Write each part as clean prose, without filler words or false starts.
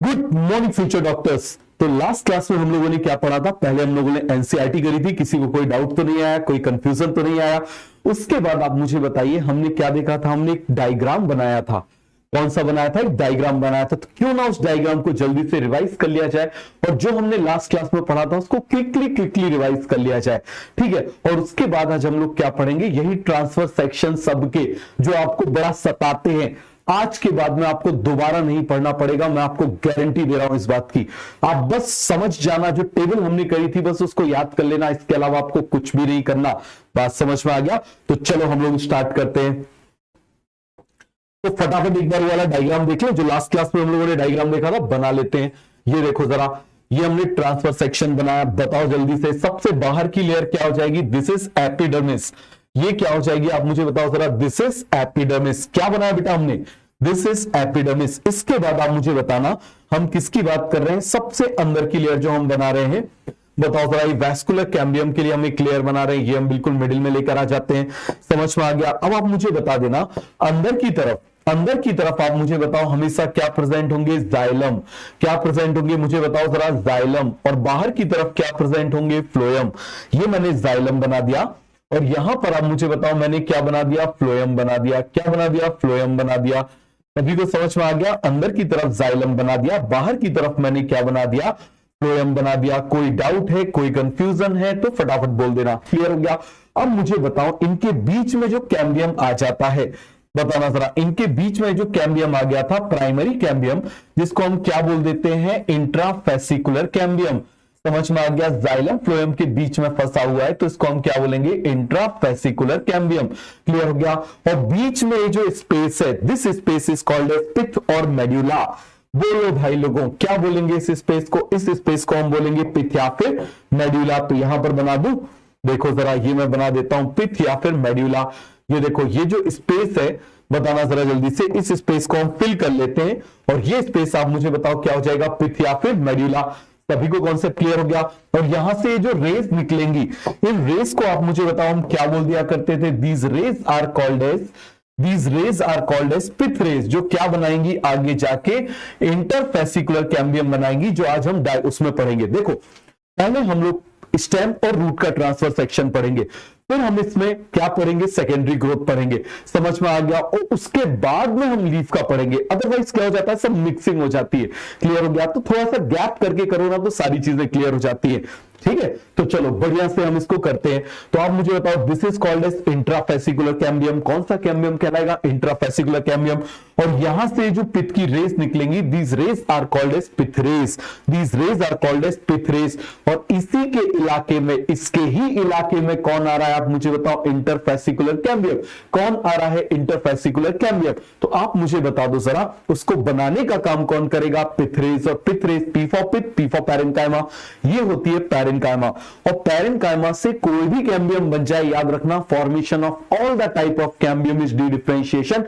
Good morning future doctors. तो last class में हम लोगों ने क्या पढ़ा था? पहले हम लोगों ने एनसीईआरटी करी थी, किसी को कोई डाउट तो नहीं आया, कोई कंफ्यूजन तो नहीं आया? उसके बाद आप मुझे बताइए हमने क्या देखा था? हमने एक डायग्राम बनाया था। कौन सा बनाया था? एक डायग्राम बनाया था। तो क्यों ना उस डायग्राम को जल्दी से रिवाइज कर लिया जाए और जो हमने लास्ट क्लास में पढ़ा था उसको क्विकली रिवाइज कर लिया जाए। ठीक है, और उसके बाद आज हम लोग क्या पढ़ेंगे? यही ट्रांसफर सेक्शन सब के जो आपको बड़ा सताते हैं, आज के बाद में आपको दोबारा नहीं पढ़ना पड़ेगा। मैं आपको गारंटी दे रहा हूं इस बात की। आप बस समझ जाना, जो टेबल हमने करी थी बस उसको याद कर लेना, इसके अलावा आपको कुछ भी नहीं करना। बात समझ में आ गया? तो चलो हम लोग स्टार्ट करते हैं। तो फटाफट एक बार वाला डायग्राम देख लें, जो लास्ट क्लास में हम लोगों ने डायग्राम देखा था, बना लेते हैं। ये देखो जरा, ये हमने ट्रांसफर सेक्शन बनाया। बताओ जल्दी से, सबसे बाहर की लेयर क्या हो जाएगी? This is epidermis. ये क्या हो जाएगी आप मुझे बताओ जरा? This is epidermis. क्या बनाया बेटा हमने? This is epidermis. इसके बाद आप मुझे बताना हम किसकी बात कर रहे हैं? सबसे अंदर की लेयर जो हम बना रहे हैं, बताओ जरा। ये वैस्कुलर कैम्बियम के लिए हम एक लेयर बना रहे हैं, ये हम बिल्कुल मिडिल में लेकर आ जाते हैं। समझ में आ गया? अब आप मुझे बता देना, अंदर की तरफ आप मुझे बताओ हमेशा क्या प्रेजेंट होंगे? जाइलम। क्या प्रेजेंट होंगे मुझे बताओ जरा? जाइलम। और बाहर की तरफ क्या प्रेजेंट होंगे? फ्लोएम। ये मैंने जाइलम बना दिया और यहां पर आप मुझे बताओ मैंने क्या बना दिया? फ्लोएम बना दिया। क्या बना दिया? फ्लोएम बना दिया। सभी को समझ में आ गया? अंदर की तरफ जाइलम बना दिया, बाहर की तरफ मैंने क्या बना दिया? फ्लोएम बना दिया। कोई डाउट है, कोई कंफ्यूजन है तो फटाफट बोल देना। क्लियर हो गया? अब मुझे बताओ इनके बीच में जो कैम्बियम आ जाता है, बताना जरा। इनके बीच में जो कैम्बियम आ गया था, प्राइमरी कैम्बियम, जिसको हम क्या बोल देते हैं? Intrafascicular cambium. समझ में आ गया? जाइलम फ्लोएम के बीच में फंसा हुआ है तो इसको हम क्या बोलेंगे? Intrafascicular cambium. क्लियर हो गया? और बीच में जो स्पेस है, this space is called as pith और मेड्यूला। बोलो भाई लोगों, क्या बोलेंगे इस स्पेस को? इस स्पेस को हम बोलेंगे पिथ या फिर मेड्यूला। तो यहां पर बना दूं, देखो जरा, ये मैं बना देता हूं पिथ या फिर मेड्यूला। ये देखो, ये जो स्पेस है, बताना जरा जल्दी से, इस स्पेस को हम फिल कर लेते हैं और ये स्पेस आप मुझे बताओ क्या हो जाएगा? पिथ या फिर मेड्यूला। सभी को कॉन्सेप्ट क्लियर हो गया? और यहां से जो रेज निकलेंगी, इन रेज को आप मुझे बताओ हम क्या बोल दिया करते थे? These rays are called as pith rays, जो क्या बनाएंगी आगे जाके? इंटरफेसिकुलर कैम्बियम बनाएंगी, जो आज हम उसमें पढ़ेंगे। देखो, पहले हम लोग स्टेम और रूट का ट्रांसफर सेक्शन पढ़ेंगे, फिर हम इसमें क्या पढ़ेंगे? सेकेंडरी ग्रोथ पढ़ेंगे। समझ में आ गया? और उसके बाद में हम लीफ का पढ़ेंगे। अदरवाइज क्या हो जाता है? सब मिक्सिंग हो जाती है। क्लियर हो गया? तो थोड़ा सा गैप करके करो ना तो सारी चीजें क्लियर हो जाती है। ठीक है, तो चलो बढ़िया से हम इसको करते हैं। तो आप मुझे बताओ, this is called as intrafascicular cambium. कौन सा कैम्बियम कहलाएगा? Intrafascicular cambium. और यहां से जो पिथ की रेस निकलेंगी, these rays are called as pith rays. These rays are called as pith rays. और इसी के इलाके में, इसके ही इलाके में कौन आ रहा है आप मुझे बताओ? Interfascicular cambium. कौन आ रहा है? Interfascicular cambium. तो आप मुझे बता दो जरा, उसको बनाने का काम कौन करेगा? Pith rays. और pith rays, P for pith, P for parenchyma, ये होती है पैरेन्काइमा। और पैरेन्काइमा से कोई भी कैम्बियम बन जाए, याद रखना, formation of all the type of cambium is D differentiation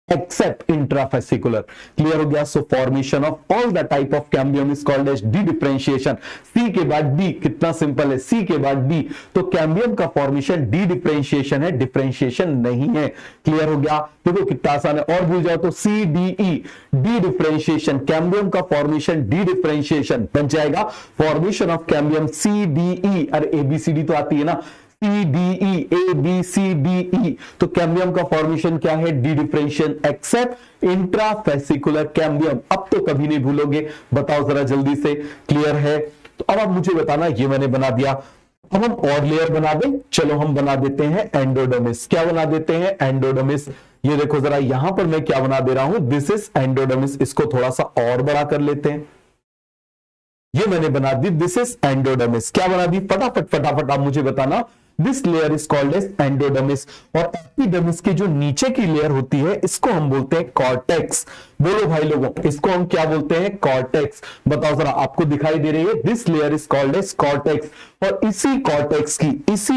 except intrafascicular. Clear हो गया? So formation of all the type of cambium is called as D differentiation. C के बाद D, कितना सिंपल है? C के बाद D, तो cambium का फॉर्मेशन D डिफरेंशिएशन है, डिफरेंशिएशन नहीं है। क्लियर हो गया? देखो कितना आसान है। और भूल जाओ तो CDE, D डिफरेंशिएशन, कैम्बियम का फॉर्मेशन D डिफरेंशिएशन बन जाएगा। फॉर्मेशन ऑफ कैम्बियम CDE, अरे ABCD तो आती है ना, CDE, ABCDE। तो कैम्बियम का फॉर्मेशन क्या है? Dedifferentiation except intrafascicular cambium. अब तो कभी नहीं भूलोगे। बताओ जरा जल्दी से, क्लियर है? तो अब आप मुझे बताना, ये मैंने बना दिया। अब हम और लेयर बना दें। चलो हम बना देते हैं एंडोडर्मिस। क्या बना देते हैं? एंडोडर्मिस। ये देखो जरा, यहां पर मैं क्या बना दे रहा हूं? This is endodermis. इसको थोड़ा सा और बड़ा कर लेते हैं। ये मैंने बना दी, दिस इज एंडोडर्मिस। क्या बना दी? फटाफट आप मुझे बताना। This layer is called as endodermis. और एपिडर्मिस की जो नीचे की लेयर होती है, इसको हम बोलते हैं कॉर्टेक्स। बोलो भाई लोगों, इसको हम क्या बोलते हैं? कॉर्टेक्स। बताओ जरा, आपको दिखाई दे रही है? This layer is called as cortex. और इसी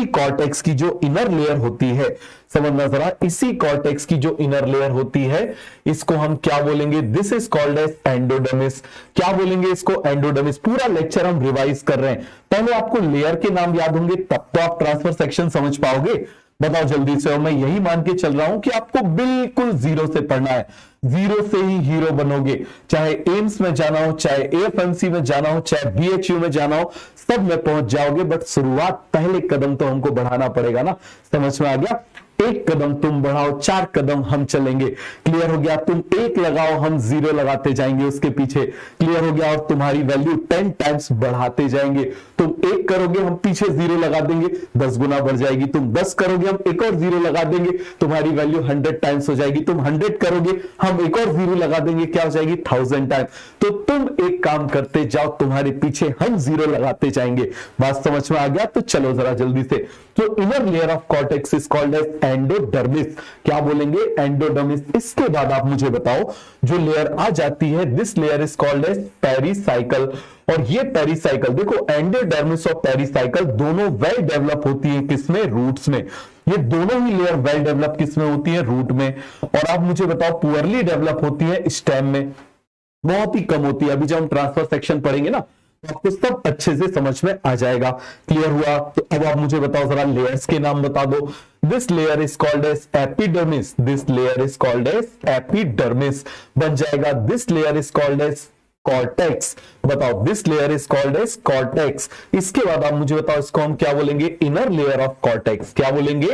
कॉर्टेक्स की जो इनर लेयर होती है, समझना जरा, इसी कॉर्टेक्स की जो इनर लेयर होती है, इसको हम क्या बोलेंगे? This is called as endodermis. क्या बोलेंगे इसको? एंडोडर्मिस। पूरा लेक्चर हम रिवाइज कर रहे हैं। पहले आपको लेयर के नाम याद होंगे, तब तो आप ट्रांसफर सेक्शन समझ पाओगे। बताओ जल्दी से। और मैं यही मान के चल रहा हूं कि आपको बिल्कुल जीरो से पढ़ना है, जीरो से ही हीरो बनोगे। चाहे एम्स में जाना हो, चाहे एएफएमसी में जाना हो, चाहे बीएचयू में जाना हो, सब में पहुंच जाओगे। बट शुरुआत, पहले कदम तो हमको बढ़ाना पड़ेगा ना। समझ में आ गया? एक कदम तुम बढ़ाओ, 4 कदम हम चलेंगे। क्लियर हो गया? तुम एक लगाओ, हम 0 लगाते जाएंगे उसके पीछे। क्लियर हो गया? और तुम्हारी वैल्यू 10 टाइम्स बढ़ाते जाएंगे। तुम 1 करोगे, हम पीछे 0 लगा देंगे, 10 गुना बढ़ जाएगी। तुम 10 करोगे, हम एक और 0 लगा देंगे, तुम्हारी वैल्यू 100 टाइम्स हो जाएगी। तुम 100 करोगे, हम एक और 0 लगा देंगे, क्या हो जाएगी? 1000 टाइम्स। तो तुम एक काम करते जाओ, तुम्हारे पीछे हम 0 लगाते जाएंगे। बात समझ में आ गया? तो चलो जरा जल्दी से। तो inner layer of cortex is called as endodermis. क्या बोलेंगे? एंडोडर्मिस। इसके बाद आप मुझे बताओ, जो लेयर आ जाती है, this layer is called as pericycle. और ये पेरिसाइकल, देखो एंडोडर्मिस और पेरिसाइकल दोनों वेल डेवलप होती है किसमें? रूट्स में। ये दोनों ही लेयर वेल डेवलप किसमें होती है? रूट में। और आप मुझे बताओ, पुअरली डेवलप होती है स्टेम में, बहुत ही कम होती है। अभी जब हम ट्रांसफर सेक्शन पढ़ेंगे ना, तो आपको सब अच्छे से समझ में आ जाएगा। क्लियर हुआ? तो अब आप मुझे बताओ जरा, लेयर्स के नाम बता दो। This layer is called as epidermis. This layer is called as epidermis बन जाएगा। This layer is called as cortex. बताओ, this layer is called as cortex. इसके बाद आप मुझे बताओ, इसको हम क्या बोलेंगे? Inner layer of cortex. क्या बोलेंगे?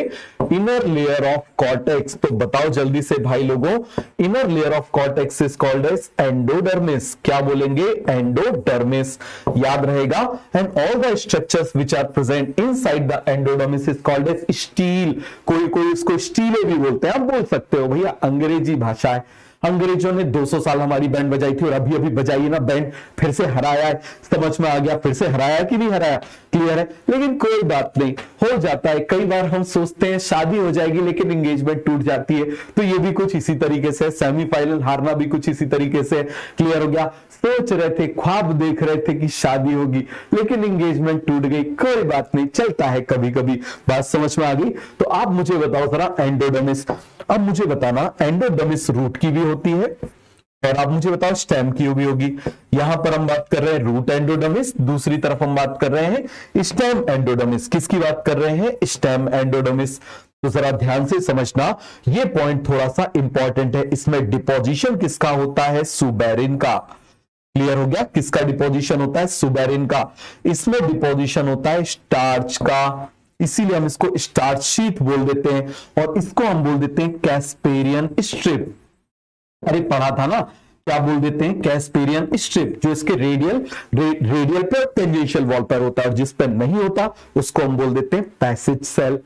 Inner layer of cortex. तो बताओ जल्दी से भाई लोगों, inner layer of cortex is called as endodermis. क्या बोलेंगे? एंडोडर्मिस। याद रहेगा। And all the structures which are present inside the endodermis is called as stele. कोई कोई इसको स्टीले भी बोलते हैं, आप बोल सकते हो भैया, अंग्रेजी भाषा है। अंग्रेजों ने 200 साल हमारी बैंड बजाई थी, और अभी अभी बजाइए ना बैंड, फिर से हराया है। समझ में आ गया? फिर से हराया कि नहीं हराया? क्लियर है? लेकिन कोई बात नहीं, हो जाता है। कई बार हम सोचते हैं शादी हो जाएगी, लेकिन एंगेजमेंट टूट जाती है। तो ये भी कुछ इसी तरीके से, सेमीफाइनल हारना भी कुछ इसी तरीके से। क्लियर हो गया? सोच रहे थे, ख्वाब देख रहे थे कि शादी होगी, लेकिन एंगेजमेंट टूट गई। कोई बात नहीं, चलता है कभी कभी। बात समझ में आ गई? तो आप मुझे बताओ जरा, एंडोडर्मिस। अब मुझे बताना, एंडोडर्मिस रूट की भी होती है, और आप मुझे बताओ स्टेम की भी होगी। यहां पर हम बात कर रहे हैं रूट एंडोडर्मिस, दूसरी तरफ हम बात कर रहे हैं स्टेम एंडोडर्मिस। किसकी बात कर रहे हैं? Stem endodermis. तो जरा ध्यान से समझना, ये पॉइंट थोड़ा सा इंपॉर्टेंट है। इसमें डिपोजिशन किसका होता है? सुबेरिन का। क्लियर हो गया? किसका डिपोजिशन होता है? सुबेरिन का। इसमें डिपोजिशन होता है स्टार्च का, इसीलिए हम इसको स्टार्च शीट बोल देते हैं, और इसको हम बोल देते हैं कैस्पेरियन स्ट्रिप। अरे पढ़ा था ना, क्या बोल देते हैं? Casparian strip. जो इसके रेडियल पर, टेंजेंशियल वॉल पर होता है, और जिस पर नहीं होता उसको हम बोल देते हैं पैसेज सेल।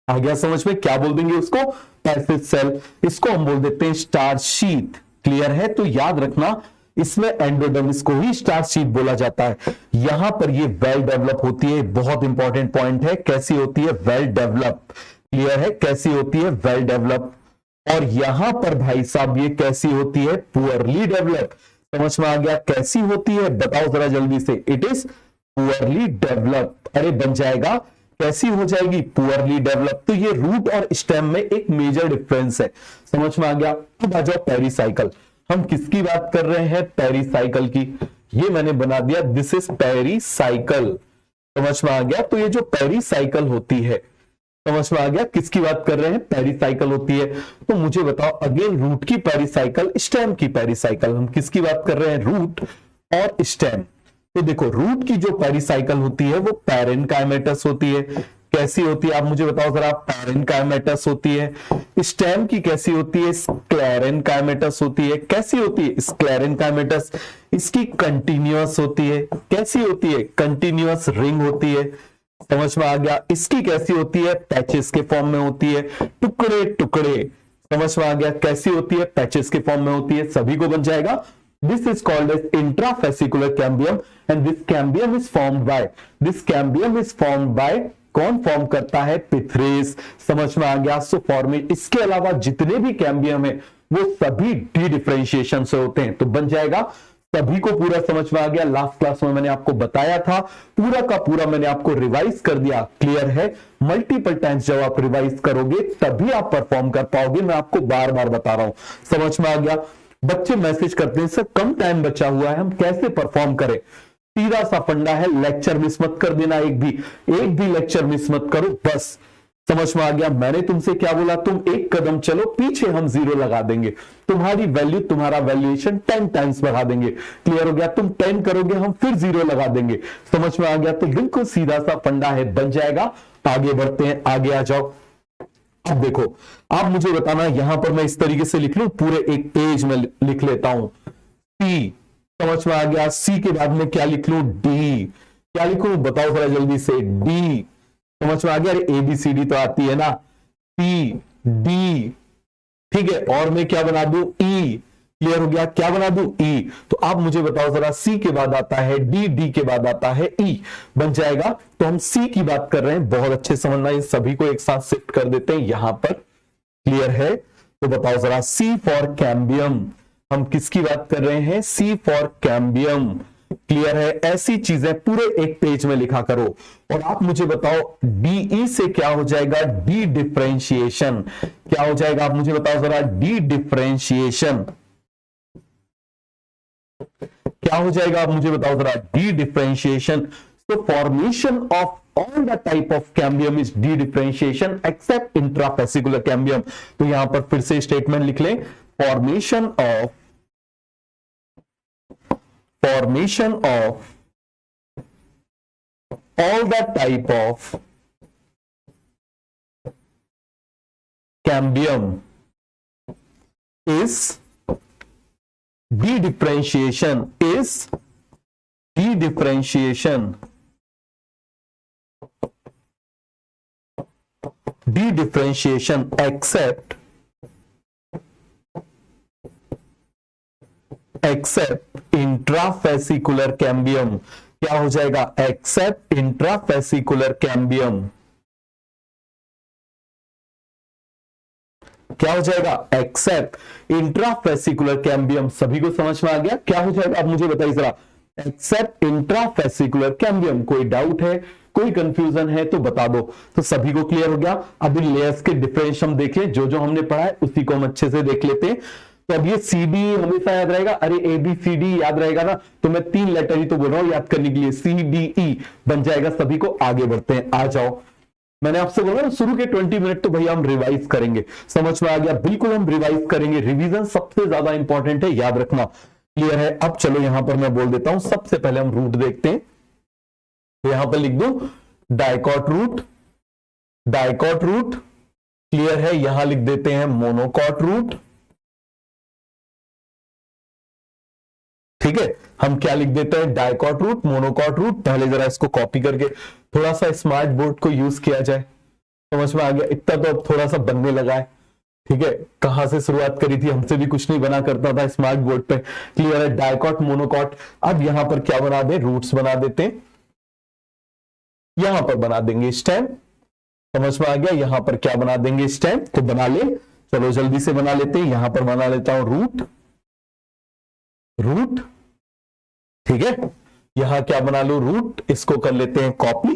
आ गया समझ में? क्या बोल देंगे उसको? Passage cell. इसको हम बोल देते हैं स्टार्च शीट। क्लियर है? तो याद रखना, इसमें एंडोडर्मिस को ही स्टार्च शीट बोला जाता है। यहां पर ये वेल डेवलप होती है, बहुत इंपॉर्टेंट पॉइंट है। कैसी होती है? Well develop. क्लियर है? कैसी होती है? Well develop. और यहां पर भाई साहब ये कैसी होती है? Poorly develop. समझ में आ गया? कैसी होती है? बताओ जरा जल्दी से। It is poorly develop. अरे बन जाएगा, कैसी हो जाएगी? Poorly develop. तो ये रूट और स्टेम में एक मेजर डिफरेंस है। समझ में आ गया? अब आ जाओ पेरिसाइकल। हम किसकी बात कर रहे हैं? पेरिसाइकल की। ये मैंने बना दिया, दिस इज पेरिसाइकल। समझ में आ गया? तो ये जो पेरिसाइकल होती है, समझ में आ गया? किसकी बात कर रहे हैं? पेरिसाइकल होती है। तो मुझे बताओ अगेन, रूट की पेरिसाइकल, स्टेम की पेरिसाइकल। हम किसकी बात कर रहे हैं? रूट और स्टेम। तो देखो, रूट की जो पेरिसाइकल होती है वो पैरेनकाइमेटस होती है। कैसी होती है? आप मुझे बताओ जरा। पैरेनकाइमेटस होती है। स्टेम की कैसी होती है? स्क्लेरेनकाइमेटस होती है। कैसी होती है? स्क्लेरेनकाइमेटस। इसकी कंटिन्यूअस होती है। कैसी होती है? कंटिन्यूअस रिंग होती है। समझ में आ गया? इसकी कैसी होती है? पैचेस के फॉर्म में होती है, टुकड़े टुकड़े। समझ में आ गया? कैसी होती है? पैचेस के फॉर्म में होती है। सभी को बन जाएगा। This is called as intrafascicular cambium and this cambium is formed by कौन फॉर्म करता है? पिथरेस। समझ में आ गया? सो फॉर्मेट। इसके अलावा जितने भी कैम्बियम है वो सभी डी डिफरेंशिएशन से होते हैं। तो बन जाएगा। सभी को पूरा समझ में आ गया? लास्ट क्लास में मैंने आपको बताया था, पूरा का पूरा मैंने आपको रिवाइज कर दिया। क्लियर है? मल्टीपल टाइम्स जब आप रिवाइज करोगे तभी आप परफॉर्म कर पाओगे। मैं आपको बार बार बता रहा हूं। समझ में आ गया? बच्चे मैसेज करते हैं, सर कम टाइम बचा हुआ है, हम कैसे परफॉर्म करें? सीधा सा फंडा है, लेक्चर मिस मत कर देना। एक भी लेक्चर मिस मत करो। बस समझ में आ गया? मैंने तुमसे क्या बोला, तुम एक कदम चलो पीछे, हम 0 लगा देंगे, तुम्हारी वैल्यू, तुम्हारा वैल्यूएशन 10 टाइम्स बढ़ा देंगे। क्लियर हो गया? तुम 10 करोगे, हम फिर 0 लगा देंगे। समझ में आ गया? तो बिल्कुल सीधा सा फंडा है, बन जाएगा। आगे बढ़ते हैं, आगे आ जाओ। अब देखो, आप मुझे बताना, यहां पर मैं इस तरीके से लिख लूं, पूरे एक पेज में लिख लेता हूं सी। समझ में आ गया? सी के बाद में क्या लिख लूं, डी। क्या लिखूं बताओ जरा जल्दी से, डी। समझ में आ गया? अरे ABCD तो आती है ना, सी डी, ठीक है। और मैं क्या बना दूं, ई। क्लियर हो गया? क्या बना दूं, ई। तो आप मुझे बताओ जरा, सी के बाद आता है डी, डी के बाद आता है ई, बन जाएगा। तो हम सी की बात कर रहे हैं, बहुत अच्छे समझना, इन सभी को एक साथ शिफ्ट कर देते हैं यहां पर। क्लियर है? तो बताओ जरा, सी फॉर कैम्बियम। हम किसकी बात कर रहे हैं, सी फॉर कैम्बियम। क्लियर है? ऐसी चीजें पूरे एक पेज में लिखा करो। और आप मुझे बताओ, डीई से क्या हो जाएगा, डी डिफरेंशिएशन। क्या हो जाएगा, आप मुझे बताओ जरा, डी डिफरेंशिएशन क्या हो जाएगा, आप मुझे बताओ जरा, डी डिफरेंशिएशन। तो formation of all the type of cambium is de-differentiation except intrafascicular cambium। तो यहां पर फिर से स्टेटमेंट लिख लें, formation of all the type of cambium is de-differentiation except intrafascicular cambium। क्या हो जाएगा, except intrafascicular cambium। क्या हो जाएगा, एक्सेप्ट इंट्राफेसिकुलर कैम्बियम। सभी को समझ में आ गया? क्या हो जाएगा, आप मुझे बताइए जरा, एक्सेप्ट इंट्राफेसिकुलर कैम्बियम। कोई डाउट है, कोई कंफ्यूजन है तो बता दो। तो सभी को क्लियर हो गया? अब इन लेयर्स के डिफरेंस हम देखें, जो जो हमने पढ़ा है उसी को हम अच्छे से देख लेते हैं। तो अब ये CD हमेशा याद रहेगा, अरे ABCD याद रहेगा ना, तो मैं 3 लेटर ही तो बोल रहा हूं याद करने के लिए, CDE बन जाएगा सभी को। आगे बढ़ते हैं, आ जाओ। मैंने आपसे बोला ना, शुरू के 20 मिनट तो भैया हम रिवाइज करेंगे। समझ में आ गया? बिल्कुल हम रिवाइज करेंगे, रिवीजन सबसे ज्यादा इंपॉर्टेंट है, याद रखना। क्लियर है? अब चलो यहां पर मैं बोल देता हूं, सबसे पहले हम रूट देखते हैं। तो यहां पर लिख दो dicot root, dicot root. Clear है? यहां लिख देते हैं मोनोकॉट रूट। ठीक है, हम क्या लिख देते हैं, डाइकॉट रूट, मोनोकॉट रूट। पहले जरा इसको कॉपी करके थोड़ा सा स्मार्ट बोर्ड को यूज किया जाए। समझ में आ गया? इतना तो अब थोड़ा सा बनने लगा है। ठीक है, कहां से शुरुआत करी थी, हमसे भी कुछ नहीं बना करता था स्मार्ट बोर्ड पे। क्लियर है? Dicot, monocot. अब यहां पर क्या बना दे, रूट्स बना देते हैं। यहां पर बना देंगे स्टेम। समझ में आ गया? यहां पर क्या बना देंगे, स्टेम। तो बना ले, चलो जल्दी से बना लेते हैं। यहां पर बना लेता हूं रूट, रूट। ठीक है, यहां क्या बना लो, रूट। इसको कर लेते हैं कॉपी,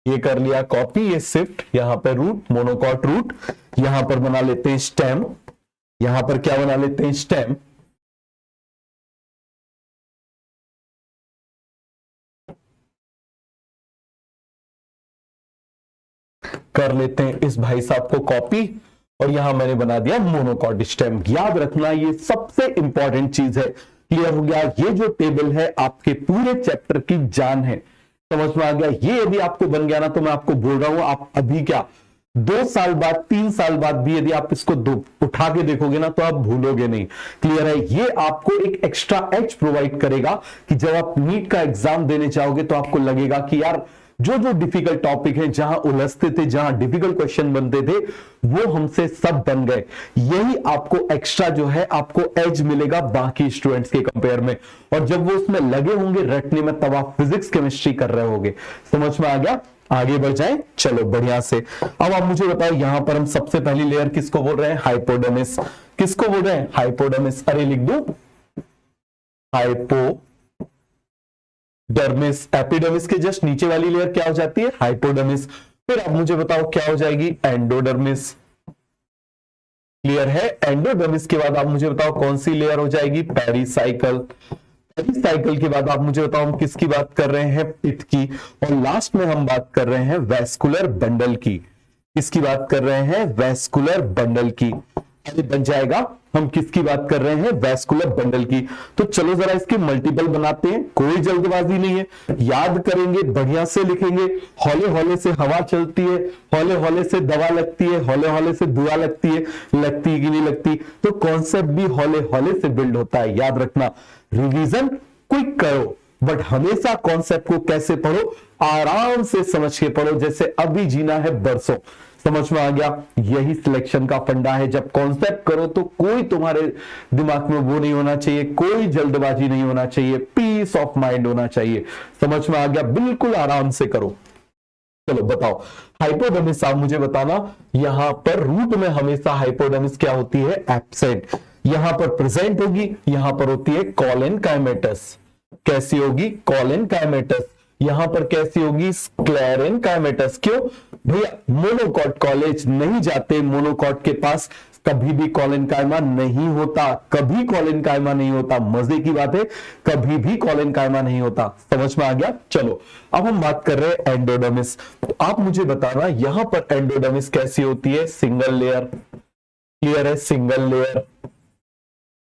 ये कर लिया कॉपी, ये शिफ्ट, यहां पर रूट, मोनोकॉट रूट। यहां पर बना लेते हैं स्टेम, यहां पर क्या बना लेते हैं, स्टेम। कर लेते हैं इस भाई साहब को कॉपी, और यहां मैंने बना दिया मोनोकॉट स्टेम। याद रखना, ये सबसे इंपॉर्टेंट चीज है। क्लियर हो गया? ये जो टेबल है आपके पूरे चैप्टर की जान है। समझ में आ गया? ये यदि आपको बन गया ना, तो मैं आपको बोल रहा हूं, आप अभी क्या 2 साल बाद, 3 साल बाद भी यदि आप इसको उठा के देखोगे ना, तो आप भूलोगे नहीं। क्लियर है? ये आपको एक एक्स्ट्रा एज प्रोवाइड करेगा कि जब आप नीट का एग्जाम देने जाओगे तो आपको लगेगा कि यार जो जो डिफिकल्ट टॉपिक है, जहां उलझते थे, जहां डिफिकल्ट क्वेश्चन बनते थे, वो हमसे सब बन गए। यही आपको एक्स्ट्रा जो है, आपको एज मिलेगा बाकी स्टूडेंट्स के कंपेयर में। और जब वो उसमें लगे होंगे रटने में, तब आप फिजिक्स केमिस्ट्री कर रहे होंगे। समझ में आ गया? आगे बढ़ जाएं, चलो बढ़िया से। अब आप मुझे बताओ, यहां पर हम सबसे पहली लेयर किसको बोल रहे हैं, हाइपोडर्मिस। किसको बोल रहे हैं, हाइपोडर्मिस। अरे लिख दो हाइपो डर्मिस। एपिडर्मिस के जस्ट नीचे वाली लेयर क्या हो जाती है, हाइपोडर्मिस। फिर अब मुझे बताओ क्या हो जाएगी, एंडोडर्मिस। क्लियर है? एंडोडर्मिस के बाद आप मुझे बताओ कौन सी लेयर हो जाएगी, पेरिसाइकल। पेरिसाइकल के बाद आप मुझे बताओ हम किसकी बात कर रहे हैं, पित्त की। और लास्ट में हम बात कर रहे हैं वैस्कुलर बंडल की। किसकी बात कर रहे हैं? वैस्कुलर बंडल की। अरे बन जाएगा, हम किसकी बात कर रहे हैं? वैस्कुलर बंडल की। तो चलो जरा इसके मल्टीपल बनाते हैं, कोई जल्दबाजी नहीं है, याद करेंगे, बढ़िया से लिखेंगे। हौले हौले से हवा चलती है, हौले हौले से दवा लगती है, हौले हौले से दुआ लगती है कि नहीं लगती? तो कॉन्सेप्ट भी हौले हौले से बिल्ड होता है, याद रखना। रिवीजन क्विक करो, बट हमेशा कॉन्सेप्ट को कैसे पढ़ो? आराम से समझ के पढ़ो, जैसे अभी जीना है बरसों। समझ में आ गया? यही सिलेक्शन का फंडा है। जब कॉन्सेप्ट करो तो कोई तुम्हारे दिमाग में वो नहीं होना चाहिए, कोई जल्दबाजी नहीं होना चाहिए, पीस ऑफ माइंड होना चाहिए। समझ में आ गया? बिल्कुल आराम से करो। चलो बताओ, हाइपोडर्मिस आप मुझे बताना, यहां पर रूट में हमेशा हाइपोडर्मिस क्या होती है? एब्सेंट। यहां पर प्रेजेंट होगी, यहां पर होती है कॉलन काइमेटस। कैसी होगी? कॉलन काइमेटस। यहां पर कैसी होगी? स्क्लेरन काइमेटस। क्यों भैया? मोनोकॉट कॉलेज नहीं जाते, मोनोकॉट के पास कभी भी कॉलन कायमा नहीं होता, कभी कॉलन कायमा नहीं होता। मजे की बात है, कभी भी कॉलन कायमा नहीं होता। समझ में आ गया? चलो अब हम बात कर रहे हैं एंडोडर्मिस। तो आप मुझे बताना, यहां पर एंडोडर्मिस कैसी होती है? Single layer. क्लियर है? Single layer.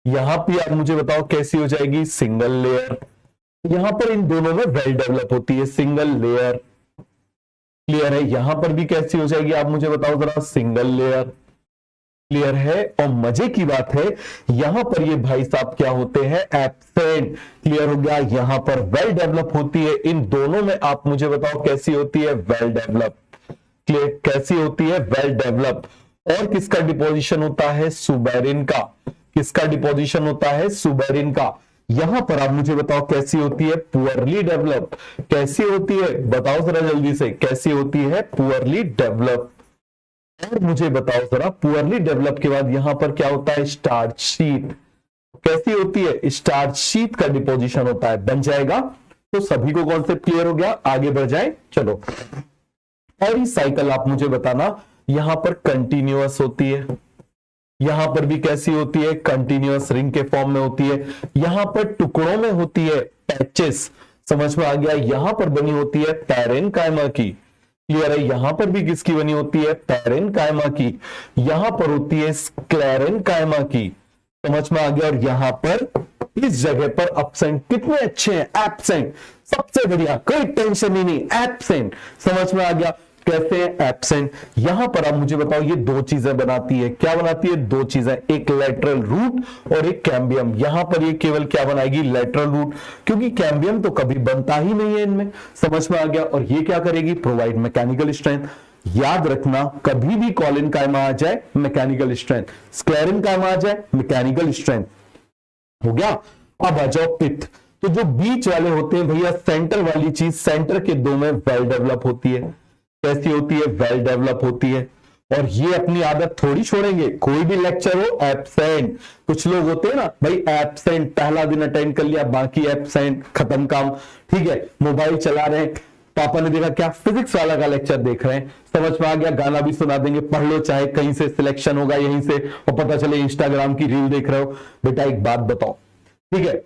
यहां पे आप मुझे बताओ कैसी हो जाएगी? Single layer. यहां पर इन दोनों में वेल डेवलप होती है, सिंगल लेयर। क्लियर है? यहां पर भी कैसी हो जाएगी आप मुझे बताओ जरा? Single layer. क्लियर है? और मजे की बात है, यहां पर ये भाई साहब क्या होते हैं? एब्सेंट। क्लियर हो गया? यहां पर वेल डेवलप होती है, इन दोनों में आप मुझे बताओ कैसी होती है? Well develop. क्लियर? कैसी होती है? Well develop. और किसका डिपोजिशन होता है? सुबेरिन का। किसका डिपोजिशन होता है? सुबेरिन का। यहां पर आप मुझे बताओ कैसी होती है? Poorly develop. कैसी होती है? बताओ जरा जल्दी से, कैसी होती है? Poorly develop. और मुझे बताओ जरा, पुअरली डेवलप के बाद यहां पर क्या होता है? Starch sheet. कैसी होती है? स्टार्च शीट का डिपोजिशन होता है। बन जाएगा? तो सभी को कॉन्सेप्ट क्लियर हो गया? आगे बढ़ जाए। चलो, और ये साइकिल आप मुझे बताना, यहां पर कंटिन्यूअस होती है, यहां पर भी कैसी होती है? कंटिन्यूअस रिंग के फॉर्म में होती है। यहां पर टुकड़ों में होती है, पैचेस। समझ में आ गया? यहां पर बनी होती है पैरेनकाइमा की। क्लियर है? यहां पर भी किसकी बनी होती है? पैरेनकाइमा की। यहां पर होती है स्क्लेरेनकाइमा की। समझ में आ गया? और यहां पर इस जगह पर एब्सेंट। कितने अच्छे हैं? एब्सेंट सबसे बढ़िया, कोई टेंशन ही नहीं, एब्सेंट। समझ में आ गया? कैसे है? एब्सेंट। यहां पर आप मुझे बताओ, ये दो चीजें बनाती है। क्या बनाती है? दो चीजें, एक लेटरल रूट और एक कैम्बियम। यहां पर ये केवल क्या बनाएगी? लेटरल रूट, क्योंकि कैम्बियम तो कभी बनता ही नहीं है इनमें। समझ में आ गया? और ये क्या करेगी? Provide mechanical strength. याद रखना, कभी भी कॉलन कायमा आ जाए, मैकेनिकल स्ट्रेंथ। स्क्लेरन कायमा आ जाए, मैकेनिकल स्ट्रेंथ। हो गया? अब आ जाओ पित्त। तो जो बीच वाले होते हैं भैया, सेंटर वाली चीज, सेंटर के दो में वेल डेवलप होती है। कैसी होती है? वेल डेवलप होती है। और ये अपनी आदत थोड़ी छोड़ेंगे, कोई भी लेक्चर हो एब्सेंट। कुछ लोग होते हैं ना भाई, एब्सेंट, पहला दिन अटेंड कर लिया, बाकी एब्सेंट, खत्म काम। ठीक है? मोबाइल चला रहे हैं, पापा ने देखा क्या फिजिक्स वाला का लेक्चर देख रहे हैं, समझ में आ गया, गाना भी सुना देंगे, पढ़ लो, चाहे कहीं से सिलेक्शन होगा यहीं से, और पता चले इंस्टाग्राम की रील देख रहे हो। बेटा एक बात बताओ, ठीक है,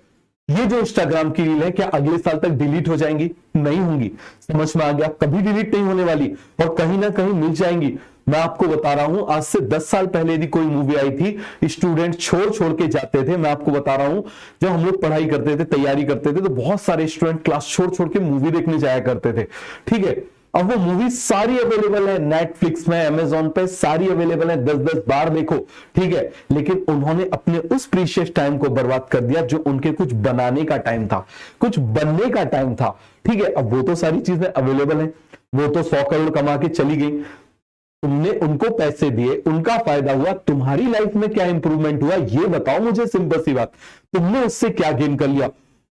ये जो इंस्टाग्राम की रील है क्या अगले साल तक डिलीट हो जाएंगी? नहीं होंगी। समझ में आ गया? कभी डिलीट नहीं होने वाली, और कहीं ना कहीं मिल जाएंगी। मैं आपको बता रहा हूं, आज से 10 साल पहले यदि कोई मूवी आई थी, स्टूडेंट छोड़ छोड़ के जाते थे। मैं आपको बता रहा हूं, जब हम लोग पढ़ाई करते थे, तैयारी करते थे, तो बहुत सारे स्टूडेंट क्लास छोड़ छोड़ के मूवी देखने जाया करते थे। ठीक है? अब वो मूवी सारी अवेलेबल है, नेटफ्लिक्स में, अमेजॉन पे सारी अवेलेबल है, 10-10 बार देखो। ठीक है? लेकिन उन्होंने अपने उस प्रीशियस टाइम को बर्बाद कर दिया, जो उनके कुछ बनाने का टाइम था, कुछ बनने का टाइम था। ठीक है? अब वो तो सारी चीजें अवेलेबल है, वो तो 100 करोड़ कमा के चली गई, तुमने उनको पैसे दिए, उनका फायदा हुआ, तुम्हारी लाइफ में क्या इंप्रूवमेंट हुआ ये बताओ मुझे। सिंपल सी बात, तुमने उससे क्या गेन कर लिया?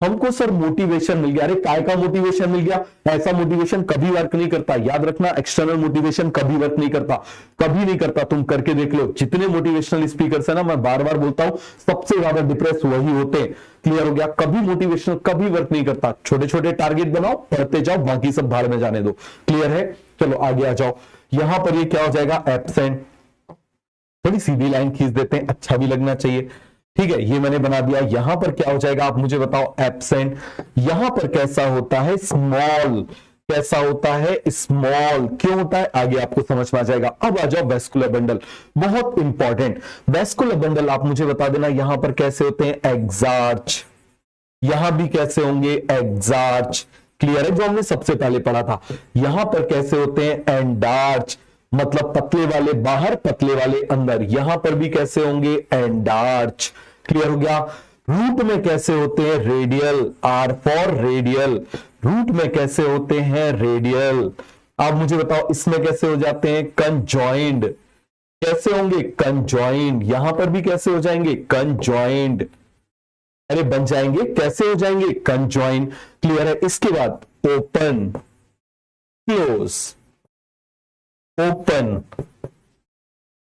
हमको सर मोटिवेशन मिल गया। अरे काय का मोटिवेशन मिल गया? ऐसा मोटिवेशन कभी वर्क नहीं करता, याद रखना। एक्सटर्नल मोटिवेशन कभी वर्क नहीं करता, कभी नहीं करता। तुम करके देख लो, जितने मोटिवेशनल स्पीकर्स है ना, मैं बार बार बोलता हूं, सबसे ज्यादा डिप्रेस वही होते हैं। क्लियर हो गया? कभी मोटिवेशनल कभी वर्क नहीं करता। छोटे छोटे टारगेट बनाओ, पढ़ते जाओ, बाकी सब भाड़ में जाने दो। क्लियर है? चलो आगे आ जाओ। यहां पर ये क्या हो जाएगा? एब्सेंट। थोड़ी सीधी लाइन खींच देते हैं, अच्छा भी लगना चाहिए। ठीक है? ये मैंने बना दिया। यहां पर क्या हो जाएगा आप मुझे बताओ? एब्सेंट। यहां पर कैसा होता है? स्मॉल। कैसा होता है, स्मॉल। क्यों होता है आगे आपको समझ में आ जाएगा। अब आ जाओ वेस्कुलर बंडल, बहुत इंपॉर्टेंट। वेस्कुलर बंडल आप मुझे बता देना यहां पर कैसे होते हैं, एग्जार्च, यहां भी कैसे होंगे, एग्जार्च। क्लियर है, जो हमने सबसे पहले पढ़ा था। यहां पर कैसे होते हैं, एंडार्च, मतलब पतले वाले बाहर पतले वाले अंदर। यहां पर भी कैसे होंगे, एंडार्च। क्लियर हो गया। रूट में कैसे होते हैं, radial, R for radial. Root में कैसे होते हैं, रेडियल। आप मुझे बताओ इसमें कैसे हो जाते हैं, कंजॉइंड। कैसे होंगे, कंजॉइंड। यहां पर भी कैसे हो जाएंगे, कंजॉइंड। अरे बन जाएंगे, कैसे हो जाएंगे, कंजॉइंड। क्लियर है। इसके बाद ओपन क्लोज, ओपन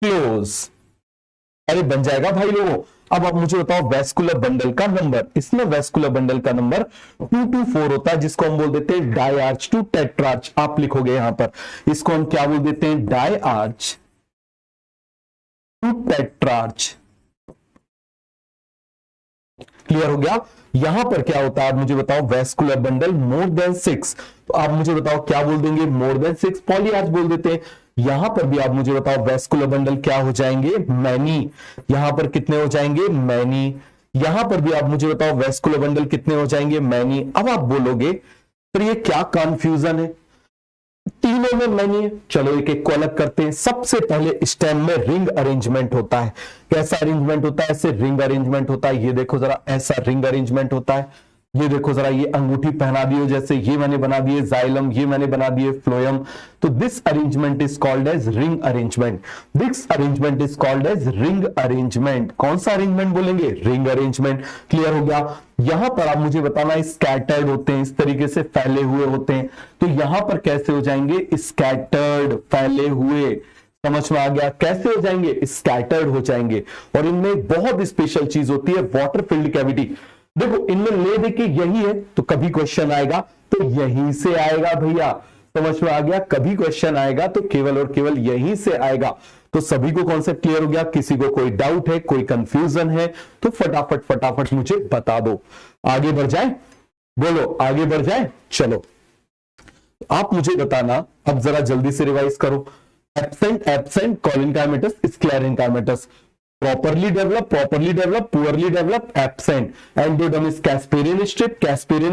क्लोज, अरे बन जाएगा भाई लोगों। अब आप मुझे बताओ वेस्कुलर बंडल का नंबर। इसमें वेस्कुलर बंडल का नंबर 2 to 4 होता है, जिसको हम बोल देते हैं डाई आर्च टू टेट्रार्च। आप लिखोगे यहां पर, इसको हम क्या बोल देते हैं, डाई आर्च टू टेट्रार्च। क्लियर हो गया। यहां पर क्या होता है आप मुझे बताओ, वेस्कुलर बंडल मोर देन 6, तो आप मुझे बताओ क्या बोल देंगे, मोर देन 6 पॉलीआर्च बोल देते हैं। यहां पर भी आप मुझे बताओ वेस्कुलर बंडल क्या हो जाएंगे, मैनी। यहां पर कितने हो जाएंगे, मैनी। यहां पर भी आप मुझे बताओ वेस्कुलर बंडल कितने हो जाएंगे, मैनी। अब आप बोलोगे पर ये क्या कंफ्यूजन है, तीनों में मैनी है। चलो एक एक को अलग करते हैं। सबसे पहले स्टेम में रिंग अरेंजमेंट होता है। कैसा अरेंजमेंट होता है, ऐसे रिंग अरेंजमेंट होता है। ये देखो जरा, ऐसा रिंग अरेंजमेंट होता है। ये देखो जरा, ये अंगूठी पहना दियो, जैसे ये मैंने बना दिए जाइलम, ये मैंने बना दिए फ्लोयम। तो this arrangement is called as ring arrangement. This arrangement is called as ring arrangement. कौन सा अरेंजमेंट बोलेंगे, रिंग अरेंजमेंट। क्लियर हो गया। यहां पर आप मुझे बताना, स्कैटर्ड होते हैं, इस तरीके से फैले हुए होते हैं। तो यहां पर कैसे हो जाएंगे, स्कैटर्ड, फैले हुए। समझ में आ गया, कैसे हो जाएंगे, स्कैटर्ड हो जाएंगे। और इनमें एक बहुत स्पेशल चीज होती है, वाटर फिल्ड कैविटी। देखो इनमें ले देखिए यही है, तो कभी क्वेश्चन आएगा तो यहीं से आएगा भैया। समझ में आ गया, कभी क्वेश्चन आएगा तो केवल और केवल यहीं से आएगा। तो सभी को कॉन्सेप्ट क्लियर हो गया। किसी को कोई डाउट है, कोई कंफ्यूजन है तो फटाफट फटाफट मुझे बता दो। आगे बढ़ जाए, बोलो आगे बढ़ जाए। चलो आप मुझे बताना, अब जरा जल्दी से रिवाइज करो। Absent absent, collenchymatous, sclerenchymatous. properly developed, poorly developed, absent. Endodermis casparian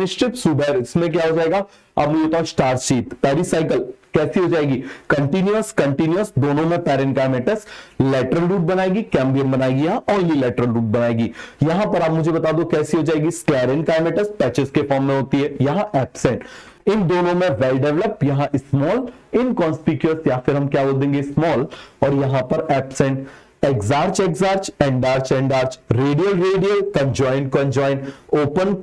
strip, suber. इसमें क्या हो जाएगा, अब मुझे बताओ स्टार्च शीथ। पेरिसाइकल कैसी हो जाएगी, कंटिन्यूअस, दोनों में पैरेन्काइमेटस। लेटरल रूट बनाएगी, कैम्बियम बनाएगी, यहाँ ओनली लेटरल रूट बनाएगी। यहां पर आप मुझे बता दो कैसी हो जाएगी, स्क्लेरेनकाइमेटस, पैचेस के फॉर्म में होती है, यहाँ एब्सेंट। इन दोनों में वेल डेवलप, यहां स्मॉल, इनकॉन्स्पिक्यूअस या फिर हम क्या बोल देंगे, स्मॉल, और यहां पर absent. Exarch, endarch, radial, conjoint, open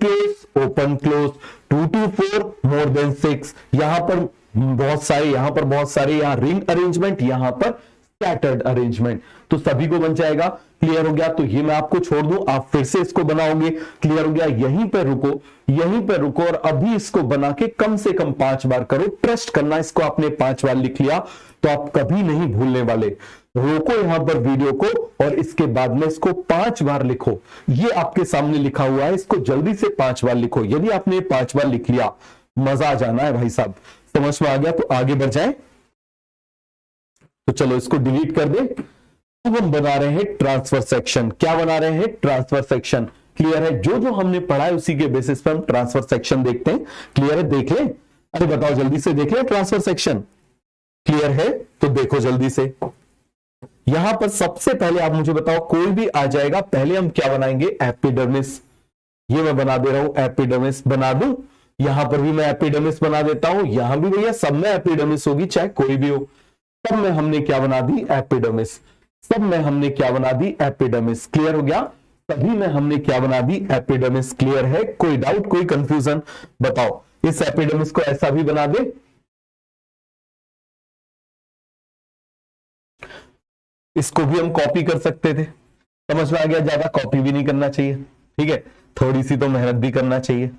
close, 2 to 4, more than 6। यहां पर बहुत सारे, यहां रिंग अरेंजमेंट, यहां पर स्कैटर्ड अरेंजमेंट। तो सभी को बन जाएगा। क्लियर हो गया। तो ये मैं आपको छोड़ दूं, आप फिर से इसको बनाओगे। क्लियर हो गया। यहीं पे रुको और अभी इसको बना के कम से कम 5 बार करो। ट्रस्ट करना, इसको आपने 5 बार लिख लिया तो आप कभी नहीं भूलने वाले। रोको यहां पर वीडियो को और इसके बाद में इसको 5 बार लिखो। ये आपके सामने लिखा हुआ है, इसको जल्दी से 5 बार लिखो। यदि आपने 5 बार लिख लिया, मजा आ जाना है भाई साहब। समझ में आ गया, तो आगे बढ़ जाए। तो चलो इसको डिलीट कर दे। अब हम बना रहे हैं ट्रांसफर सेक्शन। क्या बना रहे हैं, ट्रांसफर सेक्शन। क्लियर है। जो हमने पढ़ा है उसी के बेसिस पर हम ट्रांसफर सेक्शन देखते हैं। क्लियर है, देख ले। अरे बताओ जल्दी से, देख ले ट्रांसफर सेक्शन। क्लियर है तो देखो जल्दी से। यहां पर सबसे पहले आप मुझे बताओ, कोई भी आ जाएगा, पहले हम क्या बनाएंगे, एपिडर्मिस। ये मैं बना दे रहा हूं, एपिडर्मिस बना दूं। यहां पर भी मैं एपिडर्मिस बना देता हूं। यहां भी भैया सब में एपिडर्मिस होगी, चाहे कोई भी हो। सब में हमने क्या बना दी, एपिडर्मिस। सब में हमने क्या बना दी, एपिडर्मिस। क्लियर हो गया। सभी में हमने क्या बना दी, एपिडर्मिस। क्लियर है। कोई डाउट, कोई कंफ्यूजन, बताओ। इस एपिडर्मिस को ऐसा भी बना दे, इसको भी हम कॉपी कर सकते थे। समझ में आ गया, ज्यादा कॉपी भी नहीं करना चाहिए। ठीक है, थोड़ी सी तो मेहनत भी करना चाहिए।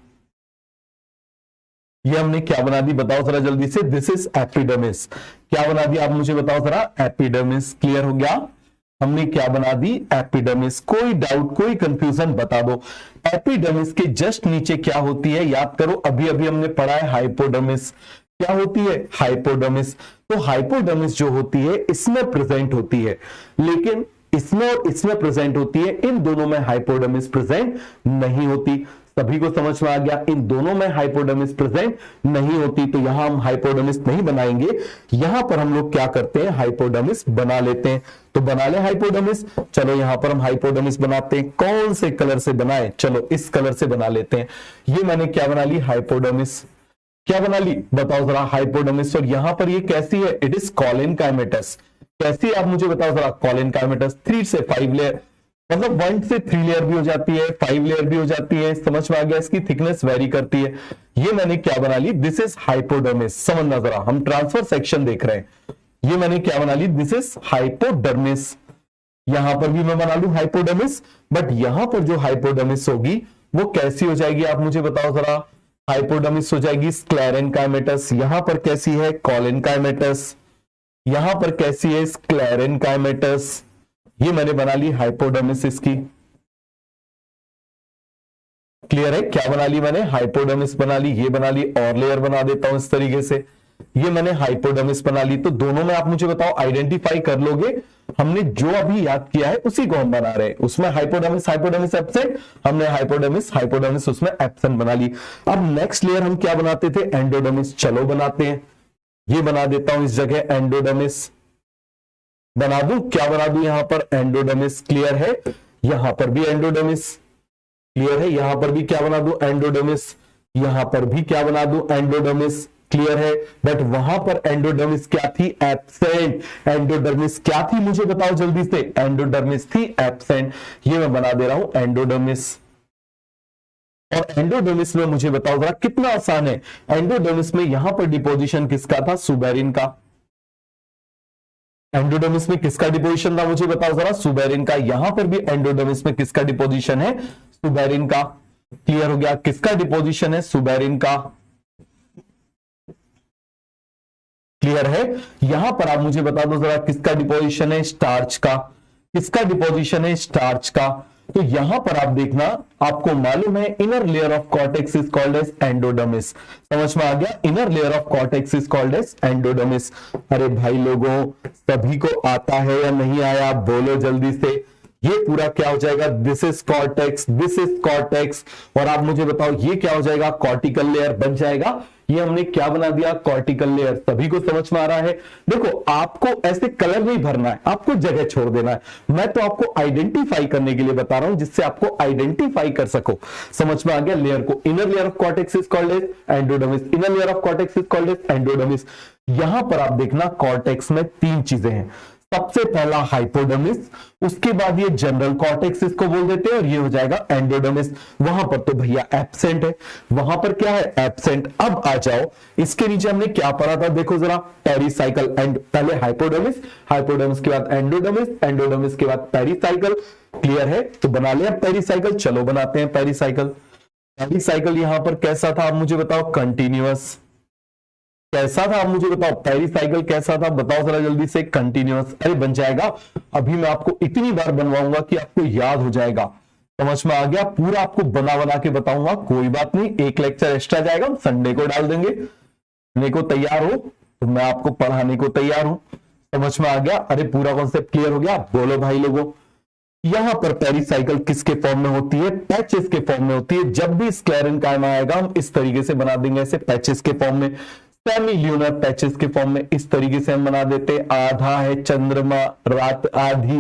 ये हमने क्या बना दी, बताओ जरा जल्दी से। This is epidermis. क्या बना दी आप मुझे बताओ जरा, एपिडर्मिस। क्लियर हो गया। हमने क्या बना दी, एपिडर्मिस। कोई डाउट, कोई कंफ्यूजन, बता दो। एपिडर्मिस के जस्ट नीचे क्या होती है, याद करो। अभी अभी हमने पढ़ा है हाइपोडर्मिस। क्या होती है? हाइपोडर्मिस। तो हाइपोडर्मिस जो होती है इसमें प्रेजेंट होती है, लेकिन इसमें और इसमें प्रेजेंट होती है, इन दोनों में हाइपोडर्मिस प्रेजेंट नहीं होती। सभी को समझ में आ गया? इन दोनों में हाइपोडर्मिस प्रेजेंट नहीं होती, तो यहां हम हाइपोडर्मिस नहीं बनाएंगे, यहां पर हम लोग क्या करते हैं? हाइपोडर्मिस बना लेते हैं। तो बना ले हाइपोडर्मिस। चलो यहां पर हम हाइपोडर्मिस बनाते हैं। कौन से कलर से बनाए? चलो इस कलर से बना लेते हैं। ये मैंने क्या बना ली? हाइपोडर्मिस। क्या बना ली? बताओ जरा, हाइपोडर्मिस। और यहां पर ये कैसी है? It is collenchymatous. कैसी है आप मुझे बताओ जरा? कॉलिनकाइमेटस। 3 से 5 लेयर, मतलब 1 से 3 लेयर भी हो जाती है, 5 लेयर भी हो जाती है। समझ में आ गया? इसकी थिकनेस वेरी करती है। ये मैंने क्या बना ली? This is hypodermis. समझना जरा, हम ट्रांसफर सेक्शन देख रहे हैं। ये मैंने क्या बना ली? This is hypodermis. यहां पर भी मैं बना लू हाइपोडर्मिस, बट यहां पर जो हाइपोडर्मिस होगी वो कैसी हो जाएगी आप मुझे बताओ जरा? हाइपोडर्मिस हो जाएगी स्क्लेरेनकाइमेटस। यहां पर कैसी है? कॉलिनकाइमेटस। यहां पर कैसी है? स्क्लेरेनकाइमेटस। ये मैंने बना ली हाइपोडर्मिस इसकी। क्लियर है? क्या बना ली मैंने? हाइपोडर्मिस बना ली। ये बना ली, और लेयर बना देता हूं इस तरीके से। ये मैंने हाइपोडर्मिस बना ली। तो दोनों में आप मुझे बताओ, आइडेंटिफाई कर लोगे? हमने जो अभी याद किया है उसी को हम बना रहे हैं। उसमें हाइपोडर्मिस हाइपोडर्मिस एब्सेंट, हमने हाइपोडर्मिस हाइपोडर्मिस उसमें एब्सेंट बना ली। अब नेक्स्ट लेयर हम क्या बनाते थे? एंडोडर्मिस। चलो बनाते हैं। ये बना देता हूं इस जगह एंडोडर्मिस। बना दूं? क्या बना दूं? यहां पर एंडोडर्मिस। क्लियर है? यहां पर भी एंडोडर्मिस। क्लियर है? यहां पर भी क्या बना दूं? एंडोडर्मिस। यहां पर भी क्या बना दूं? एंडोडर्मिस। क्लियर है? बट वहां पर एंडोडर्मिस क्या थी? एब्सेंट। एंडोडर्मिस क्या थी मुझे बताओ जल्दी से? एंडोडर्मिस थी एब्सेंट। ये मैं बना दे रहा हूं एंडोडर्मिस। और एंडोडर्मिस में मुझे बताओ जरा कितना आसान है। एंडोडर्मिस में यहां पर डिपोजिशन किसका था? सुबेरिन का। एंडोडर्मिस में किसका डिपोजिशन था मुझे बताओ जरा? सुबेरिन का। यहां पर भी एंडोडर्मिस में किसका डिपोजिशन है? सुबेरिन का। क्लियर हो गया? किसका डिपोजिशन है? सुबेरिन का। क्लियर है? यहां पर आप मुझे बता दो जरा किसका डिपोजिशन है? स्टार्च का। किसका डिपोजिशन है? स्टार्च का। तो यहां पर आप देखना, आपको मालूम है inner layer of cortex is called as endodermis. समझ में आ गया? Inner layer of cortex is called as endodermis. अरे भाई लोगों, सभी को आता है या नहीं आया? बोलो जल्दी से। ये पूरा क्या हो जाएगा? This is cortex, this is cortex. और आप मुझे बताओ ये क्या हो जाएगा? कॉर्टिकल लेयर बन जाएगा। ये हमने क्या बना दिया? Cortical layer. सभी को समझ में आ रहा है? देखो, आपको ऐसे कलर नहीं भरना है, आपको जगह छोड़ देना है। मैं तो आपको आइडेंटिफाई करने के लिए बता रहा हूं, जिससे आपको आइडेंटिफाई कर सको। समझ में आ गया? लेयर को inner layer of cortex is called as endodermis. Inner layer of cortex is called as endodermis. यहां पर आप देखना, कॉर्टेक्स में 3 चीजें हैं। सबसे पहला हाइपोडर्मिस, उसके बाद ये जनरल कॉर्टेक्स इसको बोल देते हैं, और ये हो जाएगा एंडोडर्मिस। वहां पर तो भैया एब्सेंट है। वहां पर क्या है? एब्सेंट। अब आ जाओ, इसके नीचे हमने क्या पढ़ा था? देखो जरा, पेरिसाइकल। एंड पहले हाइपोडर्मिस, हाइपोडर्मिस के बाद एंडोडर्मिस, एंडोडर्मिस के बाद पेरिसाइकल। क्लियर है? तो बना लिया पेरिसाइकल। चलो बनाते हैं पेरिसाइकल। पेरिसाइकल यहां पर कैसा था आप मुझे बताओ? कंटिन्यूअस। कैसा था आप मुझे बताओ? पेरिसाइकल कैसा था? बताओ जरा जल्दी से। कंटिन्यूअस। अरे बन जाएगा। अभी मैं आपको इतनी बार बनवाऊंगा कि आपको याद हो जाएगा। समझ में आ गया? पूरा आपको बना बना के बताऊंगा। कोई बात नहीं, एक लेक्चर एक्स्ट्रा जाएगा, हम संडे को डाल देंगे। पढ़ने को तैयार हो तो मैं आपको पढ़ाने को तैयार हूं। समझ में आ गया? अरे पूरा कॉन्सेप्ट क्लियर हो गया? बोलो भाई लोगों। यहां पर पेरिसाइकल किसके फॉर्म में होती है? पैचेस के फॉर्म में होती है। जब भी स्क्लेरेनकाइमा आएगा हम इस तरीके से बना देंगे, ऐसे पैचेस के फॉर्म में। सेमी ल्यूनर पैचेस के फॉर्म में इस तरीके से हम बना देते। आधा है चंद्रमा, रात आधी।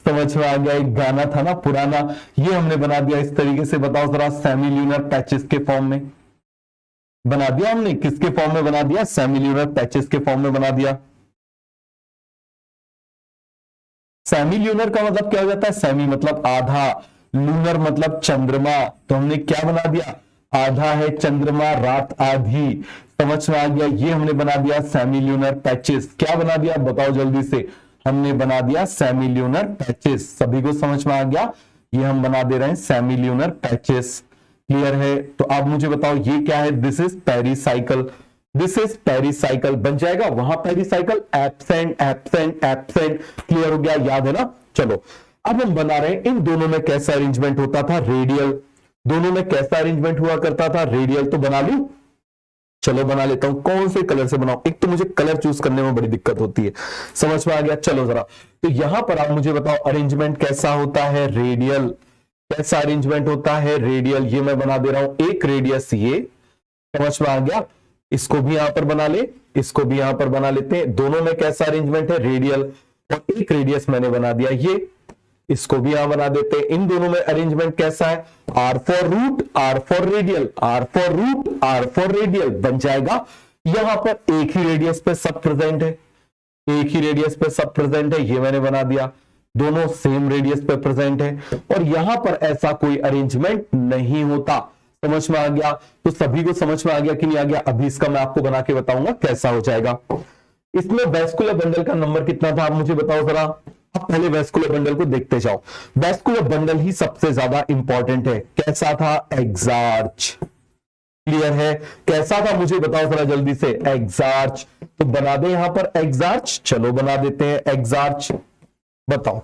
समझ में आ गया? एक गाना था ना पुराना, ये हमने बना दिया इस तरीके से। बताओ जरा, सेमी ल्यूनर पैचेस के फॉर्म में बना दिया हमने। किसके फॉर्म में बना दिया? सेमी ल्यूनर पैचेस के फॉर्म में बना दिया। सेमी ल्यूनर का मतलब क्या हो जाता है? सेमी मतलब आधा, लूनर मतलब चंद्रमा। तो हमने क्या बना दिया? आधा है चंद्रमा, रात आधी। समझ में आ गया? ये हमने बना दिया सेमी ल्यूनर पैचेस। क्या बना दिया? बताओ जल्दी से। हमने बना दिया सेमी ल्यूनर पैचेस। सभी को समझ में आ गया? ये हम बना दे रहे हैं सेमी ल्यूनर पैचेस। क्लियर है? तो आप मुझे बताओ ये क्या है? This is pericycle. This is pericycle बन जाएगा। वहां pericycle absent absent absent. Clear हो गया? याद है ना? चलो अब हम बना रहे हैं इन दोनों में कैसा अरेंजमेंट होता था? रेडियल। दोनों में कैसा अरेंजमेंट हुआ करता था? रेडियल। तो बना लू। चलो बना लेता हूं, कौन से कलर से बनाऊं, एक तो मुझे कलर चूज करने में बड़ी दिक्कत होती है, समझ में आ गया। चलो जरा, तो यहां पर आप मुझे बताओ अरेंजमेंट कैसा होता है, रेडियल, कैसा अरेंजमेंट होता है, रेडियल। ये मैं बना दे रहा हूं एक रेडियस, ये समझ में आ गया। इसको भी यहां पर बना ले, इसको भी यहां पर बना लेते हैं, दोनों में कैसा अरेंजमेंट है, रेडियल, और एक रेडियस मैंने बना दिया ये, इसको भी यहां बना देते हैं। इन दोनों में अरेंजमेंट कैसा है, R for root, R for radial, R for root, R for radial बन जाएगा। यहां पर एक ही रेडियस पे सब प्रेजेंट है, एक ही रेडियस पे सब प्रेजेंट है, ये मैंने बना दिया, दोनों सेम रेडियस पे प्रेजेंट है, और यहां पर ऐसा कोई अरेंजमेंट नहीं होता। समझ में आ गया, तो सभी को समझ में आ गया कि नहीं आ गया। अभी इसका मैं आपको बना के बताऊंगा कैसा हो जाएगा। इसमें वैस्कुलर बंडल का नंबर कितना था, आप मुझे बताओ जरा। अब पहले वैस्कुलर बंडल को देखते जाओ, वैस्कुलर बंडल ही सबसे ज्यादा इंपॉर्टेंट है। कैसा था, एग्जार्च, क्लियर है, कैसा था मुझे बताओ जरा जल्दी से, एग्जार्च। तो बना दे यहां पर एग्जार्च, चलो बना देते हैं एग्जार्च। बताओ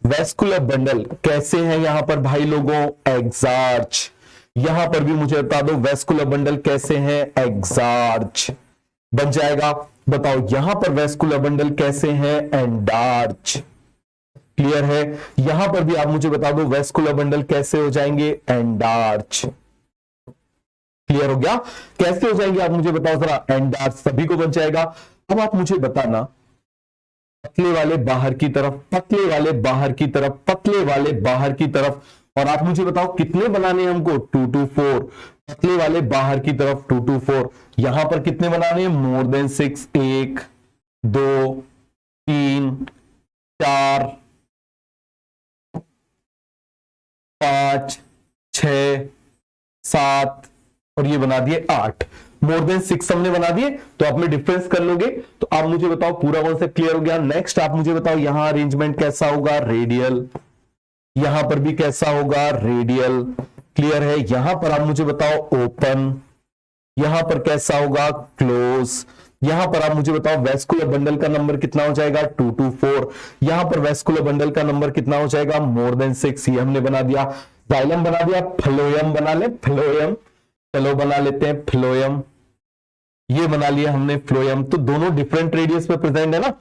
वैस्कुलर बंडल कैसे है यहां पर भाई लोगों, एग्जार्च। यहां पर भी मुझे बता दो वैस्कुलर बंडल कैसे हैं, एग्जार्च बन जाएगा। बताओ यहां पर वैस्कुलर बंडल कैसे हैं, एंडार्च, क्लियर है। यहां पर भी आप मुझे बता दो वैस्कुलर बंडल कैसे हो जाएंगे, एंडार्च, क्लियर हो गया। कैसे हो जाएंगे आप मुझे बताओ जरा, एंडार्च, सभी को बन जाएगा। अब आप मुझे बताना पतले वाले बाहर की तरफ, पतले वाले बाहर की तरफ, पतले वाले बाहर की तरफ, और आप मुझे बताओ कितने बनाने हैं हमको, 2 to 4, पतले वाले बाहर की तरफ 2 to 4। यहां पर कितने बनाने हैं, मोर देन 6, 1 2 3 4 5 6 7, और ये बना दिए 8, मोर देन 6 हमने बना दिए। तो आप में डिफरेंस कर लोगे तो आप मुझे बताओ पूरा कॉन्सेप्ट क्लियर हो गया। नेक्स्ट आप मुझे बताओ यहां अरेंजमेंट कैसा होगा, रेडियल, यहां पर भी कैसा होगा, रेडियल, क्लियर है। यहां पर आप मुझे बताओ ओपन, यहां पर कैसा होगा, क्लोज। यहां पर आप मुझे बताओ वैस्कुलर बंडल का नंबर कितना हो जाएगा, 2 to 4। यहां पर वैस्कुलर बंडल का नंबर कितना हो जाएगा, मोर देन 6, ये हमने बना दिया। जाइलम बना दिया, फ्लोएम बना ले, फ्लोएम, चलो बना लेते हैं फ्लोएम, ये बना लिया हमने फ्लोएम। तो दोनों डिफरेंट रेडियस पे प्रेजेंट है ना,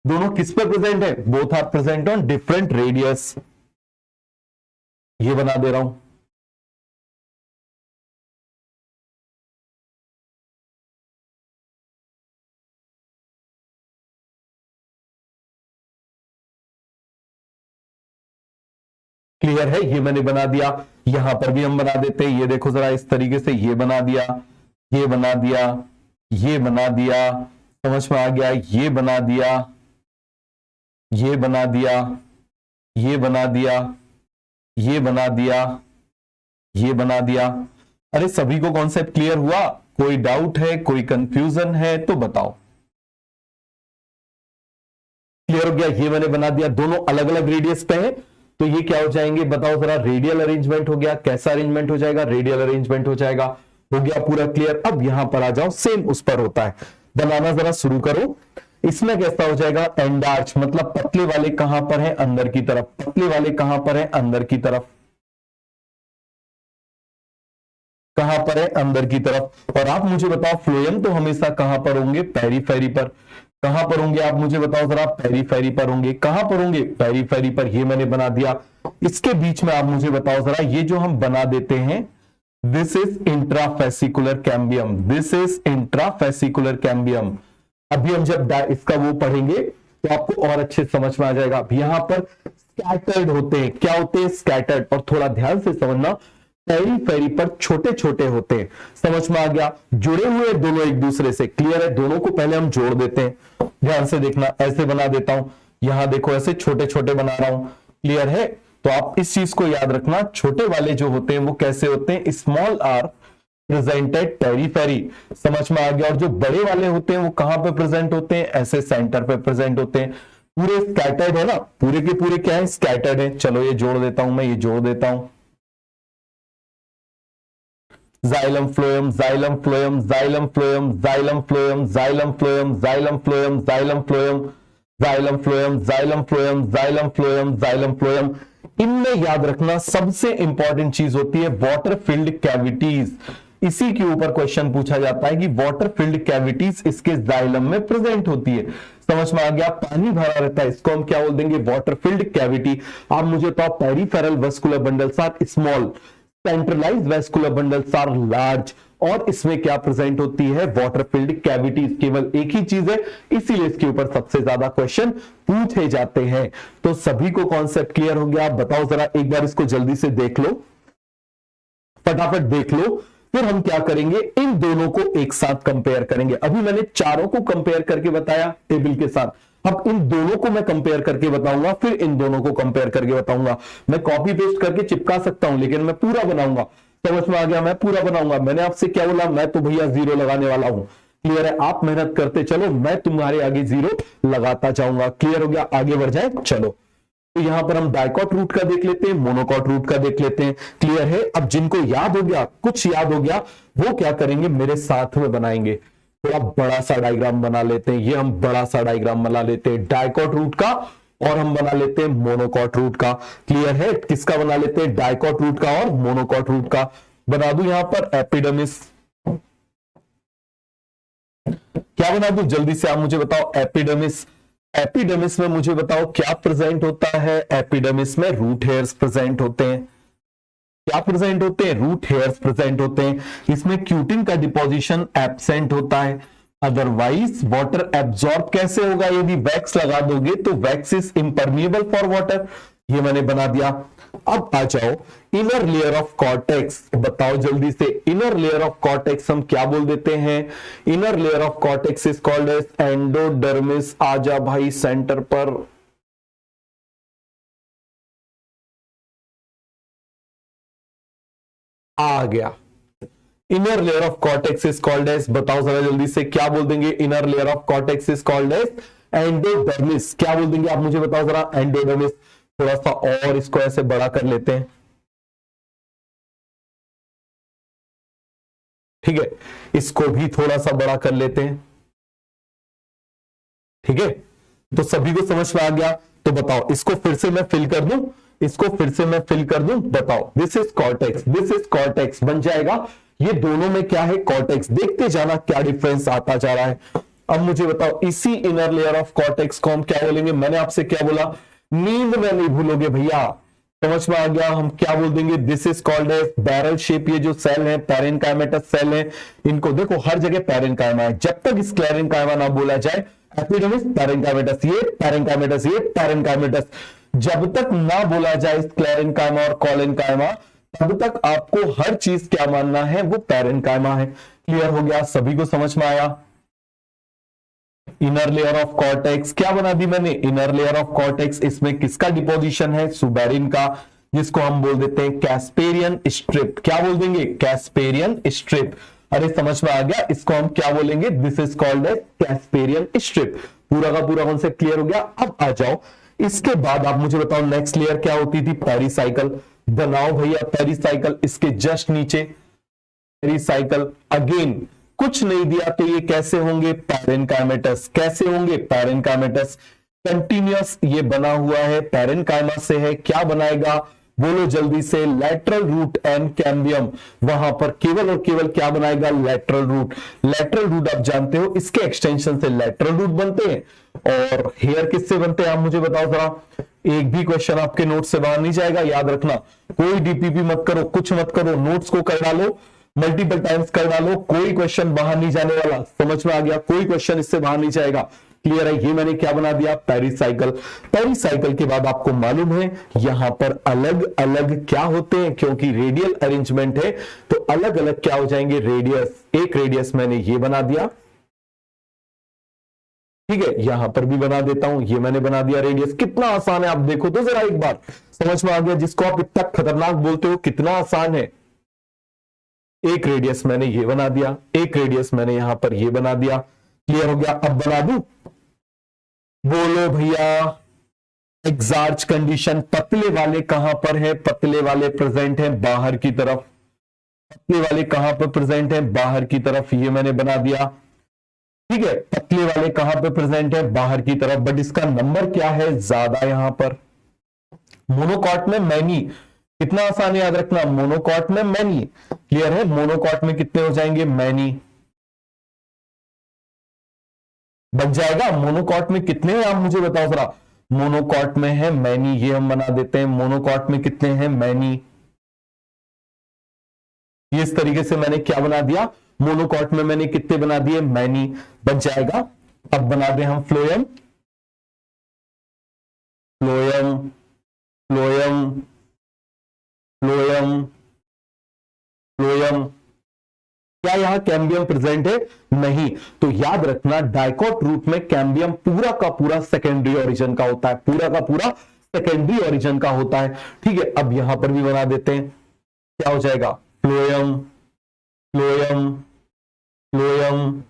दोनों किस पे प्रेजेंट है, both are present on different radius, ये बना दे रहा हूं। क्लियर है, ये मैंने बना दिया। यहां पर भी हम बना देते हैं, ये देखो जरा इस तरीके से, ये बना दिया, ये बना दिया, ये बना दिया, समझ में आ गया, ये बना दिया, ये बना दिया, ये बना दिया, ये बना दिया, ये बना दिया। अरे सभी को कॉन्सेप्ट क्लियर हुआ, कोई डाउट है, कोई कंफ्यूजन है तो बताओ। क्लियर हो गया, ये मैंने बना दिया, दोनों अलग अलग रेडियस पे है, तो ये क्या हो जाएंगे बताओ जरा, रेडियल अरेंजमेंट हो गया। कैसा अरेंजमेंट हो जाएगा, रेडियल अरेंजमेंट हो जाएगा, हो गया पूरा क्लियर। अब यहां पर आ जाओ, सेम उस पर होता है, बनाना जरा शुरू करो। इसमें कैसा हो जाएगा, एंडार्च, मतलब पतले वाले कहां पर है, अंदर की तरफ, पतले वाले कहां पर है, अंदर की तरफ, कहां पर है, अंदर की तरफ। और आप मुझे बताओ फ्लोएम तो हमेशा कहां पर होंगे, पेरीफेरी पर। कहां पर होंगे आप मुझे बताओ जरा, पेरीफेरी पर होंगे। कहां पर होंगे, पेरीफेरी पर, ये मैंने बना दिया। इसके बीच में आप मुझे बताओ जरा, ये जो हम बना देते हैं, this is intrafascicular cambium, this is intrafascicular cambium. अभी हम जब इसका वो पढ़ेंगे तो आपको और अच्छे समझ में आ जाएगा। अब यहां पर स्कैटर्ड होते हैं, क्या होते हैं, स्कैटर्ड। और थोड़ा ध्यान से समझना, पेरीफेरी पर छोटे छोटे होते हैं, समझ में आ गया, जुड़े हुए दोनों एक दूसरे से, क्लियर है। दोनों को पहले हम जोड़ देते हैं, ध्यान से देखना, ऐसे बना देता हूं, यहां देखो ऐसे छोटे छोटे बना रहा हूं, क्लियर है। तो आप इस चीज को याद रखना, छोटे वाले जो होते हैं वो कैसे होते हैं, स्मॉल आर प्रेजेंटेड पेरीफेरी, समझ में आ गया। और जो बड़े वाले होते हैं वो कहां पे प्रेजेंट होते हैं, ऐसे सेंटर पे प्रेजेंट होते हैं। पूरे स्कैटर्ड है ना, पूरे के पूरे क्या है, स्कैटर्ड है। चलो ये जोड़ देता हूं मैं, ये जोड़ देता हूं, xylem phloem, xylem phloem, xylem phloem, xylem phloem, xylem phloem, xylem phloem, xylem phloem, xylem phloem, xylem phloem, xylem phloem, xylem phloem. इनमें याद रखना सबसे इंपॉर्टेंट चीज होती है वाटर फिल्ड कैविटीज। इसी के ऊपर क्वेश्चन पूछा जाता है कि वाटर फिल्ड कैविटीज इसके जाइलम में प्रेजेंट होती है। समझ में आ गया, पानी भरा रहता है, इसको हम क्या बोल देंगे, वाटर फिल्ड कैविटी। आप मुझे बताओ, peripheral vascular bundles are small, centralised vascular bundles are large, और इसमें क्या प्रेजेंट होती है, वाटर फिल्ड कैविटीज। केवल एक ही चीज है, इसीलिए इसके ऊपर सबसे ज्यादा क्वेश्चन पूछे जाते हैं। तो सभी को कॉन्सेप्ट क्लियर हो गया? बताओ जरा एक बार इसको जल्दी से देख लो, फटाफट देख लो, फिर हम क्या करेंगे, इन दोनों को एक साथ कंपेयर करेंगे। अभी मैंने चारों को कंपेयर करके बताया टेबल के साथ, अब इन दोनों को मैं कंपेयर करके बताऊंगा, फिर इन दोनों को कंपेयर करके बताऊंगा। मैं कॉपी पेस्ट करके चिपका सकता हूं, लेकिन मैं पूरा बनाऊंगा। समझ में आ गया, मैं पूरा बनाऊंगा। मैंने आपसे क्या बोला, मैं तो भैया 0 लगाने वाला हूं। क्लियर है? आप मेहनत करते चलो, मैं तुम्हारे आगे 0 लगाता जाऊंगा। क्लियर हो गया? आगे बढ़ जाए, चलो। तो यहां पर हम डाइकॉट रूट का देख लेते हैं, मोनोकॉट रूट का देख लेते हैं। क्लियर है? अब जिनको याद हो गया, कुछ याद हो गया, वो क्या करेंगे, मेरे साथ में बनाएंगे। थोड़ा बड़ा सा डायग्राम बना लेते हैं। ये हम बड़ा सा डायग्राम बना लेते हैं डाइकॉट रूट का, और हम बना लेते हैं मोनोकॉट रूट का। क्लियर है? किसका बना लेते हैं, डाइकॉट रूट का और मोनोकॉट रूट का। बना दूं यहां पर एपिडर्मिस, क्या बना दूं जल्दी से आप मुझे बताओ, एपिडर्मिस। एपिडर्मिस में मुझे बताओ क्या प्रेजेंट होता है, एपिडर्मिस में रूट हेयर्स प्रेजेंट होते हैं। क्या प्रेजेंट होते हैं, रूट हेयर्स प्रेजेंट होते हैं। इसमें क्यूटिन का डिपोजिशन एब्सेंट होता है। अदरवाइज वाटर एब्जॉर्ब कैसे होगा, यदि वैक्स लगा दोगे तो wax is impermeable for water. ये मैंने बना दिया। अब आ जाओ इनर लेयर ऑफ कॉर्टेक्स, बताओ जल्दी से, इनर लेयर ऑफ कॉर्टेक्स हम क्या बोल देते हैं, inner layer of cortex is called as endodermis. आ जा भाई सेंटर पर, आ गया। Inner layer of cortex is called as, बताओ जरा जल्दी से, क्या बोल देंगे, inner layer of cortex is called as endodermis. क्या बोल देंगे आप मुझे बताओ जरा, एंडोडर्मिस। थोड़ा सा और इसको ऐसे बड़ा कर लेते हैं, ठीक है, इसको भी थोड़ा सा बड़ा कर लेते हैं, ठीक है। तो सभी को समझ में आ गया? तो बताओ इसको फिर से मैं फिल कर दूं, इसको फिर से मैं फिल कर दूं, बताओ, this is cortex, this is cortex बन जाएगा। ये दोनों में क्या है, कॉर्टेक्स। देखते जाना क्या डिफरेंस आता जा रहा है। अब मुझे बताओ, इसी इनर लेयर ऑफ कॉर्टेक्स को हम क्या बोलेंगे, मैंने आपसे क्या बोला, नींद में नहीं भूलोगे भैया। समझ में आ गया? हम क्या बोल देंगे, this is called as barrel shape. ये जो सेल है पैरेन्काइमेटस सेल है, इनको देखो हर जगह पैरेन्काइमा है। जब तक स्क्लेरेन्काइमा ना बोला जाए, एपिडर्मिस पैरेन्काइमेटस, ये पैरेन्काइमेटस, ये पैरेन्काइमेटस, जब तक ना बोला जाए स्क्लेरेन्काइमा और कॉलेन्काइमा, तब तक आपको हर चीज क्या मानना है, वो पैरेन्काइमा है। क्लियर हो गया? सभी को समझ में आया? इनर लेयर ऑफ कॉर्टेक्स क्या बना दी मैंने, इनर लेयर ऑफ कॉर्टेक्स। इसमें किसका डिपोजिशन है, सुबेरिन का, जिसको हम बोल देते हैं कैस्पेरियन स्ट्रिप। क्या बोल देंगे, कैस्पेरियन स्ट्रिप। अरे समझ में आ गया? इसको हम क्या बोलेंगे, this is called as Casparian strip. पूरा का पूरा कॉन्सेप्ट क्लियर हो गया? अब आ जाओ, इसके बाद आप मुझे बताओ नेक्स्ट लेयर क्या होती थी, पेरिसाइकल। बनाओ भैया पेरिसाइकल, इसके जस्ट नीचे पेरिसाइकल। अगेन कुछ नहीं दिया तो ये कैसे होंगे, पैरेन्काइमेटस। कैसे होंगे, पैरेन्काइमेटस। कंटिन्यूअस ये बना हुआ है, पैरेन्काइमा से है, क्या बनाएगा, बोलो जल्दी से, लेटरल रूट एंड कैम्बियम। वहां पर केवल और केवल क्या बनाएगा, लेटरल रूट। लेटरल रूट आप जानते हो, इसके एक्सटेंशन से लेटरल रूट बनते हैं। और हेयर किससे बनते हैं आप मुझे बताओ जरा। एक भी क्वेश्चन आपके नोट से बाहर नहीं जाएगा, याद रखना। कोई डीपीपी मत करो, कुछ मत करो, नोट्स को कर डालो, मल्टीपल टाइम्स कर डालो, कोई क्वेश्चन बाहर नहीं जाने वाला। समझ में आ गया? कोई क्वेश्चन इससे बाहर नहीं जाएगा। क्लियर है? ये मैंने क्या बना दिया, पेरिसाइकल। पेरिसाइकल के बाद आपको मालूम है यहां पर अलग अलग क्या होते हैं, क्योंकि रेडियल अरेंजमेंट है तो अलग अलग क्या हो जाएंगे, रेडियस। एक रेडियस मैंने ये बना दिया, ठीक है, यहां पर भी बना देता हूं, ये मैंने बना दिया रेडियस। कितना आसान है, आप देखो तो जरा एक बार। समझ में आ गया? जिसको आप इतना खतरनाक बोलते हो, कितना आसान है। एक रेडियस मैंने ये बना दिया, एक रेडियस मैंने यहां पर ये बना दिया। क्लियर हो गया? अब बना दूं, बोलो भैया, एग्जार्च कंडीशन। पतले वाले कहां पर है, पतले वाले प्रेजेंट हैं बाहर की तरफ। पतले वाले कहां पर प्रेजेंट हैं, बाहर की तरफ। ये मैंने बना दिया, ठीक है। पतले वाले कहां पर प्रेजेंट है, बाहर की तरफ, बट इसका नंबर क्या है, ज्यादा यहां पर। मोनोकॉट में मैनी, कितना आसान है याद रखना, मोनोकॉट में मैनी। क्लियर है, मोनोकॉट में कितने हो जाएंगे, मैनी बन जाएगा। मोनोकॉट में कितने हैं आप मुझे बताओ जरा, मोनोकॉट में है मैनी, ये हम बना देते हैं। मोनोकॉट में कितने हैं, मैनी। ये इस तरीके से मैंने क्या बना दिया, मोनोकॉट में मैंने कितने बना दिए, मैनी बन जाएगा। अब बना दें हम phloem, phloem, phloem, phloem, phloem. क्या यहां कैम्बियम प्रेजेंट है, नहीं। तो याद रखना डाइकॉट रूट में कैम्बियम पूरा का पूरा सेकेंडरी ओरिजिन का होता है, पूरा का पूरा सेकेंडरी ओरिजिन का होता है। ठीक है, अब यहां पर भी बना देते हैं, क्या हो जाएगा, phloem, phloem, phloem,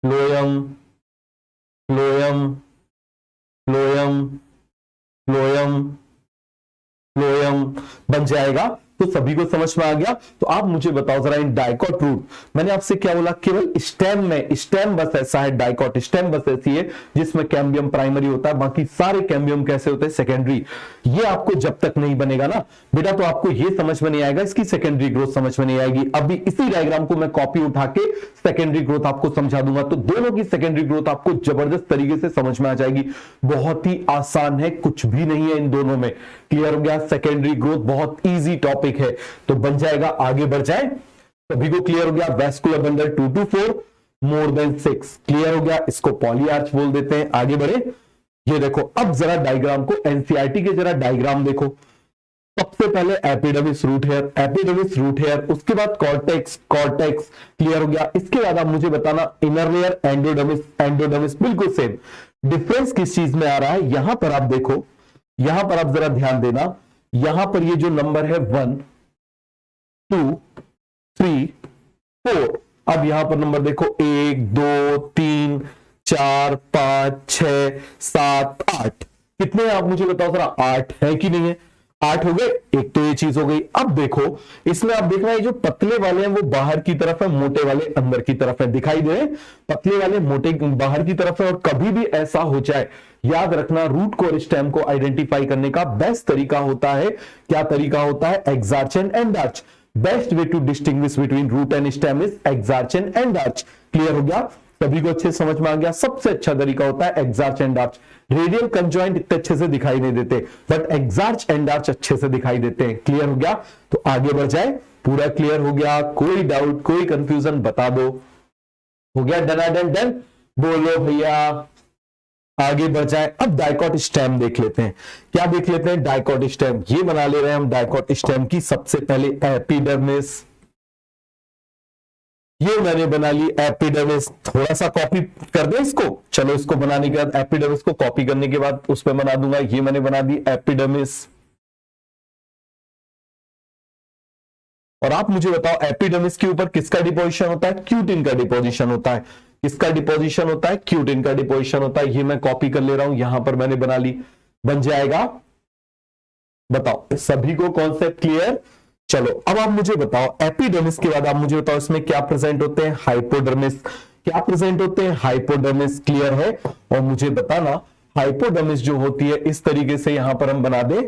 phloem, phloem, phloem, phloem, phloem बन जाएगा। तो सभी को समझ में आ गया। तो आप मुझे बताओ जरा, इन डाइकॉट रूट, मैंने आपसे क्या बोला, केवल स्टेम में, स्टेम बस ऐसा है, डाइकॉट स्टेम बस ऐसी है जिसमें कैम्बियम प्राइमरी होता है, बाकी सारे कैम्बियम कैसे होते हैं, सेकेंडरी। ये आपको जब तक नहीं बनेगा ना बेटा, तो आपको ये समझ में नहीं आएगा, इसकी सेकेंडरी ग्रोथ समझ में नहीं आएगी। अभी इसी डायग्राम को मैं कॉपी उठा के सेकेंडरी ग्रोथ आपको समझा दूंगा, तो दोनों की सेकेंडरी ग्रोथ आपको जबरदस्त तरीके से समझ में आ जाएगी। बहुत ही आसान है, कुछ भी नहीं है इन दोनों में। क्लियर हो गया, सेकेंडरी ग्रोथ बहुत ईजी टॉपिक है। तो बन जाएगा, आगे बढ़ जाए, सभी को क्लियर हो गया। Vascular bundle 2 to 4 more than 6, clear हो गया, इसको पॉलीआर्च बोल देते हैं। आगे बढ़े, ये देखो, अब जरा डायग्राम को, एनसीईआरटी के जरा डायग्राम देखो। सबसे पहले epidermis root hair, epidermis root hair, उसके बाद कॉर्टेक्स, कॉर्टेक्स, क्लियर हो गया। इसके बाद आप मुझे बताना इनर लेयर, एंडोडर्मिस, एंडोडर्मिस, बिल्कुल सेम। डिफरेंस किस चीज में आ रहा है, यहां पर आप देखो, यहां पर आप जरा ध्यान देना, यहां पर ये जो नंबर है 1 2 3 4, अब यहां पर नंबर देखो 1 2 3 4 5 6 7 8, कितने हैं आप मुझे बताओ जरा, 8 है कि नहीं है, 8 हो गए। एक तो ये चीज हो गई। अब देखो, इसमें आप देख रहे हैं जो पतले वाले हैं वो बाहर की तरफ है, मोटे वाले अंदर की तरफ है, दिखाई दे रहे हैं, पतले वाले मोटे बाहर की तरफ है। और कभी भी ऐसा हो जाए, याद रखना, रूट को और स्टेम को आइडेंटिफाई करने का बेस्ट तरीका होता है, क्या तरीका होता है, exarch and endarch. Best way to distinguish between root and stem is exarch and endarch. Clear हो गया, सभी को अच्छे समझ में आ गया। सबसे अच्छा तरीका होता है exarch and arch. Radial conjoint इतने अच्छे से दिखाई नहीं देते, बट एक्सार्च एंड आर्च अच्छे से दिखाई देते हैं। क्लियर हो गया, तो आगे बढ़ जाए। पूरा क्लियर हो गया, कोई डाउट, कोई कंफ्यूजन बता दो। हो गया, डन डन, बोलो भैया, आगे बढ़ जाए। अब डाइकॉट स्टेम देख लेते हैं, क्या देख लेते हैं, डाइकॉट स्टेम। ये बना ले रहे हैं हम डाइकॉट स्टेम की। सबसे पहले एपिडर्मिस, ये मैंने बना ली एपिडर्मिस। थोड़ा सा कॉपी कर दे इसको, चलो इसको बनाने के बाद एपिडर्मिस को कॉपी करने के बाद उस पर बना दूंगा। ये मैंने बना दी एपिडर्मिस। और आप मुझे बताओ, एपिडर्मिस के ऊपर किसका डिपोजिशन होता है, क्यूटिन का डिपोजिशन होता है। किसका डिपोजिशन होता है, क्यूटिन का डिपोजिशन होता है। ये मैं कॉपी कर ले रहा हूं, यहां पर मैंने बना ली, बन जाएगा। बताओ सभी को कॉन्सेप्ट क्लियर। चलो अब आप मुझे बताओ, एपिडर्मिस के बाद आप मुझे बताओ इसमें क्या प्रेजेंट होते हैं, हाइपोडर्मिस। क्या प्रेजेंट होते हैं, हाइपोडर्मिस। क्लियर है, और मुझे बताना हाइपोडर्मिस जो होती है इस तरीके से यहां पर हम बना दे,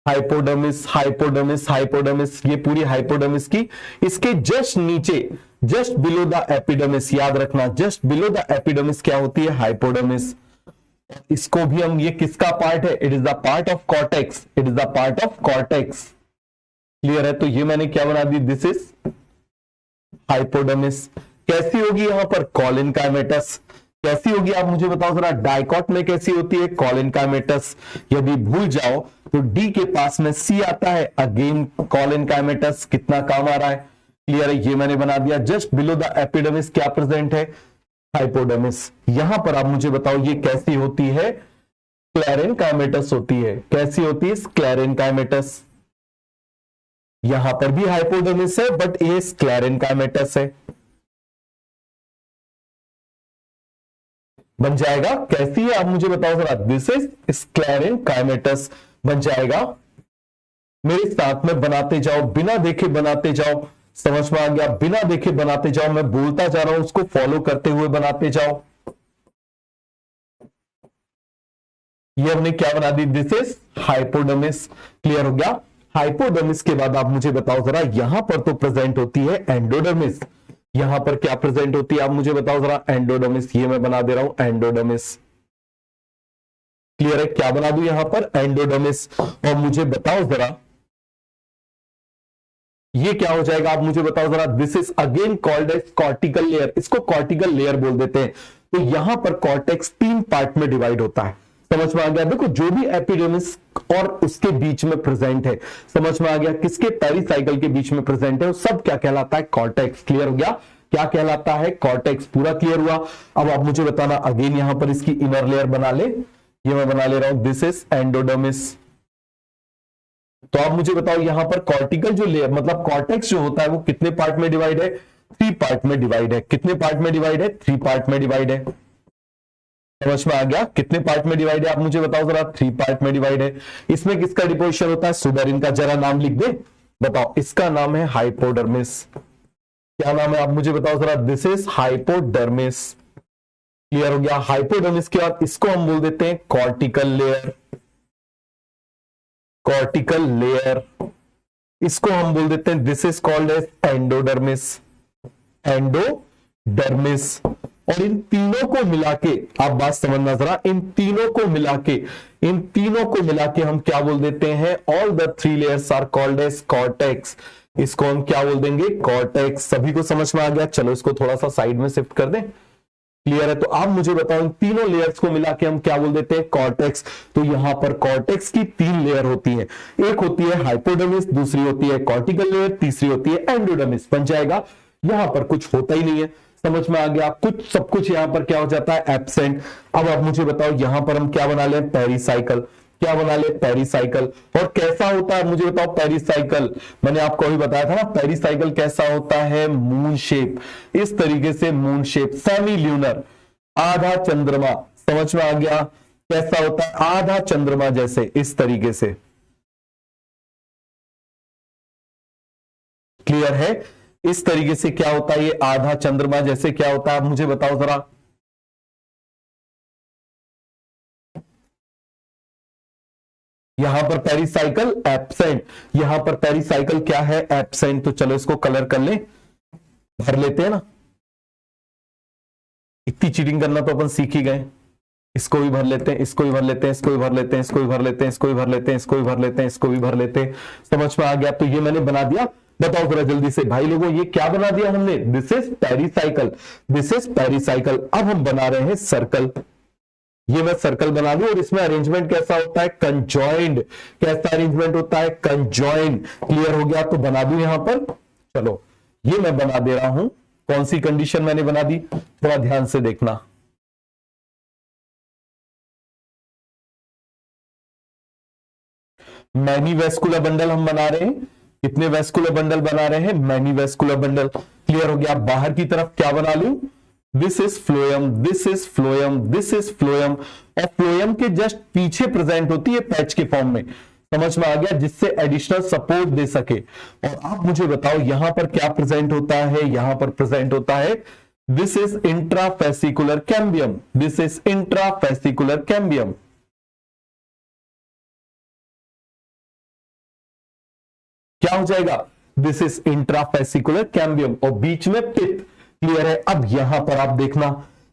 हाइपोडर्मिस, हाइपोडर्मिस, हाइपोडर्मिस, ये पूरी हाइपोडर्मिस की, इसके जस्ट नीचे, जस्ट बिलो द एपिडर्मिस, याद रखना जस्ट बिलो द एपिडर्मिस क्या होती है, हाइपोडर्मिस। इसको भी हम, ये किसका पार्ट है, it is the part of cortex, it is the part of cortex. Clear है, तो ये मैंने क्या बना दी, दिस इज हाइपोडर्मिस। कैसी होगी यहां पर, कॉलिन काइमेटस। कैसी होगी आप मुझे बताओ जरा, डाइकॉट में कैसी होती है, कॉलिन काइमेटस। यदि भूल जाओ तो डी के पास में सी आता है, अगेन कॉलिन काइमेटस, कितना काम आ रहा है। क्लियर है, ये मैंने बना दिया। जस्ट बिलो द एपिडर्मिस क्या प्रेजेंट है, हाइपोडर्मिस। यहां पर आप मुझे बताओ ये कैसी होती है, स्क्लेरेन काइमेटस होती है। कैसी होती है, स्क्लेरेन काइमेटस। यहां पर भी हाइपोडर्मिस है, बट ये स्क्लेरेन काइमेटस है। बन जाएगा, कैसी है आप मुझे बताओ जरा, दिस इज स्क्लेरेन काइमेटस बन जाएगा। मेरे साथ में बनाते जाओ, बिना देखे बनाते जाओ, समझ में आ गया, बिना देखे बनाते जाओ, मैं बोलता जा रहा हूं उसको फॉलो करते हुए बनाते जाओ। ये हमने क्या बना दी, दिस इज हाइपोडर्मिस। क्लियर हो गया। हाइपोडर्मिस के बाद आप मुझे बताओ जरा, यहां पर तो प्रेजेंट होती है एंडोडर्मिस, यहां पर क्या प्रेजेंट होती है आप मुझे बताओ जरा, एंडोडर्मिस। ये मैं बना दे रहा हूं एंडोडर्मिस। क्लियर है, क्या बना दूं यहां पर, एंडोडर्मिस। और मुझे बताओ जरा ये क्या हो जाएगा, आप मुझे बताओ जरा, this is again called as cortical layer, इसको कॉर्टिकल लेयर बोल देते हैं। तो यहां पर कॉर्टेक्स 3 पार्ट में डिवाइड होता है। समझ में आ गया। देखो जो भी एपिडर्मिस और उसके बीच में प्रेजेंट है, समझ में आ गया, किसके पेरिसाइकल के बीच में प्रेजेंट है, वो सब क्या कहलाता है, कॉर्टेक्स। क्लियर हो गया, क्या कहलाता है, कॉर्टेक्स। पूरा क्लियर हुआ। अब आप मुझे बताना अगेन यहां पर इसकी इनर लेयर बना ले, ये मैं बना ले रहा हूं, दिस इज एंडोडर्मिस। तो आप मुझे बताओ यहां पर कॉर्टिकल जो लेयर मतलब कॉर्टेक्स जो होता है वो कितने पार्ट में डिवाइड है, 3 पार्ट में डिवाइड है। कितने पार्ट में डिवाइड है, 3 पार्ट में डिवाइड है। समझ में आ गया, कितने पार्ट में डिवाइड है आप मुझे बताओ जरा, 3 पार्ट में डिवाइड है। इसमें किसका डिपोजिशन होता है, सुडर। इनका जरा नाम लिख दे, बताओ। इसका नाम है हाइपोडर्मिस। क्या नाम है आप मुझे बताओ जरा, दिस इज हाइपोडर्मिस। क्लियर हो गया। हाइपोडर्मिस के बाद इसको हम बोल देते हैं कॉर्टिकल लेयर, कॉर्टिकल लेयर। इसको हम बोल देते हैं, this is called as endodermis, endodermis. और इन तीनों को मिला के आप बात समझना जरा, इन तीनों को मिला के हम क्या बोल देते हैं, all the 3 layers are called as cortex. इसको हम क्या बोल देंगे, कॉर्टेक्स। सभी को समझ में आ गया। चलो इसको थोड़ा सा साइड में शिफ्ट कर दें। क्लियर है। तो आप मुझे बताओ इन तीनों लेयर्स को मिला के हम क्या बोल देते हैं, कॉर्टेक्स। तो यहां पर कॉर्टेक्स की 3 लेयर होती है, एक होती है हाइपोडर्मिस, दूसरी होती है कॉर्टिकल लेयर, तीसरी होती है एंडोडर्मिस। बन जाएगा। यहां पर कुछ होता ही नहीं है। समझ में आ गया, कुछ सब कुछ यहां पर क्या हो जाता है, एब्सेंट। अब आप मुझे बताओ यहां पर हम क्या बना लें, पेरिसाइकल। क्या बना ले, पेरिसाइकल। और कैसा होता है मुझे बताओ पेरिसाइकल, मैंने आपको अभी बताया था ना, पेरिसाइकल कैसा होता है, मून शेप। इस तरीके से मून शेप, सेमी ल्यूनर, आधा चंद्रमा। समझ में आ गया, कैसा होता है, आधा चंद्रमा जैसे, इस तरीके से। क्लियर है। इस तरीके से क्या होता है, ये आधा चंद्रमा जैसे क्या होता है आप मुझे बताओ जरा। यहां पर पेरिसाइकल एब्सेंट, यहां पर पेरिसाइकल क्या है, एब्सेंट। तो चलो इसको कलर कर ले, भर लेते हैं ना। इतनी चीटिंग करना तो अपन सीख ही गए। इसको भी भर लेते हैं, इसको भी भर लेते हैं, इसको भी भर लेते हैं, इसको भी भर लेते हैं, इसको भी भर लेते हैं, इसको भी भर लेते हैं, इसको भी भर लेते हैं। समझ में आ गया। तो ये मैंने बना दिया। बताओ जरा जल्दी से भाई लोगों, ये क्या बना दिया हमने, this is pericycle, this is pericycle. अब हम बना रहे हैं सर्कल। ये मैं सर्कल बना लूं और इसमें अरेंजमेंट कैसा होता है, कंजॉइंड। कैसा अरेंजमेंट होता है, कंजॉइंड। क्लियर हो गया। तो बना दूं यहां पर, चलो ये मैं बना दे रहा हूं। कौन सी कंडीशन मैंने बना दी, थोड़ा ध्यान से देखना। मैनी वेस्कुलर बंडल हम बना रहे हैं। कितने वेस्कुलर बंडल बना रहे हैं, मैनी वेस्कुलर बंडल। क्लियर हो गया। बाहर की तरफ क्या बना लूं, this is phloem, this is phloem, this is phloem. और फ्लोएम के जस्ट पीछे प्रेजेंट होती है पैच के फॉर्म में। समझ में आ गया, जिससे एडिशनल सपोर्ट दे सके। और आप मुझे बताओ यहां पर क्या प्रेजेंट होता है, यहां पर प्रेजेंट होता है, this is intrafascicular cambium, this is intrafascicular cambium. क्या हो जाएगा, दिस इज इंट्राफेसिकुलर कैम्बियम। और बीच में पित्त। क्लियर है। अब यहां पर आप देखना,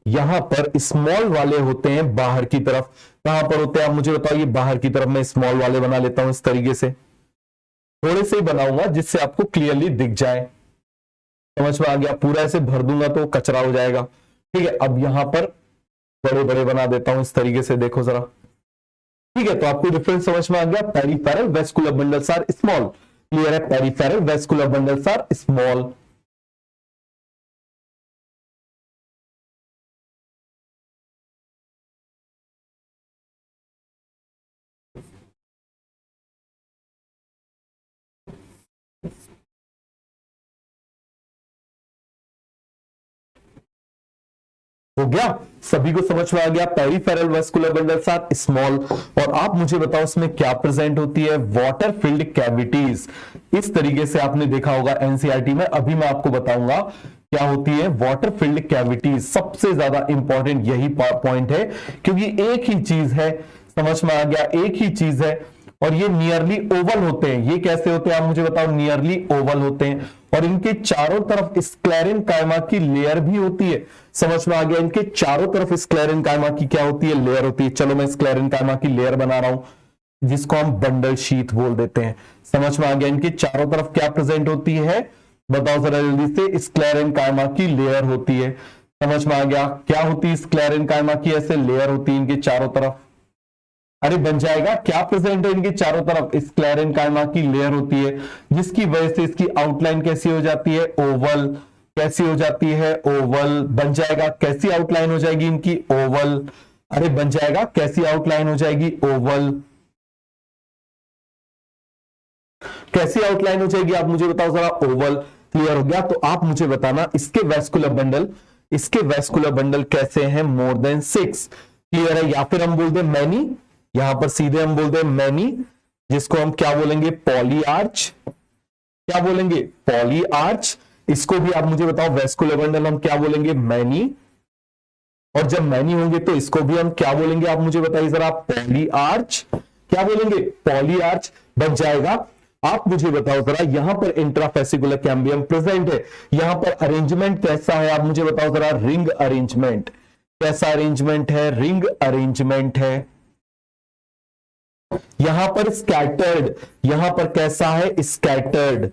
यहां पर स्मॉल वाले होते हैं बाहर की तरफ। कहां पर होते हैं आप मुझे बताओ, ये बाहर की तरफ मैं स्मॉल वाले बना लेता हूं इस तरीके से। थोड़े से ही बनाऊंगा जिससे आपको क्लियरली दिख जाए। समझ में आ गया। पूरा ऐसे भर दूंगा तो कचरा हो जाएगा। ठीक है। अब यहां पर बड़े बड़े बना देता हूं इस तरीके से, देखो जरा। ठीक है। तो आपको डिफरेंस समझ में आ गया। Peripheral vascular bundles are small. Clear है। Peripheral vascular bundles are small. हो गया, सभी को समझ में आ गया। Peripheral vascular bundles are small. और आप मुझे बताओ इसमें क्या प्रेजेंट होती है, वाटर फिल्ड कैविटीज। इस तरीके से आपने देखा होगा एनसीईआरटी में। अभी मैं आपको बताऊंगा क्या होती है वाटर फिल्ड कैविटीज। सबसे ज्यादा इंपॉर्टेंट यही पॉइंट है, क्योंकि एक ही चीज है, समझ में आ गया, एक ही चीज है। और ये नियरली ओवल होते हैं। ये कैसे होते हैं आप मुझे बताओ? नियरली ओवल होते हैं और इनके चारों तरफ स्क्लेरेन कायमा की लेयर भी होती है। समझ में आ गया, इनके चारों तरफ स्क्लेरेन कायमा की क्या होती है? लेयर होती है। चलो मैं स्क्लेरेन कायमा की लेयर बना रहा हूं जिसको हम बंडल शीथ बोल देते हैं। समझ में आ गया, इनके चारों तरफ क्या प्रेजेंट होती है? बताओ जरा जल्दी से। स्क्लेरेन कायमा की लेयर होती है। समझ में आ गया, क्या होती है स्क्लेरेन कायमा की? ऐसे लेयर होती है इनके चारों तरफ। अरे बन जाएगा, क्या प्रेजेंट है इनके चारों तरफ? स्क्लेरेन कायमा की लेयर होती है जिसकी वजह से इसकी आउटलाइन कैसी हो जाती है? ओवल। कैसी हो जाती है? ओवल। बन जाएगा, कैसी आउटलाइन हो जाएगी इनकी? ओवल। अरे बन जाएगा, कैसी आउटलाइन हो जाएगी? ओवल। कैसी आउटलाइन हो जाएगी आप मुझे बताओ जरा? ओवल। क्लियर हो गया? तो आप मुझे बताना इसके वैस्कुलर बंडल कैसे हैं? मोर देन 6। क्लियर है? या फिर हम बोल दे मैनी, यहां पर सीधे हम बोल दे मैनी, जिसको हम क्या बोलेंगे? पॉलीआर्च। क्या बोलेंगे? पॉलीआर्च। इसको भी आप मुझे बताओ वैस्कुलर बंडल हम क्या बोलेंगे? मैनी। और जब मैनी होंगे तो इसको भी हम क्या बोलेंगे आप मुझे बताइए जरा? पॉलीआर्च। क्या बोलेंगे? पॉलीआर्च। बन जाएगा। आप मुझे बताओ जरा, यहां पर इंट्राफेसिकुलर कैम्बियम प्रेजेंट है। यहां पर अरेंजमेंट कैसा है आप मुझे बताओ जरा? Ring arrangement. कैसा अरेंजमेंट है? रिंग अरेंजमेंट है। यहां पर स्कैटर्ड, यहां पर कैसा है? स्कैटर्ड।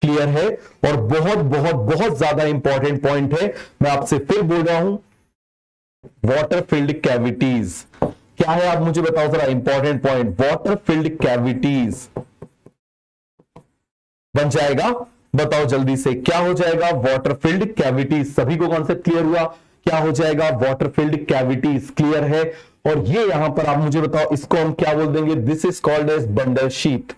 क्लियर है? और बहुत बहुत बहुत ज्यादा इंपॉर्टेंट पॉइंट है, मैं आपसे फिर बोल रहा हूं, वाटर फिल्ड कैविटीज। क्या है आप मुझे बताओ जरा? Important point, water field cavities. बन जाएगा? बताओ जल्दी से, क्या हो जाएगा? Water field cavities. सभी को कॉन्सेप्ट क्लियर हुआ? क्या हो जाएगा? Water field cavities. क्लियर है? और ये यहां पर आप मुझे बताओ, इसको हम क्या बोल देंगे? This is called as bundle sheath.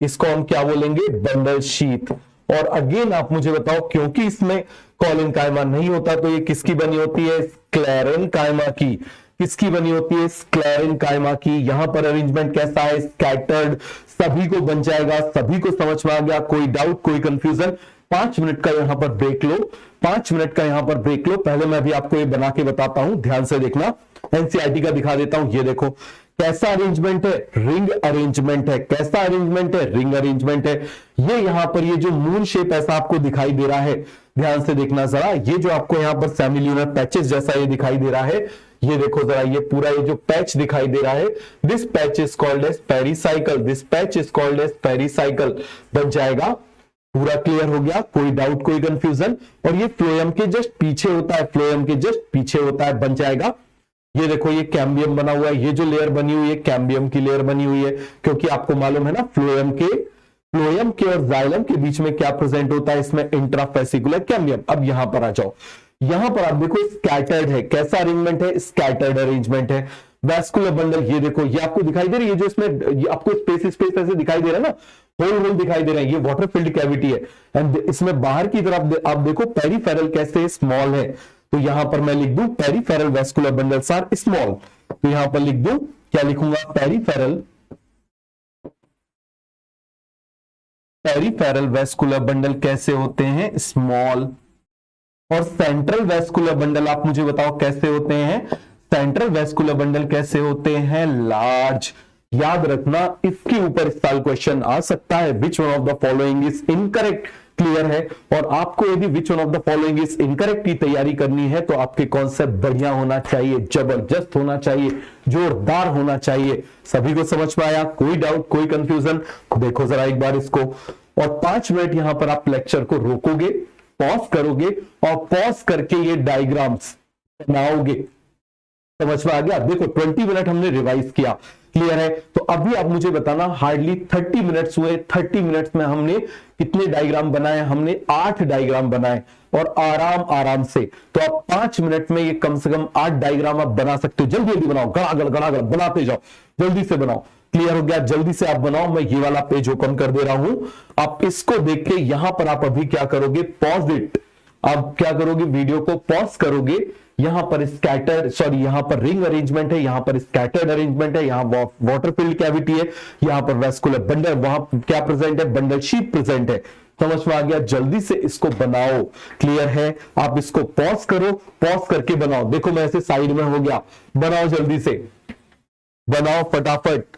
इसको हम क्या बोलेंगे? Bundle sheath. और अगेन आप मुझे बताओ, क्योंकि इसमें कॉलिन कायमा नहीं होता तो ये किसकी बनी होती है? स्क्लेरेन कायमा की। किसकी बनी होती है? स्क्लेरेन कायमा की। यहां पर अरेंजमेंट कैसा है? स्कैटर्ड। सभी को बन जाएगा, सभी को समझ में आ गया? कोई डाउट, कोई कंफ्यूजन? 5 मिनट का यहां पर ब्रेक लो, 5 मिनट का यहां पर ब्रेक लो। पहले मैं भी आपको ये बना के बताता हूं, ध्यान से देखना। एनसीईआरटी का दिखा देता हूं। ये देखो कैसा अरेंजमेंट है? रिंग अरेंजमेंट है। कैसा अरेंजमेंट है? रिंग अरेंजमेंट है। ये यहां पर ये जो मून शेप ऐसा आपको दिखाई दे रहा है, ध्यान से देखना जरा। ये जो आपको यहां पर सेमिल्यूनर पैचेस जैसा ये दिखाई दे रहा है, ये देखो जरा, ये पूरा ये जो पैच दिखाई दे रहा है, this patch is called as pericycle. This patch is called as pericycle. बन जाएगा? पूरा क्लियर हो गया? कोई डाउट, कोई कंफ्यूजन? और ये फ्लोएम के जस्ट पीछे होता है, फ्लोएम के जस्ट पीछे होता है। बन जाएगा? ये देखो ये कैम्बियम बना हुआ है, ये जो लेयर बनी हुई है कैम्बियम की लेयर बनी हुई है, क्योंकि आपको मालूम है ना फ्लोएम के और जाइलम के बीच में क्या प्रेजेंट होता है? इसमें इंट्राफेसिकुलर कैम्बियम। अब यहां पर आ जाओ, यहां पर आप देखो स्कैटर्ड है। कैसा अरेंजमेंट है? स्कैटर्ड अरेंजमेंट है। वैस्कुलर बंडल, ये देखो, ये आपको दिखाई दे रही है, जो इसमें ये आपको स्पेस ऐसे दिखाई दे रहा है ना, होल दिखाई दे रहा है, ये वाटर फिल्ड कैविटी है। एंड इसमें बाहर की तरफ आप देखो पेरिफेरल कैसे स्मॉल है, तो यहां पर मैं लिख दूं peripheral vascular bundles are small. तो यहां पर लिख दूं, क्या लिखूंगा? पेरिफेरल वैस्कुलर बंडल कैसे होते हैं? स्मॉल। और सेंट्रल वैस्कुलर बंडल आप मुझे बताओ कैसे होते हैं? सेंट्रल वैस्कुलर बंडल कैसे होते हैं? लार्ज। याद रखना, इसके ऊपर इस साल क्वेश्चन आ सकता है, which one of the following is incorrect. Clear है? और आपको यदि which one of the following is incorrect की तैयारी करनी है तो आपके कॉन्सेप्ट बढ़िया होना चाहिए, जबरदस्त होना चाहिए, जोरदार होना चाहिए। सभी को समझ में आया? कोई डाउट, कोई कंफ्यूजन? देखो जरा एक बार इसको। और 5 मिनट यहां पर आप लेक्चर को रोकोगे, पॉज करोगे और पॉज करके ये डायग्राम्स बनाओगे। समझ में आ गया? देखो 20 मिनट हमने रिवाइज किया। क्लियर है? तो अभी आप मुझे बताना, हार्डली 30 मिनट्स हुए, 30 मिनट्स में हमने कितने डायग्राम बनाए? हमने 8 डायग्राम बनाए, और आराम से। तो आप 5 मिनट में ये कम से कम 8 डायग्राम आप बना सकते हो। जल्दी जल्दी बनाओ, गड़ागड़ बनाते जाओ, जल्दी से बनाओ। क्लियर हो गया? जल्दी से आप बनाओ। मैं ये वाला पेज ओपन कर दे रहा हूं, आप इसको देख के यहां पर आप अभी क्या करोगे? Pause it. आप क्या करोगे? वीडियो को पॉज करोगे। यहां पर यहां पर रिंग अरेंजमेंट है, यहां पर स्कैटर्ड अरेंजमेंट है, यहां वाटर फील्ड कैविटी है, यहां पर वैस्कुलर बंडल, वहां क्या प्रेजेंट है? बंडल शीट प्रेजेंट है। समझ में आ गया? जल्दी से इसको बनाओ। क्लियर है? आप इसको पॉज करो, पॉज करके बनाओ। देखो मैं ऐसे साइड में हो गया, बनाओ जल्दी से। बनाओ फटाफट।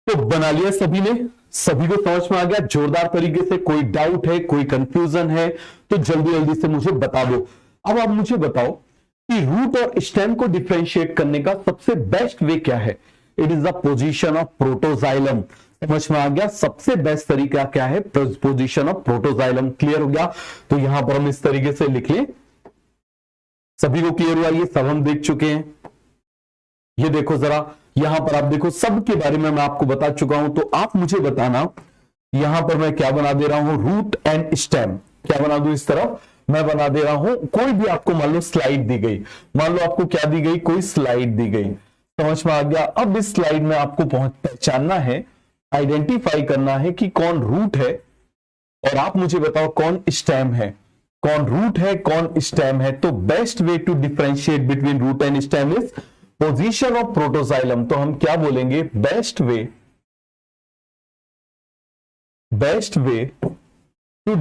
तो बना लिया सभी ने, सभी को समझ में आ गया जोरदार तरीके से? कोई डाउट है, कोई कंफ्यूजन है तो जल्दी जल्दी से मुझे बता दो। अब आप मुझे बताओ कि रूट और स्टेम को डिफरेंशिएट करने का सबसे बेस्ट वे क्या है? It is the position of protoxylem. समझ में आ गया? सबसे बेस्ट तरीका क्या है? Position of protoxylem. क्लियर हो गया? तो यहां पर हम इस तरीके से लिख लें। सभी को क्लियर हुआ? ये सब हम देख चुके हैं। ये देखो जरा, यहां पर आप देखो, सब के बारे में मैं आपको बता चुका हूं। तो आप मुझे बताना, यहां पर मैं क्या बना दे रहा हूं? Root and stem. क्या बना दूं? इस तरफ मैं बना दे रहा हूं। कोई भी आपको मान लो स्लाइड दी गई, मान लो आपको क्या दी गई? कोई स्लाइड दी गई। समझ में आ गया? अब इस स्लाइड में आपको पहचानना है, आइडेंटिफाई करना है कि कौन रूट है और आप मुझे बताओ कौन स्टेम है। कौन रूट है, कौन स्टेम है? तो best way to differentiate between root and stem is position of protoxylem. तो हम क्या बोलेंगे? बेस्ट वे टू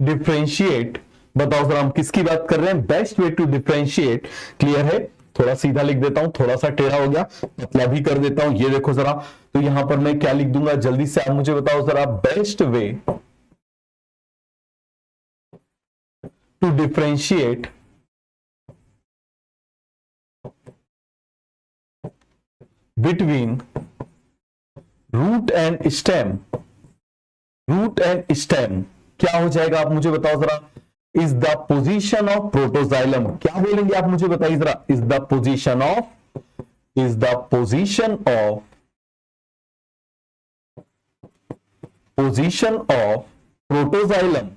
डिफरेंशिएट बताओ जरा, हम किसकी बात कर रहे हैं? Best way to differentiate. Clear है? थोड़ा सीधा लिख देता हूं, थोड़ा सा टेढ़ा हो गया, पतला भी कर देता हूं। ये देखो जरा, तो यहां पर मैं क्या लिख दूंगा? जल्दी से आप मुझे बताओ जरा। Best way to differentiate between root and stem. Root and stem क्या हो जाएगा? आप मुझे बताओ जरा। Is the position of protoxylem. क्या बोलेंगे आप मुझे बताइए जरा। Is the position of protoxylem.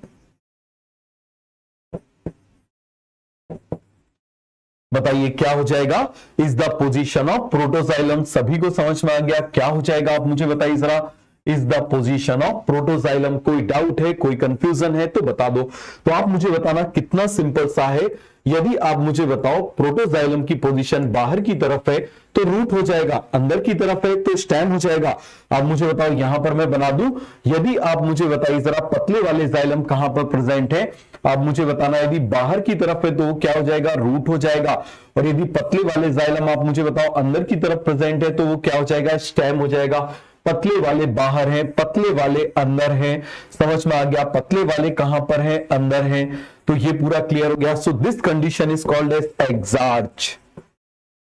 बताइए क्या हो जाएगा? Is the position of protoxylem. सभी को समझ में आ गया? क्या हो जाएगा आप मुझे बताइए जरा। Is the position of protoxylem. कोई डाउट है, कोई कंफ्यूजन है तो बता दो। तो आप मुझे बताना, कितना सिंपल सा है। यदि आप मुझे बताओ प्रोटोजाइलम की पोजीशन बाहर की तरफ है तो रूट हो जाएगा, अंदर की तरफ है तो स्टेम हो जाएगा। आप मुझे बताओ, यहां पर मैं बना दूं। यदि आप मुझे बताइए जरा, पतले वाले जाइलम कहां पर प्रेजेंट है? आप मुझे बताना। यदि बाहर की तरफ है तो वो क्या हो जाएगा? रूट हो जाएगा। और यदि पतले वाले जाइलम आप मुझे बताओ अंदर की तरफ प्रेजेंट है तो वो क्या हो जाएगा? स्टेम हो जाएगा। पतले वाले बाहर हैं, पतले वाले अंदर हैं। समझ में आ गया? पतले वाले कहां पर हैं? अंदर हैं। तो ये पूरा क्लियर हो गया। So this condition is called as exarch.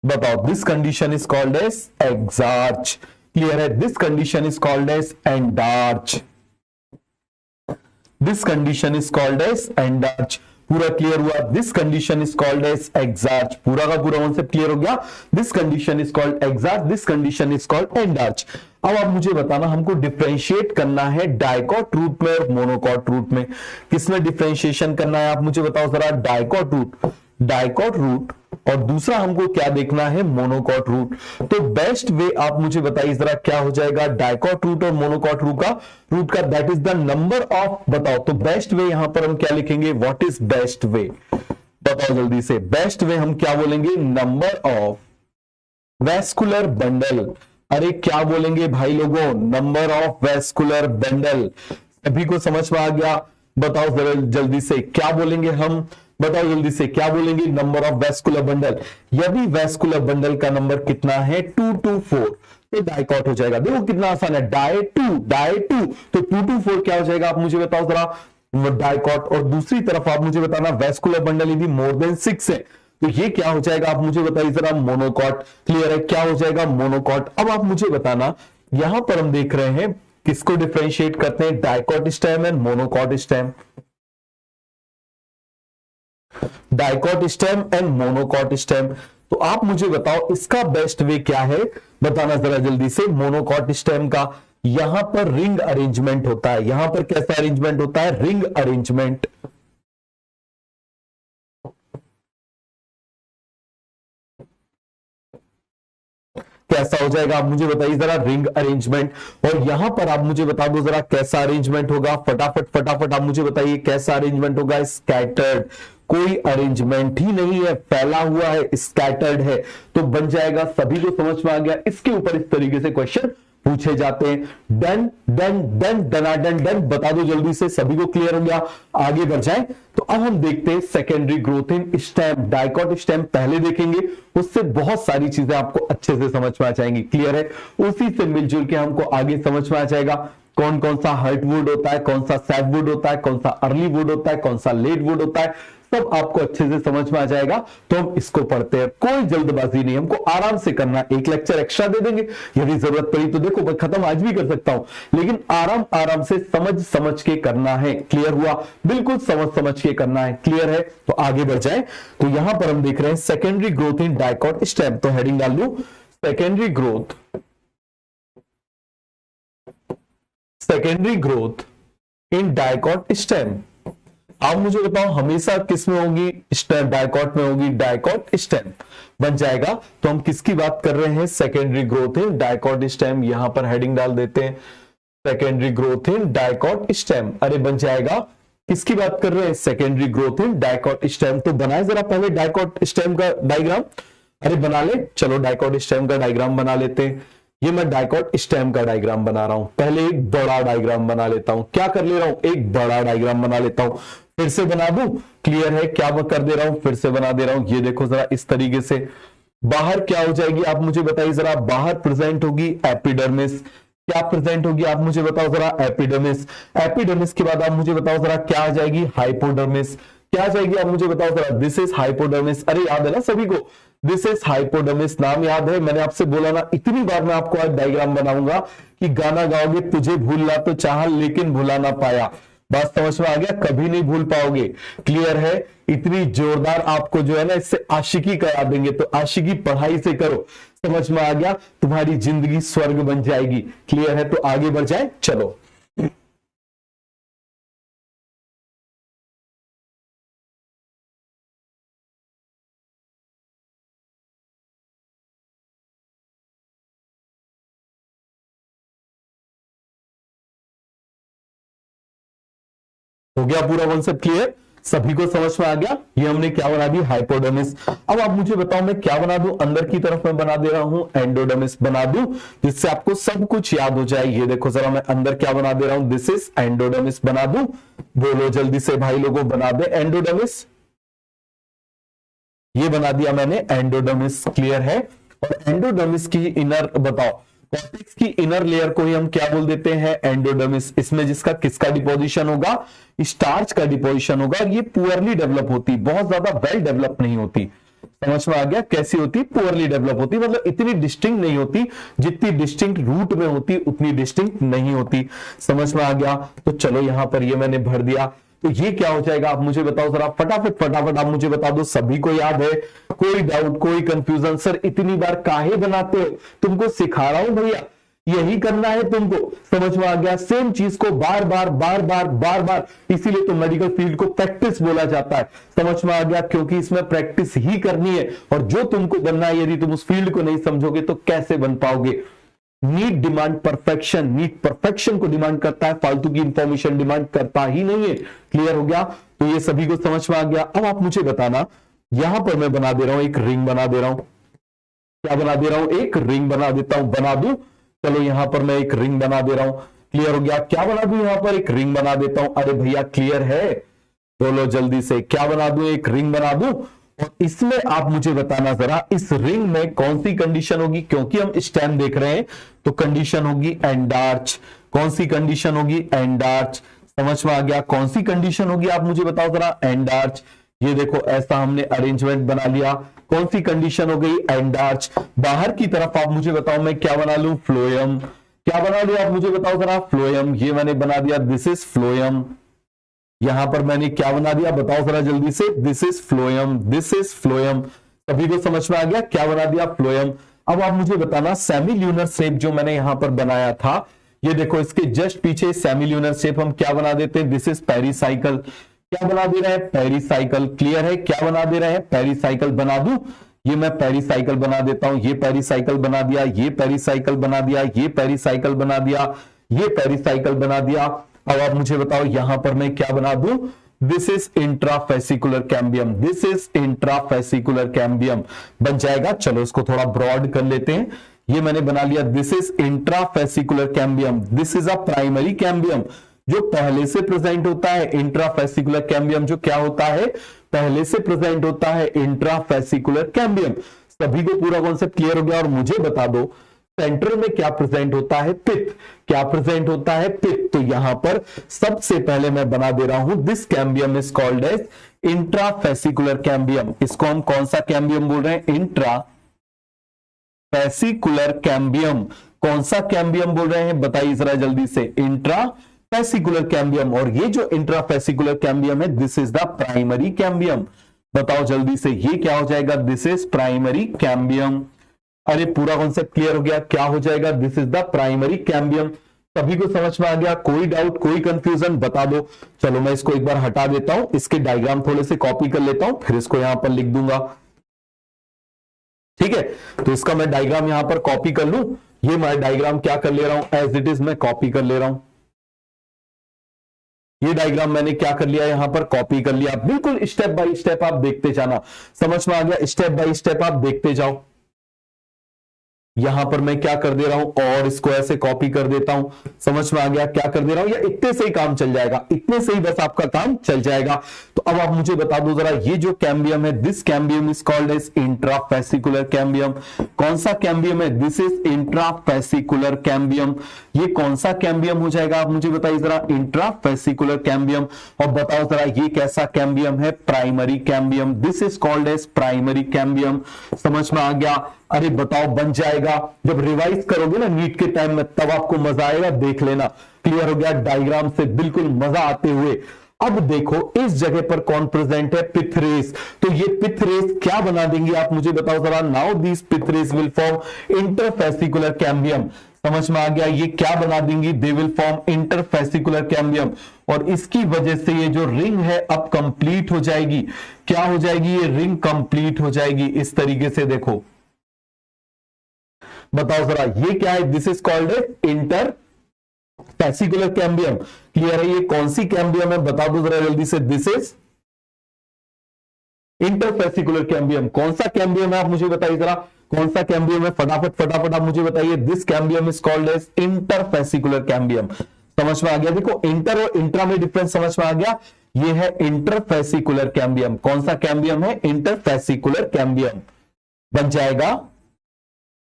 बताओ, this condition is called as exarch. Clear है? This condition is called as endarch. This condition is called as endarch. पूरा क्लियर हुआ? This condition is called as exarch. पूरा का पूरा concept clear हो गया? This condition is called exarch, this condition is called endarch. अब आप मुझे बताना, हमको डिफरेंशिएट करना है डाइकॉट रूट में और मोनोकॉट रूट में। किसमें डिफरेंशिएशन करना है आप मुझे बताओ जरा। डाइकॉट रूट और दूसरा हमको क्या देखना है? Monocot root. तो बेस्ट वे आप मुझे बताइए जरा, क्या हो जाएगा? डाइकॉट रूट और मोनोकॉट रूट का that is the number of. बताओ, तो बेस्ट वे यहां पर हम क्या लिखेंगे? What is best way? बताओ जल्दी से। बेस्ट वे हम क्या बोलेंगे? Number of vascular bundle. अरे क्या बोलेंगे भाई लोगों? Number of vascular bundle. सभी को समझ में आ गया? बताओ जरा जल्दी से, क्या बोलेंगे हम? बताओ जल्दी से, क्या बोलेंगे? Number of vascular bundle. यदि वैस्कुलर बंडल का नंबर कितना है? 224 तो डाइकॉट हो जाएगा। देखो कितना आसान है। डाई टू तो 224 क्या हो जाएगा आप मुझे बताओ जरा? डाइकॉट। और दूसरी तरफ आप मुझे बताना, वैस्कुलर बंडल यदि मोर देन 6 है तो ये क्या हो जाएगा आप मुझे बताइए जरा? मोनोकॉट। क्लियर है? क्या हो जाएगा? मोनोकॉट। अब आप मुझे बताना, यहां पर हम देख रहे हैं किसको डिफरेंशिएट करते हैं? Dicot stem and monocot stem. Dicot stem and monocot stem. तो आप मुझे बताओ इसका बेस्ट वे क्या है? बताना जरा जल्दी से। मोनोकॉट स्टेम का यहां पर रिंग अरेंजमेंट होता है। यहां पर कैसा अरेंजमेंट होता है? Ring arrangement. कैसा हो जाएगा आप मुझे बताइए जरा? Ring arrangement. और यहां पर आप मुझे बता दो जरा कैसा अरेंजमेंट होगा? फटाफट आप मुझे बताइए कैसा अरेंजमेंट होगा? स्कैटर्ड। कोई अरेंजमेंट ही नहीं है, फैला हुआ है, स्कैटर्ड है। तो बन जाएगा। सभी को समझ में आ गया? इसके ऊपर इस तरीके से क्वेश्चन पूछे जाते हैं। डन डन डन डनाडन डन, बता दो जल्दी से, सभी को क्लियर हो गया? आगे बढ़ जाए तो अब हम देखते हैं secondary growth in stem. Dicot stem पहले देखेंगे, उससे बहुत सारी चीजें आपको अच्छे से समझ में आ जाएंगी। क्लियर है? उसी से मिलजुल के हमको आगे समझ में आ जाएगा कौन कौन सा हार्टवुड होता है, कौन सा सैपवुड होता है, कौन सा अर्ली वुड होता है, कौन सा लेट वुड होता है, सब आपको अच्छे से समझ में आ जाएगा। तो हम इसको पढ़ते हैं, कोई जल्दबाजी नहीं, हमको आराम से करना है। एक लेक्चर एक्स्ट्रा दे देंगे, यदि जरूरत पड़ी तो देखो मैं खत्म आज भी कर सकता हूं, लेकिन आराम आराम से समझ समझ के करना है। क्लियर हुआ? बिल्कुल समझ समझ के करना है। क्लियर है? तो आगे बढ़ जाए तो यहां पर हम देख रहे हैं secondary growth in dicot stem. तो हेडिंग डाल दू secondary growth, secondary growth in dicot stem. आप मुझे बताओ हमेशा किस में होगी? डाइकॉट में होगी। डाइकॉट स्टेम बन जाएगा। तो हम किसकी बात कर रहे हैं? Secondary growth in dicot stem. यहां पर हेडिंग डाल देते हैं secondary growth in dicot stem. अरे बन जाएगा, किसकी बात कर रहे हैं? Secondary growth in dicot stem. तो बनाए जरा पहले डाइकॉट स्टेम का डायग्राम। अरे बना ले, चलो डाइकॉट स्टेम का डायग्राम बना लेते हैं। ये मैं डाइकॉट स्टेम का डायग्राम बना रहा हूं। पहले एक बड़ा डायग्राम बना लेता हूं। क्या कर ले रहा हूं? एक बड़ा डायग्राम बना लेता हूं। फिर से बना दूं? क्लियर है? क्या मैं कर दे रहा हूं? फिर से बना दे रहा हूं। ये देखो जरा इस तरीके से बाहर क्या हो जाएगी आप मुझे बताइए जरा। बाहर प्रेजेंट होगी एपिडर्मिस। क्या प्रेजेंट होगी आप मुझे बताओ जरा? एपिडर्मिस। एपिडर्मिस के बाद आप मुझे बताओ जरा क्या आ जाएगी? हाइपोडर्मिस। क्या आ जाएगी आप मुझे बताओ जरा? This is hypodermis. अरे याद है ना सभी को? दिस इज हाइपोडर्मिस नाम याद है? मैंने आपसे बोला ना इतनी बार मैं आपको आज डायग्राम बनाऊंगा कि गाना गाओगे तुझे भूलना तो चाहा लेकिन भुला ना पाया। बात समझ में आ गया? कभी नहीं भूल पाओगे। क्लियर है? इतनी जोरदार आपको जो है ना इससे आशिकी करा देंगे। तो आशिकी पढ़ाई से करो। समझ में आ गया? तुम्हारी जिंदगी स्वर्ग बन जाएगी। क्लियर है? तो आगे बढ़ जाए, चलो। हो गया पूरा कॉन्सेप्ट क्लियर? सभी को समझ में आ गया? ये हमने क्या बना दी? हाइपोडर्मिस। अब आप मुझे बताओ मैं क्या बना दूं? अंदर की तरफ मैं बना दे रहा हूं एंडोडर्मिस बना दूं, जिससे आपको सब कुछ याद हो जाए। ये देखो जरा मैं अंदर क्या बना दे रहा हूं? दिस इज एंडोडर्मिस बना दूं। बोलो जल्दी से भाई लोगों, बना दे एंडोडर्मिस। ये बना दिया मैंने एंडोडर्मिस। क्लियर है? और एंडोडर्मिस की इनर बताओ, कॉर्टेक्स की इनर लेयर को ही हम क्या बोल देते हैं? एंडोडर्मिस। इसमें जिसका किसका डिपोजिशन होगा? स्टार्च का डिपोजिशन होगा। ये पुअरली डेवलप होती, बहुत ज्यादा वेल डेवलप नहीं होती। समझ में आ गया? कैसी होती? पुअरली डेवलप होती, मतलब इतनी डिस्टिंक्ट नहीं होती। जितनी डिस्टिंक्ट रूट में होती उतनी डिस्टिंक्ट नहीं होती। समझ में आ गया? तो चलो यहां पर ये मैंने भर दिया। तो ये क्या हो जाएगा आप मुझे बताओ जरा फटाफट फटाफट। आप मुझे बता दो सभी को याद है? कोई डाउट, कोई कंफ्यूजन? सर इतनी बार काहे बनाते हो? तुमको सिखा रहा हूं भैया, यही करना है तुमको। समझ में आ गया? सेम चीज को बार बार बार बार बार बार, इसीलिए तो मेडिकल फील्ड को प्रैक्टिस बोला जाता है। समझ में आ गया? क्योंकि इसमें प्रैक्टिस ही करनी है। और जो तुमको बनना है, यदि तुम उस फील्ड को नहीं समझोगे तो कैसे बन पाओगे? NEET demand perfection, NEET perfection को डिमांड करता है, फालतू की इंफॉर्मेशन डिमांड करता ही नहीं है। क्लियर हो गया? तो ये सभी को समझ में आ गया। अब आप मुझे बताना, यहां पर मैं बना दे रहा हूं एक रिंग बना दे रहा हूं। क्या बना दे रहा हूं? एक रिंग बना देता हूं। बना दूं? चलो यहां पर मैं एक रिंग बना दे रहा हूं। क्लियर हो गया? क्या बना दूं? यहां पर एक रिंग बना देता हूं। अरे भैया क्लियर है? बोलो जल्दी से, क्या बना दूं? एक रिंग बना दूं। और इसमें आप मुझे बताना जरा, इस रिंग में कौन सी कंडीशन होगी? क्योंकि हम स्टेम देख रहे हैं तो कंडीशन होगी एंडार्च। कौन सी कंडीशन होगी? एंडार्च। समझ में आ गया? कौन सी कंडीशन होगी आप मुझे बताओ जरा? एंडार्च। ये देखो ऐसा हमने अरेंजमेंट बना लिया। कौन सी कंडीशन हो गई? एंडार्च। बाहर की तरफ आप मुझे बताओ मैं क्या बना लूं? फ्लोएम। क्या बना लूं आप मुझे बताओ जरा? फ्लोएम। ये मैंने बना दिया, दिस इज फ्लोएम। यहां पर मैंने क्या बना दिया? बताओ जरा जल्दी से। This is phloem, this is phloem. सभी को समझ में आ गया? क्या बना दिया? फ्लोएम। अब आप मुझे बताना सेमी ल्यूनर शेप जो मैंने यहां पर बनाया था, ये देखो इसके जस्ट पीछे सेमी ल्यूनर शेप हम क्या बना देते हैं? This is pericycle. क्या बना दे रहे हैं? पेरिसाइकिल। क्लियर है? क्या बना दे रहे हैं? पेरिसाइकिल बना दूं? ये मैं पेरिसाइकिल बना देता हूं। ये पेरिसाइकिल बना दिया, ये पेरिसाइकिल बना दिया, ये पेरिसाइकिल बना दिया, ये पेरिसाइकिल बना दिया। अब आप मुझे बताओ यहां पर मैं क्या बना दूं? This is intrafascicular cambium. This is intrafascicular cambium बन जाएगा। चलो इसको थोड़ा ब्रॉड कर लेते हैं। ये मैंने बना लिया, this is intrafascicular cambium, this is a primary cambium जो पहले से प्रेजेंट होता है। इंट्राफेसिकुलर कैम्बियम जो क्या होता है, पहले से प्रेजेंट होता है, इंट्राफेसिकुलर कैम्बियम। सभी को पूरा कॉन्सेप्ट क्लियर हो गया। और मुझे बता दो सेंट्रल में क्या प्रेजेंट होता है, पित्त। क्या प्रेजेंट होता है, पित्त। तो यहां पर सबसे पहले मैं बना दे रहा हूं, this cambium is called as intrafascicular cambium. इसको हम कौन सा कैम्बियम बोल रहे हैं, इंट्राफेसिकुलर कैम्बियम। कौन सा कैम्बियम बोल रहे हैं, बताइए जरा जल्दी से, इंट्राफेसिकुलर कैम्बियम। और ये जो इंट्राफेसिकुलर कैम्बियम है, this is the primary cambium. बताओ जल्दी से, ये क्या हो जाएगा, दिस इज प्राइमरी कैम्बियम। अरे पूरा कॉन्सेप्ट क्लियर हो गया, क्या हो जाएगा, this is the primary cambium. सभी को समझ में आ गया, कोई डाउट कोई कंफ्यूजन बता दो। चलो मैं इसको एक बार हटा देता हूं, इसके डायग्राम थोड़े से कॉपी कर लेता हूं, फिर इसको यहां पर लिख दूंगा। ठीक है, तो इसका मैं डायग्राम यहां पर कॉपी कर लूं। ये मैं डायग्राम क्या कर ले रहा हूं, एज इट इज मैं कॉपी कर ले रहा हूं। ये डायग्राम मैंने क्या कर लिया, यहां पर कॉपी कर लिया। बिल्कुल स्टेप बाय स्टेप आप देखते जाना, समझ में आ गया, स्टेप बाय स्टेप आप देखते जाओ। यहां पर मैं क्या कर दे रहा हूं, और इसको ऐसे कॉपी कर देता हूं, समझ में आ गया, क्या कर दे रहा हूं, या इतने से ही काम चल जाएगा, इतने से ही बस आपका काम चल जाएगा। तो अब आप मुझे बता दो जरा, ये जो कैम्बियम है, this cambium is called as intrafascicular cambium. कौन सा कैम्बियम है, दिस इज इंट्राफेसिकुलर कैम्बियम। ये कौन सा कैम्बियम हो जाएगा, आप मुझे बताइए जरा, इंट्राफेसिकुलर कैम्बियम। और बताओ जरा ये कैसा कैम्बियम है, primary cambium. This is called as primary cambium. समझ में आ गया। अरे बताओ, बन जाएगा। जब रिवाइज करोगे ना नीट के टाइम में, तब आपको मजा आएगा, देख लेना। क्लियर हो गया, डायग्राम से बिल्कुल मजा आते हुए। अब देखो इस जगह पर कौन प्रेजेंट है, पिथरेस। तो ये पिथरेस क्या बना देंगे, आप मुझे बताओ जरा। Now this pith rays will form interfascicular cambium. समझ में आ गया, ये क्या बना देंगी, they will form interfascicular cambium. और इसकी वजह से ये जो रिंग है अब कंप्लीट हो जाएगी। क्या हो जाएगी, ये रिंग कंप्लीट हो जाएगी इस तरीके से। देखो बताओ जरा, ये क्या है, this is called as interfascicular cambium. Clear है, ये कौन सी कैम्बियम है, बता दो जरा जल्दी से, दिस इज इंटरफेसिकुलर कैम्बियम। कौन सा कैम्बियम है, आप मुझे बताइए जरा, कौन सा कैम्बियम है, फटाफट फटाफट आप मुझे बताइए। This cambium is called as interfascicular cambium. समझ में आ गया, देखो इंटर और इंट्रा में डिफरेंस समझ में आ गया। ये है इंटरफेसिकुलर कैम्बियम। कौन सा कैम्बियम है, इंटरफेसिकुलर कैम्बियम बन जाएगा।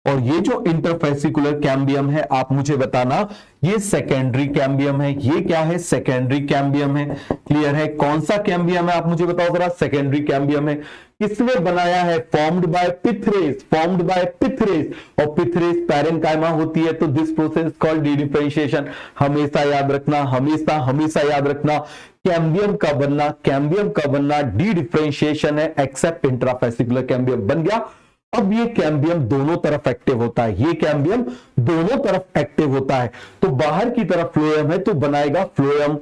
और ये जो इंटरफेसिकुलर कैम्बियम है, आप मुझे बताना, ये सेकेंडरी कैम्बियम है। ये क्या है, सेकेंडरी कैम्बियम है। क्लियर है, कौन सा कैम्बियम है, आप मुझे बताओ जरा, सेकेंडरी कैम्बियम है। किसने बनाया है, फॉर्म्ड बाय पिथरेस, फॉर्म्ड बाय पिथरेस। और पिथरेस पैरेन्काइमा होती है, तो this process called D differentiation. हमेशा याद रखना, हमेशा हमेशा याद रखना, कैम्बियम का बनना, कैम्बियम का बनना डी डिफरेंशिएशन है, एक्सेप्ट इंट्राफेसिकुलर कैम्बियम बन गया। अब ये कैम्बियम दोनों तरफ एक्टिव होता है, ये कैम्बियम दोनों तरफ एक्टिव होता है। तो बाहर की तरफ फ्लोएम है तो बनाएगा फ्लोएम,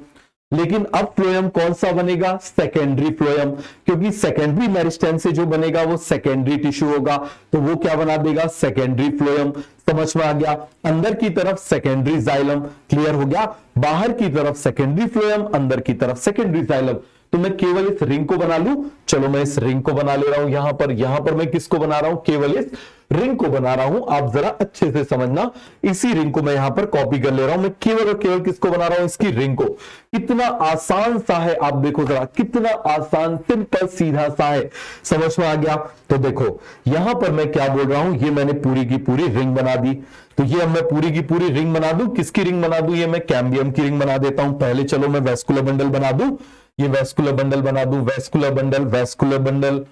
लेकिन अब फ्लोएम कौन सा बनेगा, सेकेंडरी फ्लोएम। क्योंकि सेकेंडरी मेरिस्टेम से जो बनेगा वो सेकेंडरी टिश्यू होगा, तो वो क्या बना देगा, सेकेंडरी फ्लोएम। समझ में आ गया, अंदर की तरफ सेकेंडरी जाइलम। क्लियर हो गया, बाहर की तरफ सेकेंडरी फ्लोएम, अंदर की तरफ सेकेंडरी जाइलम। तो मैं केवल इस रिंग को बना लूं, चलो मैं इस रिंग को बना ले रहा हूं। यहां पर मैं किसको बना रहा हूं, केवल इस रिंग को बना रहा हूं। आप जरा अच्छे से समझना, इसी रिंग को मैं यहां पर कॉपी कर ले रहा हूं। मैं केवल और केवल किसको बना रहा हूं, इसकी रिंग को। कितना आसान सा है, आप देखो जरा, कितना आसान, सिंपल सीधा सा है। समझ में आ गया। तो देखो यहां पर मैं क्या बोल रहा हूं, ये मैंने पूरी की पूरी रिंग बना दी। तो ये अब मैं पूरी की पूरी रिंग बना दूं, किसकी रिंग बना दूं, ये मैं कैम्बियम की रिंग बना देता हूं। पहले चलो मैं वेस्कुलर बंडल बना दूं, ये वेस्कुलर बंडल बना दूं, vascular bundle, vascular bundle.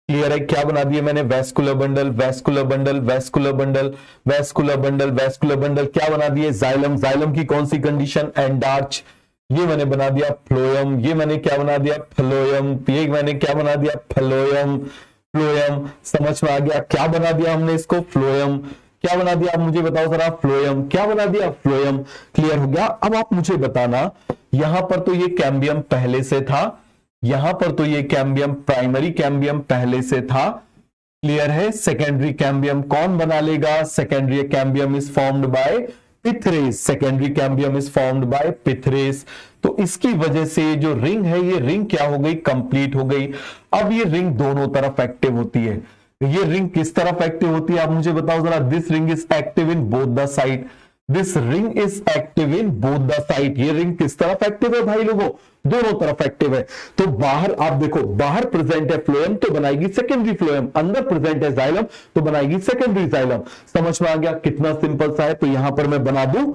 Clear है, क्या बना दिया मैंने, vascular bundle, vascular bundle, vascular bundle, vascular bundle, vascular bundle. क्या बना दिए, जाइलम। जाइलम की कौन सी कंडीशन, एंडार्च। ये मैंने बना दिया फ्लोएम। ये मैंने क्या बना दिया, फ्लोएम। ये मैंने क्या बना दिया, फ्लोएम, फ्लोएम। समझ में आ गया, क्या बना दिया हमने इसको, फ्लोएम। क्या बना दिया, आप मुझे बताओ जरा, फ्लोएम। क्या बना दिया, फ्लोएम। क्लियर हो गया। अब आप मुझे बताना, यहां पर तो ये कैम्बियम पहले से था, यहां पर तो ये कैम्बियम, प्राइमरी कैम्बियम पहले से था। क्लियर है, सेकेंडरी कैम्बियम कौन बना लेगा, secondary cambium is formed by pith rays. Secondary cambium is formed by pith rays. तो इसकी वजह से जो रिंग है, ये रिंग क्या हो गई, कंप्लीट हो गई। अब ये रिंग दोनों तरफ एक्टिव होती है। ये रिंग किस तरफ एक्टिव होती है आप मुझे बताओ जरा। This ring is active in both the side, this ring is active in both the side. ये रिंग किस तरफ एक्टिव है भाई लोगों, दोनों तरफ एक्टिव है। तो बाहर आप देखो, बाहर प्रेजेंट है फ्लोएम तो बनाएगी सेकेंडरी फ्लोएम, अंदर प्रेजेंट है जाइलम तो बनाएगी सेकेंडरी जाइलम। समझ में आ गया कितना सिंपल सा है। तो यहां पर मैं बना दूं,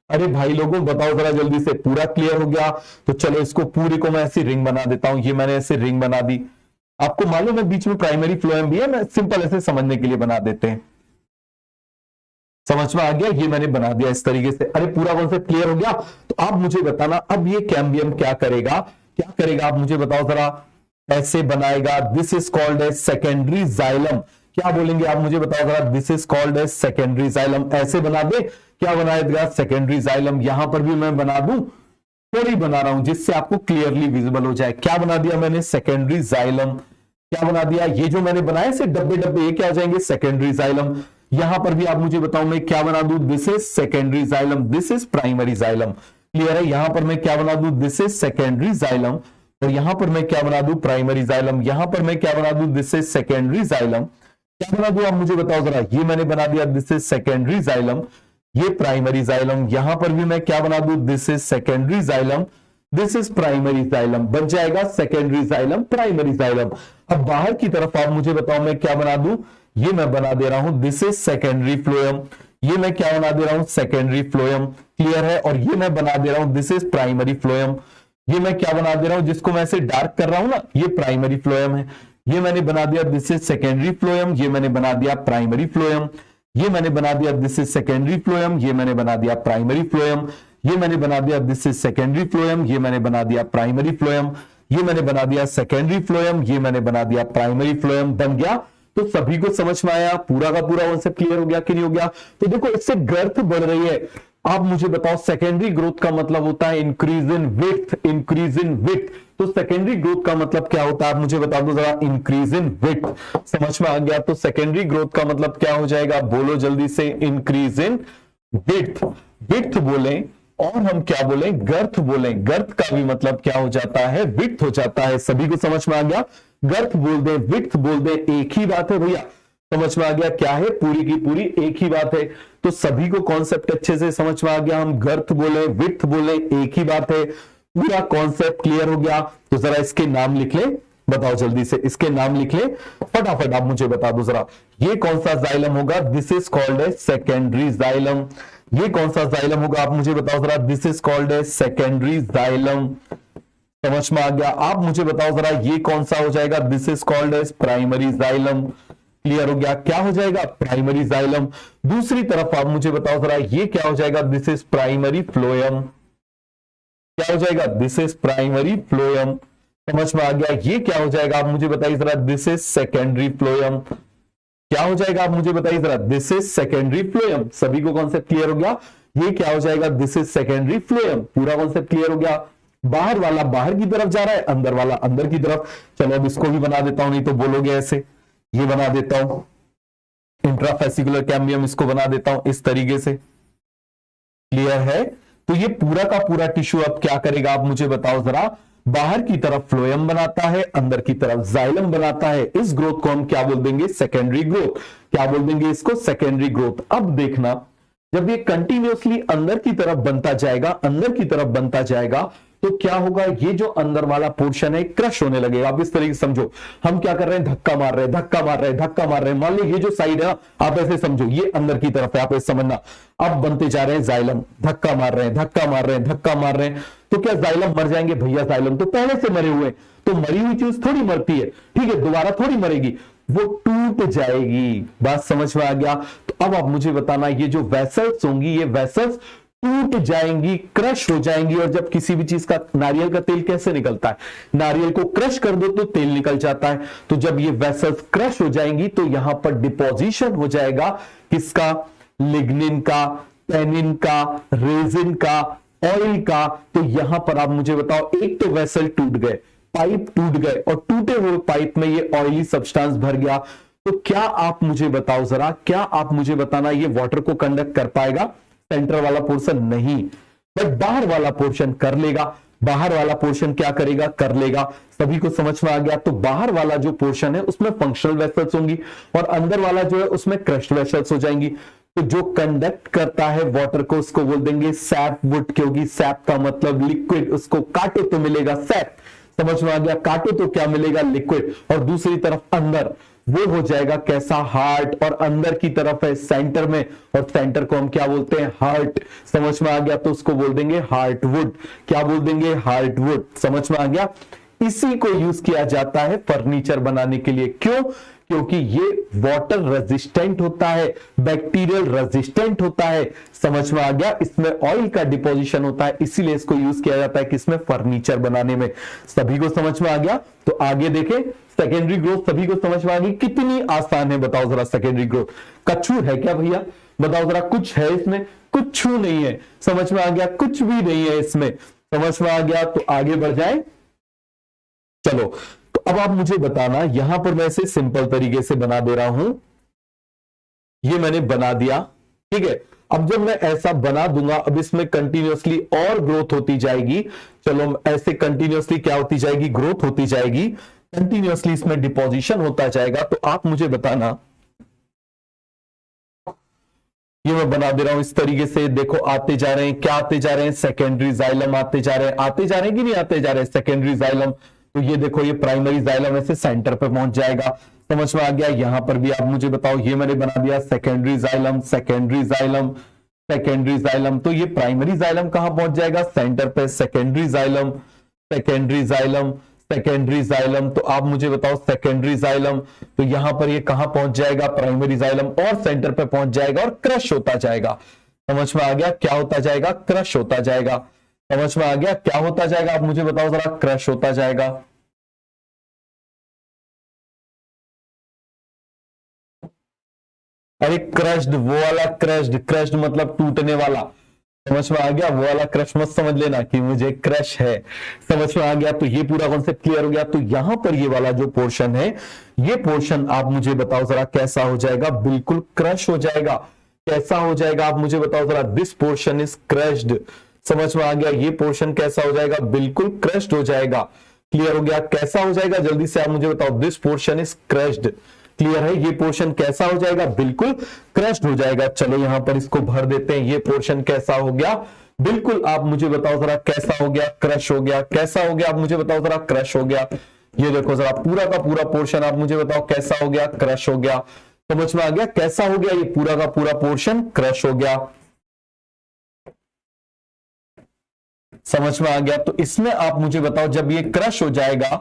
अरे भाई लोगों बताओ जरा जल्दी से, पूरा क्लियर हो गया। तो चलो इसको पूरी को मैं ऐसी रिंग बना देता हूं। ये मैंने ऐसे रिंग बना दी, आपको मालूम है बीच में प्राइमरी फ्लोएम भी है, मैं सिंपल ऐसे समझने के लिए बना देते हैं। समझ में आ गया, ये मैंने बना दिया इस तरीके से। अरे पूरा कॉन्सेप्ट क्लियर हो गया। तो आप मुझे बताना अब ये कैम्बियम क्या करेगा, क्या करेगा आप मुझे बताओ जरा। ऐसे बनाएगा, this is called as secondary xylem. क्या बोलेंगे आप मुझे बताओ जरा, this is called as secondary xylem. ऐसे बना दे, क्या बनाएगा सेकेंडरी जाइलम। यहां पर भी मैं बना दूं, थोड़ी बना रहा हूं जिससे आपको क्लियरली विजिबल हो जाए। क्या बना दिया मैंने, सेकेंडरी जाइलम। क्या बना दिया, ये जो मैंने बनाया से डब्बे डब्बे, ये क्या हो जाएंगे सेकेंडरी जाइलम। यहां पर भी आप मुझे बताओ मैं क्या बना दूं, this is secondary xylem, this is primary xylem. Clear है। यहां पर मैं क्या बना दूं, दिस इज सेकेंडरी जाइलम, और यहां पर मैं क्या बना दूं, प्राइमरी जाइलम। यहां पर मैं क्या बना दूं, दिस इज सेकेंडरी जाइलम। क्या बना दूं आप मुझे बताओ जरा, ये मैंने बना दिया, दिस इज सेकेंडरी जाइलम, ये प्राइमरी जाइलम। यहां पर भी मैं क्या बना दूं, this is secondary xylem, this is primary xylem. बन जाएगा सेकेंडरी जाइलम, प्राइमरी जाइलम। अब बाहर की तरफ आप मुझे बताओ मैं क्या बना दूं, ये मैं बना दे रहा हूं, दिस इज सेकेंडरी फ्लोएम। ये मैं क्या बना दे रहा हूं, सेकेंडरी फ्लोएम। क्लियर है। और ये मैं बना दे रहा हूं, दिस इज प्राइमरी फ्लोएम। ये मैं क्या बना दे रहा हूं, जिसको मैं ऐसे डार्क कर रहा हूं ना, ये प्राइमरी फ्लोएम है। ये मैंने बना दिया, दिस इज सेकेंडरी फ्लोएम। ये मैंने बना दिया प्राइमरी फ्लोएम। ये मैंने बना दिया, दिस इज सेकेंडरी फ्लोएम। ये मैंने बना दिया प्राइमरी फ्लोएम। ये मैंने बना दिया, दिस इज सेकेंडरी फ्लोएम। ये मैंने बना दिया प्राइमरी फ्लोएम। ये मैंने बना दिया सेकेंडरी फ्लोएम। ये मैंने बना दिया प्राइमरी फ्लोएम। बन गया। तो सभी को समझ में आया, पूरा का पूरा कॉन्सेप्ट क्लियर हो गया कि नहीं हो गया। तो देखो इससे गर्थ बढ़ रही है। आप मुझे बताओ, सेकेंडरी ग्रोथ का मतलब होता है increase in width, increase in width. तो सेकेंडरी ग्रोथ का मतलब क्या होता है आप मुझे बता दो जरा, इंक्रीज इन विड्थ। समझ में आ गया। तो सेकेंडरी ग्रोथ का मतलब क्या हो जाएगा, बोलो जल्दी से, इंक्रीज इन विड्थ। विड्थ बोलें और हम क्या बोलें, गर्थ बोलें। गर्थ का भी मतलब क्या हो जाता है, विड्थ हो जाता है। सभी को समझ में आ गया। गर्थ बोल दे, विड्थ बोल दे, एक ही बात है भैया। समझ में आ गया, क्या है, पूरी की पूरी एक ही बात है। तो सभी को कॉन्सेप्ट अच्छे से समझ में आ गया। हम गर्थ बोले, विड्थ बोले, एक ही बात है। पूरा कॉन्सेप्ट क्लियर हो गया। तो जरा इसके नाम लिख ले, बताओ जल्दी से, इसके नाम लिख ले फटाफट। आप मुझे बता दो जरा, ये कौन सा जाइलम होगा, this is called a secondary xylem. ये कौन सा जाइलम होगा आप मुझे बताओ जरा, this is called a secondary xylem. समझ में आ गया। आप मुझे बताओ जरा, ये कौन सा हो जाएगा, this is called as primary xylem. Clear हो गया, क्या हो जाएगा, प्राइमरी जाइलम। दूसरी तरफ आप मुझे बताओ जरा, ये क्या हो जाएगा, दिस इज प्राइमरी फ्लोएम। क्या हो जाएगा, दिस इज प्राइमरी फ्लोएम। समझ में आ गया। ये क्या हो जाएगा आप मुझे बताइए जरा, दिस इज सेकेंडरी फ्लोएम। क्या हो जाएगा आप मुझे बताइए जरा, दिस इज सेकेंडरी फ्लोएम। सभी को कॉन्सेप्ट क्लियर हो गया। ये क्या हो जाएगा, दिस इज सेकेंडरी फ्लोएम। पूरा कॉन्सेप्ट क्लियर हो गया। बाहर वाला बाहर की तरफ जा रहा है, अंदर वाला अंदर की तरफ। चलो अब इसको भी बना देता हूं, नहीं तो बोलोगे ऐसे। ये बना देता हूं, इंट्राफेसिकुलर कैम्बियम, इसको बना देता हूं इस तरीके से। क्लियर है। तो ये पूरा का पूरा टिश्यू अब क्या करेगा आप मुझे बताओ जरा, बाहर की तरफ फ्लोएम बनाता है, अंदर की तरफ जाइलम बनाता है। इस ग्रोथ को हम क्या बोल देंगे, सेकेंडरी ग्रोथ। क्या बोल देंगे इसको, सेकेंडरी ग्रोथ। अब देखना, जब ये कंटिन्यूअसली अंदर की तरफ बनता जाएगा, अंदर की तरफ बनता जाएगा, तो क्या होगा, ये जो अंदर वाला पोर्शन है क्रश होने लगेगा। आप इस तरीके से समझो, हम क्या कर रहे हैं, धक्का मार रहे हैं, धक्का मार रहे हैं, धक्का मार रहे हैं। मान लो ये जो साइड है ना, आप ऐसे समझो, ये अंदर की तरफ है, आप ऐसे समझना। अब बनते जा रहे हैं जाइलम, धक्का मार रहे हैं, धक्का मार रहे हैं, धक्का मार रहे हैं। तो क्या जाइलम मर जाएंगे, भैया जाइलम तो पहले से मरे हुए। तो मरी हुई चीज थोड़ी मरती है, ठीक है, दोबारा थोड़ी मरेगी, वो टूट जाएगी। बात समझ में आ गया। तो अब आप मुझे बताना, ये जो वेसल्स होंगी, ये वेसल्स टूट जाएंगी, क्रश हो जाएंगी। और जब किसी भी चीज का, नारियल का तेल कैसे निकलता है, नारियल को क्रश कर दो तो तेल निकल जाता है। तो जब ये वेसल्स क्रश हो जाएंगी, तो यहां पर डिपोजिशन हो जाएगा किसका, लिग्निन का, टेनिन का, रेजिन का, ऑयल का। तो यहां पर आप मुझे बताओ, एक तो वेसल टूट गए, पाइप टूट गए, और टूटे हुए पाइप में ये ऑयली सब्सटेंस भर गया। तो क्या आप मुझे बताओ जरा, क्या आप मुझे बताना, ये वाटर को कंडक्ट कर पाएगा, सेंटर वाला पोर्शन नहीं, बट बाहर वाला पोर्शन कर लेगा। बाहर वाला पोर्शन क्या करेगा, कर लेगा। सभी को समझ में आ गया। तो बाहर वाला जो पोर्शन है उसमें फंक्शनल वेसल्स होंगी और अंदर वाला जो है उसमें क्रश्ड वेसल्स हो जाएंगी। तो जो कंडक्ट करता है वाटर को उसको बोल देंगे सैप वुड, क्योंकि सैप का मतलब लिक्विड, उसको काटो तो मिलेगा सैप। समझ में आ गया, काटो तो क्या मिलेगा, लिक्विड। और दूसरी तरफ अंदर वो हो जाएगा कैसा, हार्ट। और अंदर की तरफ है सेंटर में, और सेंटर को हम क्या बोलते हैं, हार्ट। समझ में आ गया, तो उसको बोल देंगे हार्टवुड। क्या बोल देंगे, हार्टवुड। समझ में आ गया। इसी को यूज किया जाता है फर्नीचर बनाने के लिए। क्यों? क्योंकि ये वाटर रेजिस्टेंट होता है, बैक्टीरियल रेजिस्टेंट होता है। समझ में आ गया। इसमें ऑयल का डिपोजिशन होता है, इसीलिए इसको यूज किया जाता है किसमें, फर्नीचर बनाने में। सभी को समझ में आ गया। तो आगे देखें, सेकेंडरी ग्रोथ सभी को समझ में आ गई। कितनी आसान है बताओ जरा सेकेंडरी ग्रोथ। कछू है क्या भैया, बताओ जरा, कुछ है इसमें? कुछ नहीं है। समझ में आ गया, कुछ भी नहीं है इसमें। समझ में आ गया। तो आगे बढ़ जाए, चलो। तो अब आप मुझे बताना, यहां पर मैं इसे सिंपल तरीके से बना दे रहा हूं। ये मैंने बना दिया, ठीक है। अब जब मैं ऐसा बना दूंगा, अब इसमें कंटिन्यूअसली और ग्रोथ होती जाएगी। चलो, ऐसे कंटिन्यूअसली क्या होती जाएगी, ग्रोथ होती जाएगी। कंटिन्यूअसली इसमें डिपोजिशन होता जाएगा। तो आप मुझे बताना, ये मैं बना दे रहा हूं इस तरीके से। देखो, आते जा रहे हैं, क्या आते जा रहे हैं, सेकेंडरी जाइलम आते जा रहे हैं। आते जा रहे हैं कि नहीं आते जा रहे हैं, सेकेंडरी जाइलम। तो ये देखो, ये प्राइमरी जाइलम ऐसे सेंटर पे पहुंच जाएगा। समझ में आ गया। यहां पर भी आप मुझे बताओ, ये मैंने बना दिया secondary xylem, secondary xylem, secondary xylem. तो ये प्राइमरी जाइलम कहां पहुंच जाएगा, सेंटर पे। Secondary xylem, secondary xylem, secondary xylem. तो आप मुझे बताओ सेकेंडरी जाइलम, तो यहां पर ये कहां पहुंच जाएगा, प्राइमरी जाइलम, और सेंटर पे पहुंच जाएगा और क्रश होता जाएगा। समझ में आ गया, क्या होता जाएगा, क्रश होता जाएगा। समझ में आ गया, क्या होता जाएगा, आप मुझे बताओ जरा, क्रश होता जाएगा। अरे क्रश्ड, वो वाला क्रश्ड, क्रश्ड मतलब टूटने वाला। समझ में आ गया, वो वाला क्रश मत समझ लेना कि मुझे क्रश है। समझ में आ गया। तो ये पूरा कॉन्सेप्ट क्लियर हो गया। तो यहां पर ये वाला जो पोर्शन है, ये पोर्शन आप मुझे बताओ जरा कैसा हो जाएगा, बिल्कुल क्रश हो जाएगा। कैसा हो जाएगा, आप मुझे बताओ जरा। This portion is crushed. समझ में आ गया, ये पोर्शन कैसा हो जाएगा, बिल्कुल क्रश्ड हो जाएगा। क्लियर हो गया, कैसा हो जाएगा, जल्दी से आप मुझे बताओ। This portion is crushed. Clear है, ये पोर्शन कैसा हो जाएगा, बिल्कुल क्रश्ड हो जाएगा। चलो यहां पर इसको भर देते हैं। ये पोर्शन कैसा हो गया, बिल्कुल आप मुझे बताओ जरा कैसा हो गया, क्रश हो गया। कैसा हो गया, आप मुझे बताओ जरा, क्रश हो गया। ये देखो जरा, पूरा का पूरा पोर्शन आप मुझे बताओ कैसा हो गया, क्रश हो गया। समझ में आ गया, कैसा हो गया, ये पूरा का पूरा पोर्शन क्रश हो गया। समझ में आ गया। तो इसमें आप मुझे बताओ, जब ये क्रश हो जाएगा,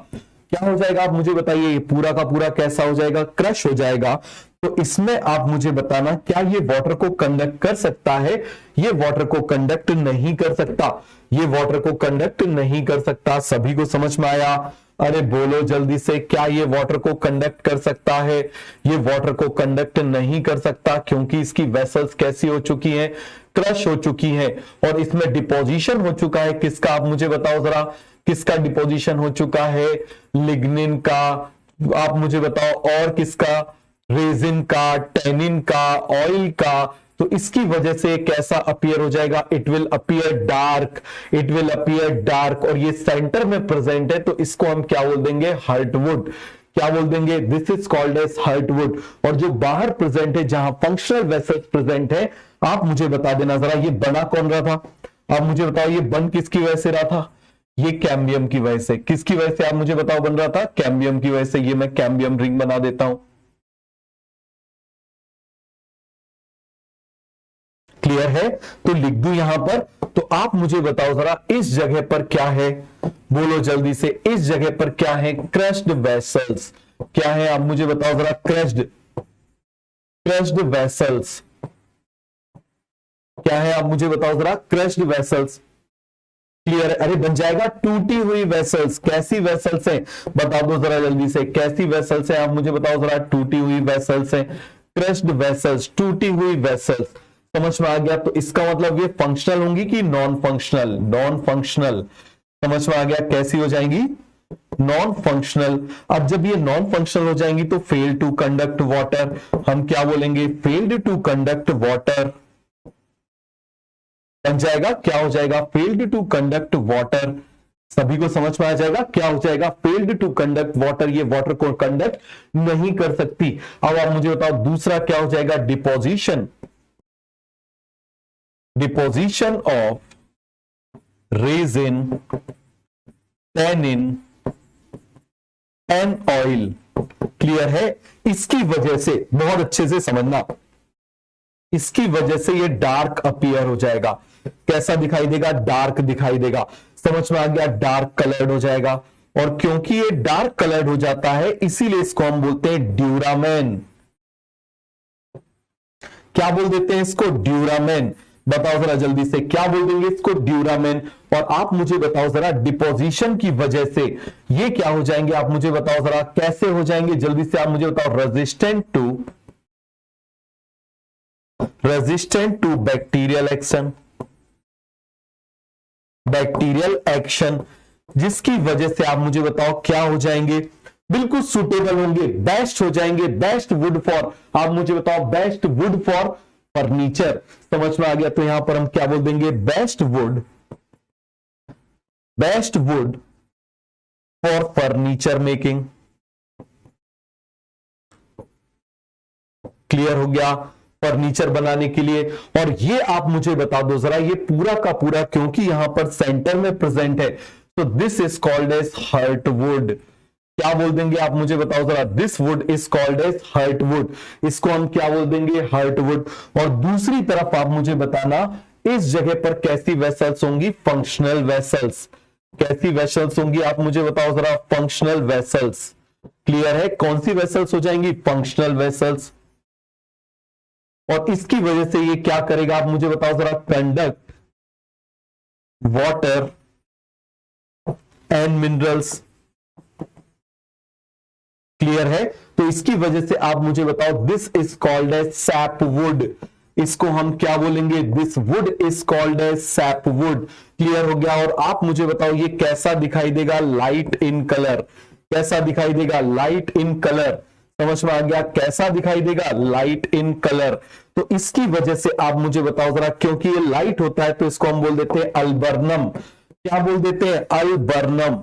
क्या हो जाएगा, आप मुझे बताइए। ये पूरा का पूरा कैसा हो जाएगा, क्रश हो जाएगा। तो इसमें आप मुझे बताना, क्या ये वाटर को कंडक्ट कर सकता है? ये वाटर को कंडक्ट नहीं कर सकता। ये वाटर को कंडक्ट नहीं कर सकता। सभी को समझ में आया? अरे बोलो जल्दी से, क्या ये वाटर को कंडक्ट कर सकता है? ये वाटर को कंडक्ट नहीं कर सकता, क्योंकि इसकी वेसल्स कैसी हो चुकी हैं, क्रश हो चुकी है। और इसमें डिपोजिशन हो चुका है किसका, आप मुझे बताओ जरा, किसका डिपोजिशन हो चुका है, लिग्निन का, आप मुझे बताओ, और किसका, रेजिन का, टेनिन का, ऑयल का। तो इसकी वजह से कैसा अपीयर हो जाएगा, it will appear dark, it will appear dark. और ये सेंटर में प्रेजेंट है, तो इसको हम क्या बोल देंगे, हार्टवुड। क्या बोल देंगे, this is called as heartwood. और जो बाहर प्रेजेंट है, जहां फंक्शनल वेसल्स प्रेजेंट है, आप मुझे बता देना जरा, ये बना कौन रहा था, आप मुझे बताओ, ये बन किसकी वजह से रहा था, ये कैम्बियम की वजह से। किसकी वजह से, आप मुझे बताओ, बन रहा था, कैम्बियम की वजह से। ये मैं कैम्बियम रिंग बना देता हूं। क्लियर है, तो लिख दूं यहां पर। तो आप मुझे बताओ जरा, इस जगह पर क्या है, बोलो जल्दी से, इस जगह पर क्या है, क्रश्ड वेसल्स। क्या है, आप मुझे बताओ जरा, क्रश्ड, क्रश्ड वेसल्स। क्या है, आप मुझे बताओ जरा, क्रश्ड वेसल्स। क्लियर है, अरे बन जाएगा, टूटी हुई वेसल्स। कैसी वेसल्स है, बता दो जरा जल्दी से, कैसी वेसल्स है, आप मुझे बताओ जरा, टूटी हुई वेसल्स है। क्रश्ड वेसल्स, टूटी हुई वेसल्स। समझ में आ गया। तो इसका मतलब ये फंक्शनल होंगी कि नॉन फंक्शनल, नॉन फंक्शनल। समझ में आ गया, कैसी हो जाएंगी, नॉन फंक्शनल। अब जब ये नॉन फंक्शनल हो जाएंगी, तो फेल टू कंडक्ट वाटर, हम क्या बोलेंगे, फेल्ड टू कंडक्ट वाटर बन जाएगा। क्या हो जाएगा, फेल्ड टू कंडक्ट वाटर। सभी को समझ में आ जाएगा क्या हो जाएगा, फेल्ड टू कंडक्ट वाटर, ये वाटर को कंडक्ट नहीं कर सकती। अब आप मुझे बताओ दूसरा क्या हो जाएगा, deposition, deposition of resin, tannin and oil. Clear है, इसकी वजह से बहुत अच्छे से समझना, इसकी वजह से ये डार्क अपीयर हो जाएगा। कैसा दिखाई देगा, डार्क दिखाई देगा। समझ में आ गया, डार्क कलर्ड हो जाएगा। और क्योंकि ये डार्क कलर्ड हो जाता है इसीलिए इसको हम बोलते हैं ड्यूरामेन। क्या बोल देते हैं इसको, ड्यूरामेन। बताओ जरा जल्दी से, क्या बोल देंगे इसको, ड्यूरामेन। और आप मुझे बताओ जरा, डिपोजिशन की वजह से ये क्या हो जाएंगे, आप मुझे बताओ जरा कैसे हो जाएंगे, जल्दी से आप मुझे बताओ। Resistant to bacterial action, bacterial action, जिसकी वजह से आप मुझे बताओ क्या हो जाएंगे, बिल्कुल सुटेबल होंगे, बेस्ट हो जाएंगे, बेस्ट वुड फॉर, आप मुझे बताओ, बेस्ट वुड फॉर फर्नीचर। समझ में आ गया, तो यहां पर हम क्या बोल देंगे, best would, best would for furniture making. Clear हो गया, फर्नीचर बनाने के लिए। और ये आप मुझे बता दो जरा, ये पूरा का पूरा क्योंकि यहां पर सेंटर में प्रेजेंट है, तो this is called as heartwood. क्या बोल देंगे आप मुझे बताओ जरा, this wood is called as heartwood. इसको हम क्या बोल देंगे, हर्टवुड। और दूसरी तरफ आप मुझे बताना, इस जगह पर कैसी वेसल्स होंगी, फंक्शनल वेसल्स। कैसी वेसल्स होंगी आप मुझे बताओ जरा, फंक्शनल वेसल्स। क्लियर है, कौन सी वेसल्स हो जाएंगी, फंक्शनल वेसल्स। और इसकी वजह से ये क्या करेगा आप मुझे बताओ जरा, conduct water and minerals. Clear है, तो इसकी वजह से आप मुझे बताओ, this is called as sapwood. इसको हम क्या बोलेंगे, this wood is called as sapwood. Clear हो गया। और आप मुझे बताओ ये कैसा दिखाई देगा, लाइट इन कलर। कैसा दिखाई देगा, लाइट इन कलर। समझ में आ गया, कैसा दिखाई देगा, लाइट इन कलर। तो इसकी वजह से आप मुझे बताओ जरा, क्योंकि ये लाइट होता है तो इसको हम बोल देते हैं अल्बर्नम। क्या बोल देते हैं, अल्बर्नम।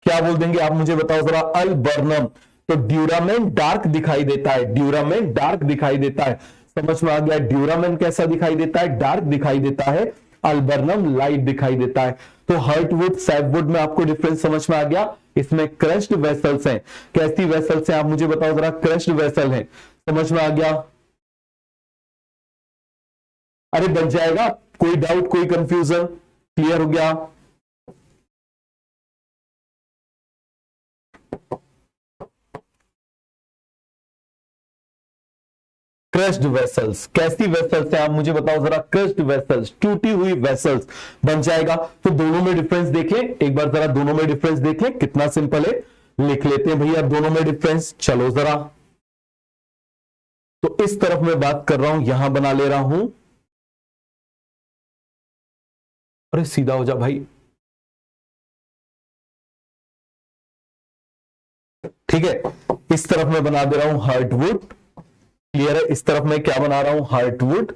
क्या बोल देंगे आप मुझे बताओ जरा, अल्बर्नम। तो ड्यूरामेन डार्क दिखाई देता है, ड्यूरामेन डार्क दिखाई देता है। समझ में आ गया, ड्यूरामेन कैसा दिखाई देता है, डार्क दिखाई देता है, अल्बर्नम लाइट दिखाई देता है। तो हर्टवुड, सैपवुड में आपको डिफरेंस समझ में आ गया। इसमें क्रश्ड वेसल्स हैं। कैसी वेसल्स हैं आप मुझे बताओ जरा, क्रश्ड वेसल है। समझ में आ गया, अरे बन जाएगा, कोई डाउट, कोई कंफ्यूजन, क्लियर हो गया। क्रश्ड वेसल्स, कैसी वेसल्स है आप मुझे बताओ जरा, क्रश्ड वेसल्स, टूटी हुई वेसल्स बन जाएगा। तो दोनों में डिफरेंस देख लें एक बार जरा, दोनों में डिफरेंस देख लें, कितना सिंपल है, लिख लेते हैं भैया दोनों में डिफरेंस। चलो जरा, तो इस तरफ मैं बात कर रहा हूं, यहां बना ले रहा हूं, अरे सीधा हो जा भाई, ठीक है। इस तरफ मैं बना दे रहा हूं हार्टवुड। क्लियर है, इस तरफ मैं क्या बना रहा हूं, हार्टवुड।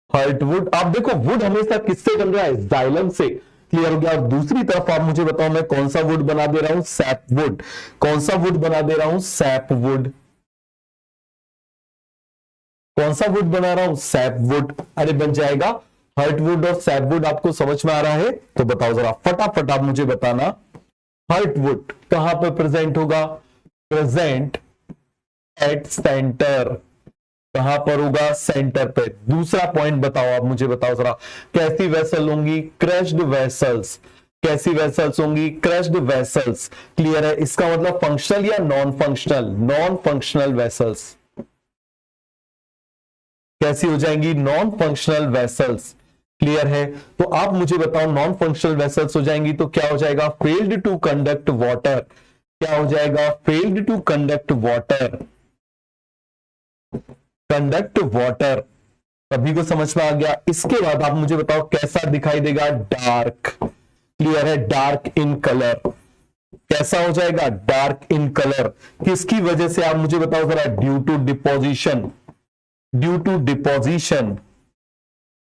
हार्टवुड, आप देखो वुड हमेशा किससे बन रहा है, जाइलम से। क्लियर हो गया। और दूसरी तरफ आप मुझे बताओ मैं कौन सा वुड बना दे रहा हूं, सैपवुड। कौन सा वुड बना दे रहा हूं, सैपवुड। कौन सा वुड बना रहा हूं, सैपवुड। अरे बन जाएगा, हार्टवुड और सैपवुड। आपको समझ में आ रहा है तो बताओ जरा फटाफट आप मुझे बताना, हार्टवुड कहां पर प्रेजेंट होगा, प्रेजेंट एट सेंटर। कहां पर होगा, सेंटर पे। दूसरा पॉइंट बताओ आप मुझे बताओ जरा, कैसी वेसल होंगी, क्रश्ड वेसल्स। कैसी वेसल्स होंगी, क्रश्ड वेसल्स। क्लियर है, इसका मतलब फंक्शनल या non functional, non functional vessels. कैसी हो जाएंगी, नॉन फंक्शनल वेसल्स। क्लियर है, तो आप मुझे बताओ नॉन फंक्शनल वेसल्स हो जाएंगी तो क्या हो जाएगा, फेल्ड टू कंडक्ट वाटर। क्या हो जाएगा, failed to conduct water, conduct water. सभी को समझ में आ गया। इसके बाद आप मुझे बताओ कैसा दिखाई देगा, डार्क। क्लियर है, डार्क इन कलर। कैसा हो जाएगा, डार्क इन कलर। किसकी वजह से आप मुझे बताओ जरा, due to deposition. Due to deposition,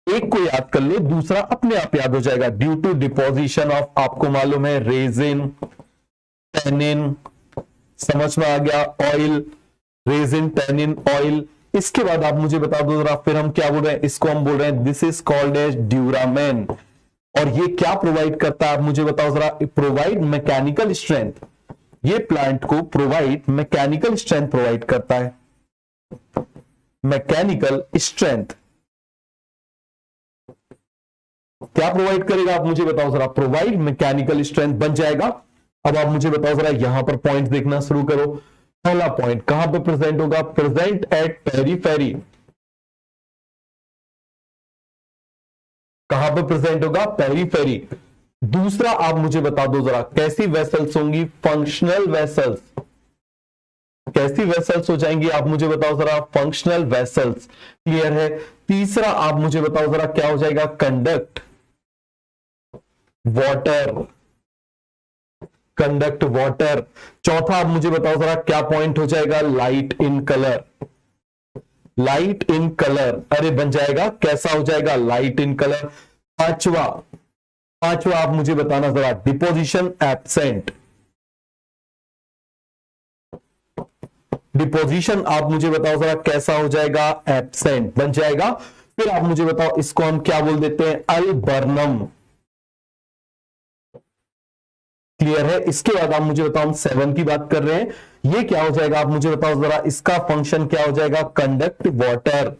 एक को याद कर लो, दूसरा अपने आप याद हो जाएगा। ड्यू टू डिपोजिशन ऑफ, आपको मालूम है, रेजिन, टैनिन, समझ में आ गया, ऑयल, रेजिन, टैनिन, ऑयल। इसके बाद आप मुझे बता दो जरा, फिर हम क्या बोल रहे हैं, इसको हम बोल रहे हैं this is called as duramen. और ये क्या प्रोवाइड करता है आप मुझे बताओ जरा, प्रोवाइड मैकेनिकल स्ट्रेंथ। ये प्लांट को प्रोवाइड मैकेनिकल स्ट्रेंथ प्रोवाइड करता है, मैकेनिकल स्ट्रेंथ। क्या प्रोवाइड करेगा आप मुझे बताओ जरा, प्रोवाइड मैकेनिकल स्ट्रेंथ बन जाएगा। अब आप मुझे बताओ जरा, यहां पर पॉइंट देखना शुरू करो। पहला पॉइंट कहां पर प्रेजेंट होगा, प्रेजेंट एट पेरीफेरी। कहां पर प्रेजेंट होगा, पेरीफेरी। दूसरा आप मुझे बता दो जरा, कैसी वेसल्स होंगी, फंक्शनल वेसल्स। कैसी वेसल्स हो जाएंगी आप मुझे बताओ जरा, फंक्शनल वेसल्स। क्लियर है। तीसरा आप मुझे बताओ जरा, क्या हो जाएगा, कंडक्ट वाटर, कंडक्ट वाटर। चौथा आप मुझे बताओ जरा, क्या पॉइंट हो जाएगा, light in colour, light in colour. अरे बन जाएगा, कैसा हो जाएगा, लाइट इन कलर। पांचवा आप मुझे बताना जरा, डिपोजिशन एब्सेंट। डिपोजिशन आप मुझे बताओ जरा, कैसा हो जाएगा, एब्सेंट बन जाएगा। फिर आप मुझे बताओ, इसको हम क्या बोल देते हैं, अल्बर्नम। क्लियर है। इसके बाद आप मुझे बताओ, हम 7 की बात कर रहे हैं, ये क्या हो जाएगा आप मुझे बताओ जरा, इसका फंक्शन क्या हो जाएगा, कंडक्ट वाटर।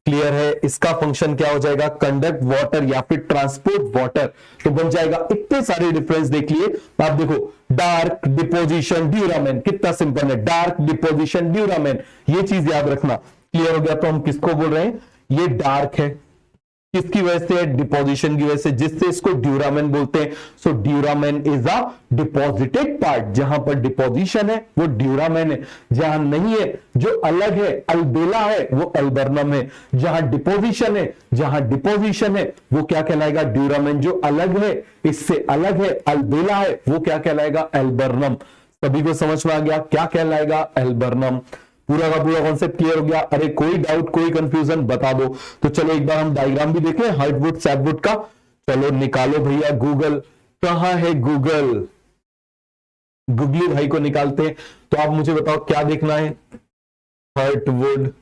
क्लियर है। इसका फंक्शन क्या हो जाएगा, कंडक्ट वाटर या फिर ट्रांसपोर्ट वाटर। तो बन जाएगा, इतने सारे डिफरेंस देख लिए आप। देखो, डार्क डिपोजिशन ड्यूरामेन, कितना सिंपल है, डार्क डिपोजिशन ड्यूरामेन, ये चीज याद रखना। क्लियर हो गया। तो हम किसको बोल रहे हैं, ये डार्क है, किसकी वजह से, डिपोजिशन की वजह से, जिससे इसको ड्यूरामेन बोलते हैं। सो duramen is a deposited part. जहां पर डिपोजिशन है वो ड्यूरामेन है, जहां नहीं है, जो अलग है, अल्बेला है, वो अल्बर्नम है। जहां डिपोजिशन है वो क्या कहलाएगा, ड्यूरामेन। जो अलग है, इससे अलग है, अल्बेला है, वो क्या कहलाएगा, अल्बर्नम। सभी को समझ में आ गया, क्या कहलाएगा, अल्बर्नम। पूरा का पूरा कॉन्सेप्ट क्लियर हो गया। अरे कोई डाउट, कोई कंफ्यूजन बता दो। तो चलो एक बार हम डायग्राम भी देख लें हार्टवुड सैपवुड का। चलो निकालो भैया गूगल, कहां है गूगल, गूगली भाई को निकालते हैं। तो आप मुझे बताओ क्या देखना है, हार्टवुड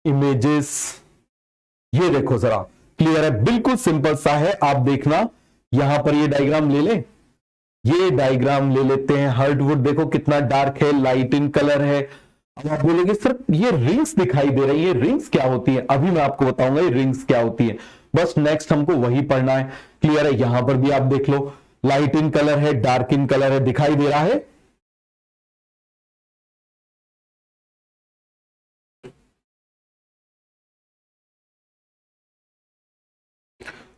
इमेजेस। ये देखो जरा, क्लियर है, बिल्कुल सिंपल सा है। आप देखना, यहां पर ये डायग्राम ले लें, ये डायग्राम ले लेते हैं। हार्टवुड देखो कितना डार्क है, लाइट इन कलर है। अब आप बोलोगे सर ये रिंग्स दिखाई दे रही है, रिंग्स क्या होती है, अभी मैं आपको बताऊंगा ये रिंग्स क्या होती है। बस नेक्स्ट हमको वही पढ़ना है। क्लियर है। यहां पर भी आप देख लो, लाइट इन कलर है, डार्क इन कलर है, दिखाई दे रहा है।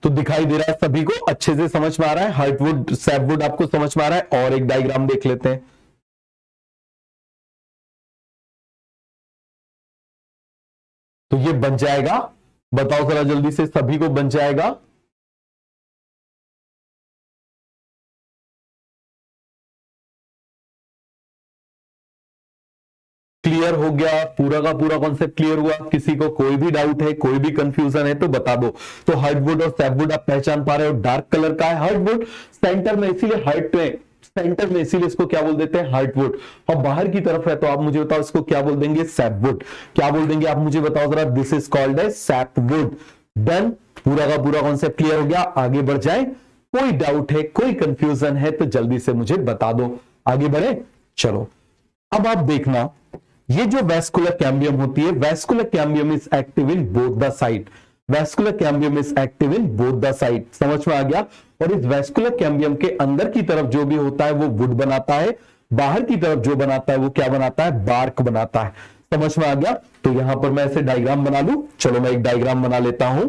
तो दिखाई दे रहा है सभी को, अच्छे से समझ में आ रहा है, हार्टवुड सैपवुड आपको समझ में आ रहा है। और एक डायग्राम देख लेते हैं। तो ये बन जाएगा, बताओ जरा जल्दी से, सभी को बन जाएगा। क्लियर हो गया, पूरा का पूरा कॉन्सेप्ट क्लियर हुआ। किसी को कोई भी डाउट है, कोई भी कंफ्यूजन है तो बता दो। तो हार्टवुड और सैपवुड आप पहचान पा रहे हो, डार्क कलर का है हार्टवुड, सेंटर में, इसीलिए हार्ट में, सेंटर में, इसीलिए इसको क्या बोल देते हैं, हार्टवुड। और बाहर की तरफ है तो आप मुझे बताओ इसको क्या बोल देंगे, सैपवुड। क्या बोल देंगे आप मुझे बताओ जरा, this is called as sapwood. Done, पूरा का पूरा कॉन्सेप्ट क्लियर हो गया। आगे बढ़ जाए, कोई डाउट है, कोई कंफ्यूजन है तो जल्दी से मुझे बता दो। आगे बढ़े, चलो। अब आप देखना, ये जो वैस्कुलर कैम्बियम होती है, vascular cambium is active in both the side. Vascular cambium is active in both the side, समझ में आ गया। और इस वैस्कुलर कैम्बियम के अंदर की तरफ जो भी होता है वो वुड बनाता है, बाहर की तरफ जो बनाता है वो क्या बनाता है, बार्क बनाता है। समझ में आ गया। तो यहां पर मैं ऐसे डायग्राम बना लूं, चलो मैं एक डायग्राम बना लेता हूं।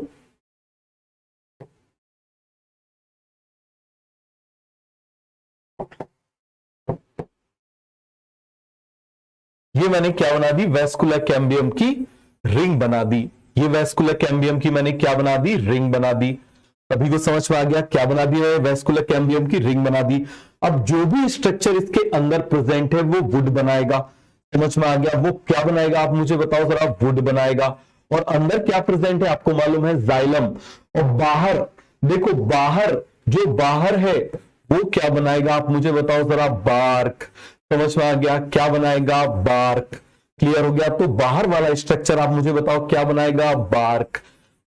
ये मैंने क्या बना दी, वैस्कुलर कैम्बियम की रिंग बना दी। ये वैस्कुलर कैम्बियम की मैंने क्या बना दी, रिंग बना दी। सभी को समझ में आ गया, क्या बना दी है, वैस्कुलर कैम्बियम की रिंग बना दी। अब जो भी स्ट्रक्चर इसके अंदर प्रेजेंट है वो वुड बनाएगा। समझ में आ गया, वो क्या बनाएगा आप मुझे बताओ जरा, वुड बनाएगा। और अंदर क्या प्रेजेंट है आपको मालूम है, जाइलम। और बाहर देखो, बाहर जो बाहर है वो क्या बनाएगा आप मुझे बताओ जरा, बार्क। समझ में आ गया, क्या बनाएगा, बार्क। क्लियर हो गया। तो बाहर वाला स्ट्रक्चर आप मुझे बताओ क्या बनाएगा, बार्क।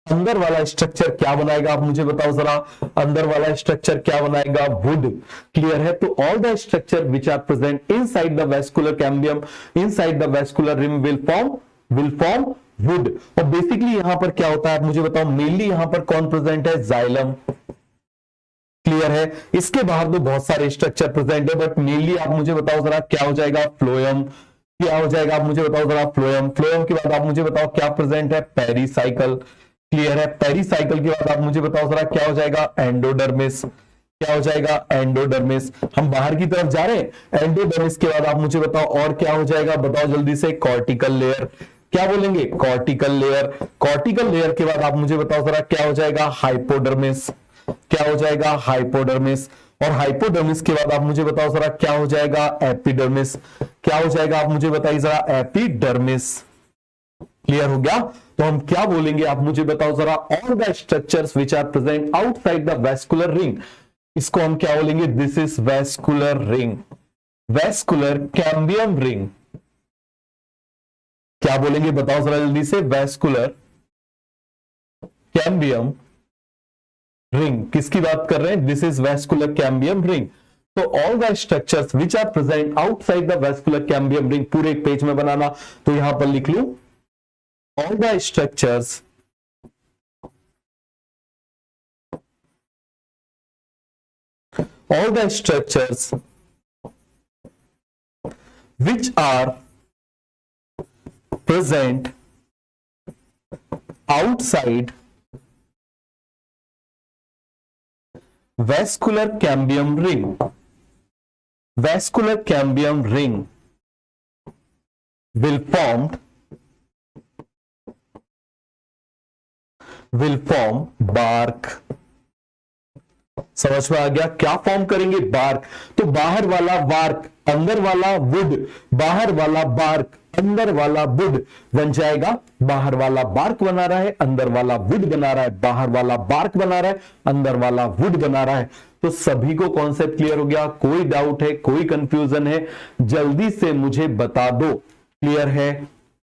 अंदर वाला स्ट्रक्चर क्या बनाएगा आप मुझे बताओ जरा, अंदर वाला स्ट्रक्चर क्या बनाएगा, वुड। क्लियर है। तो all the structure which are present inside the vascular cambium, inside the vascular rim will form wood. और बेसिकली यहां पर क्या होता है आप मुझे बताओ, मेनली यहां पर कौन प्रेजेंट है, जाइलम। क्लियर है। इसके बाहर तो बहुत सारे स्ट्रक्चर प्रेजेंट है, बट मेनली आप मुझे बताओ जरा क्या हो जाएगा, फ्लोएम। क्या हो जाएगा आप मुझे बताओ जरा, फ्लोएम। फ्लोएम के बाद आप मुझे बताओ क्या प्रेजेंट है, पेरिसाइकल। क्लियर है। पेरिसाइकल के बाद आप मुझे बताओ जरा क्या हो जाएगा, एंडोडर्मिस। क्या हो जाएगा, एंडोडर्मिस। हम बाहर की तरफ जा रहे हैं। एंडोडर्मिस के बाद आप मुझे बताओ और क्या हो जाएगा, बताओ जल्दी से, कॉर्टिकल लेयर। क्या बोलेंगे, कॉर्टिकल लेयर। कॉर्टिकल लेयर के बाद आप मुझे बताओ जरा क्या हो जाएगा, हाइपोडर्मिस। क्या हो जाएगा, हाइपोडर्मिस। और हाइपोडर्मिस के बाद आप मुझे बताओ जरा क्या हो जाएगा, एपिडर्मिस। क्या हो जाएगा आप मुझे बताइए जरा, एपिडर्मिस। क्लियर हो गया। तो हम क्या बोलेंगे आप मुझे बताओ जरा, all the structures which are present outside the vascular ring, इसको हम क्या बोलेंगे, this is vascular ring, vascular cambium ring. क्या बोलेंगे बताओ जरा जल्दी से, वेस्कुलर कैम्बियम रिंग। किसकी बात कर रहे हैं, this is vascular cambium ring. तो all the structures which are present outside the vascular cambium ring, पूरे एक पेज में बनाना, तो यहां पर लिख लू, all the structures which are present outside vascular cambium ring, vascular cambium ring will form bark। समझ में आ गया, क्या फॉर्म करेंगे, बार्क। तो बाहर वाला बार्क, अंदर वाला वुड, बाहर वाला बार्क, अंदर वाला वुड बन जाएगा। बाहर वाला बार्क बना रहा है, अंदर वाला वुड बना रहा है, बाहर वाला बार्क बना रहा है, अंदर वाला वुड बना रहा है। तो सभी को कॉन्सेप्ट क्लियर हो गया, कोई डाउट है, कोई कंफ्यूजन है, जल्दी से मुझे बता दो। क्लियर है,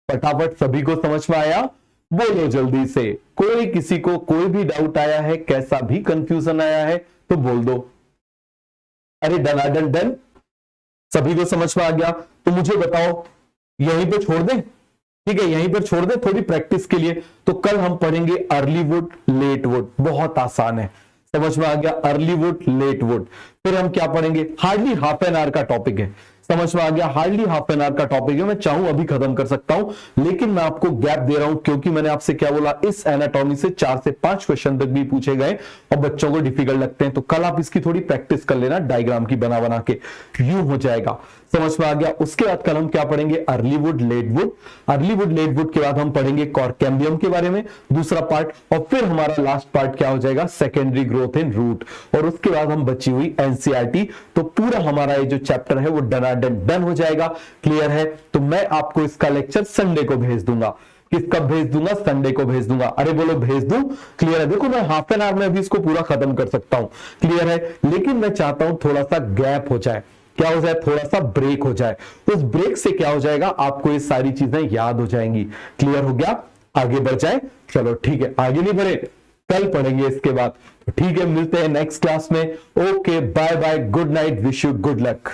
फटाफट सभी को समझ में आया, बोलो जल्दी से। कोई किसी को कोई भी डाउट आया है, कैसा भी कंफ्यूजन आया है तो बोल दो। अरे डन डन, सभी को समझ में आ गया। तो मुझे बताओ, यहीं पे छोड़ दें, ठीक है, यहीं पर छोड़ दें थोड़ी प्रैक्टिस के लिए। तो कल हम पढ़ेंगे अर्ली वुड, लेट वुड, बहुत आसान है, समझ में आ गया, अर्ली वुड, लेट वुड। फिर हम क्या पढ़ेंगे, हार्डली हाफ एन आवर का टॉपिक है, समझ में आ गया, हार्डली हाफ एन आवर का टॉपिक है। मैं चाहूं अभी खत्म कर सकता हूं, लेकिन मैं आपको गैप दे रहा हूं, क्योंकि मैंने आपसे क्या बोला, इस एनाटॉमी से 4 से 5 क्वेश्चन तक भी पूछे गए और बच्चों को डिफिकल्ट लगते हैं। तो कल आप इसकी थोड़ी प्रैक्टिस कर लेना, डायग्राम की बना बना के, यूं हो जाएगा, समझ में आ गया। उसके बाद कल हम क्या पढ़ेंगे, early wood, late wood. Early wood, late wood के बाद हम पढ़ेंगे कॉर्केम्बियम के बारे में, दूसरा पार्ट, और फिर हमारा लास्ट पार्ट क्या हो जाएगा, सेकेंडरी ग्रोथ इन रूट। और उसके बाद हम बची हुई एनसीईआरटी। तो पूरा हमारा ये जो चैप्टर है वो डन हो जाएगा। क्लियर है। तो मैं आपको इसका लेक्चर संडे को भेज दूंगा। किसका भेज दूंगा, संडे को भेज दूंगा। अरे बोलो भेज दूं। क्लियर है। देखो मैं हाफ एन आवर में भी इसको पूरा खत्म कर सकता हूं, क्लियर है, लेकिन मैं चाहता हूं थोड़ा सा गैप हो जाए, क्या हो जाए, थोड़ा सा ब्रेक हो जाए। उस ब्रेक से क्या हो जाएगा, आपको ये सारी चीजें याद हो जाएंगी। क्लियर हो गया, आगे बढ़ जाए। चलो ठीक है, आगे नहीं बढ़े, कल पढ़ेंगे इसके बाद। ठीक है, मिलते हैं नेक्स्ट क्लास में। Okay, bye bye, good night, wish you good luck.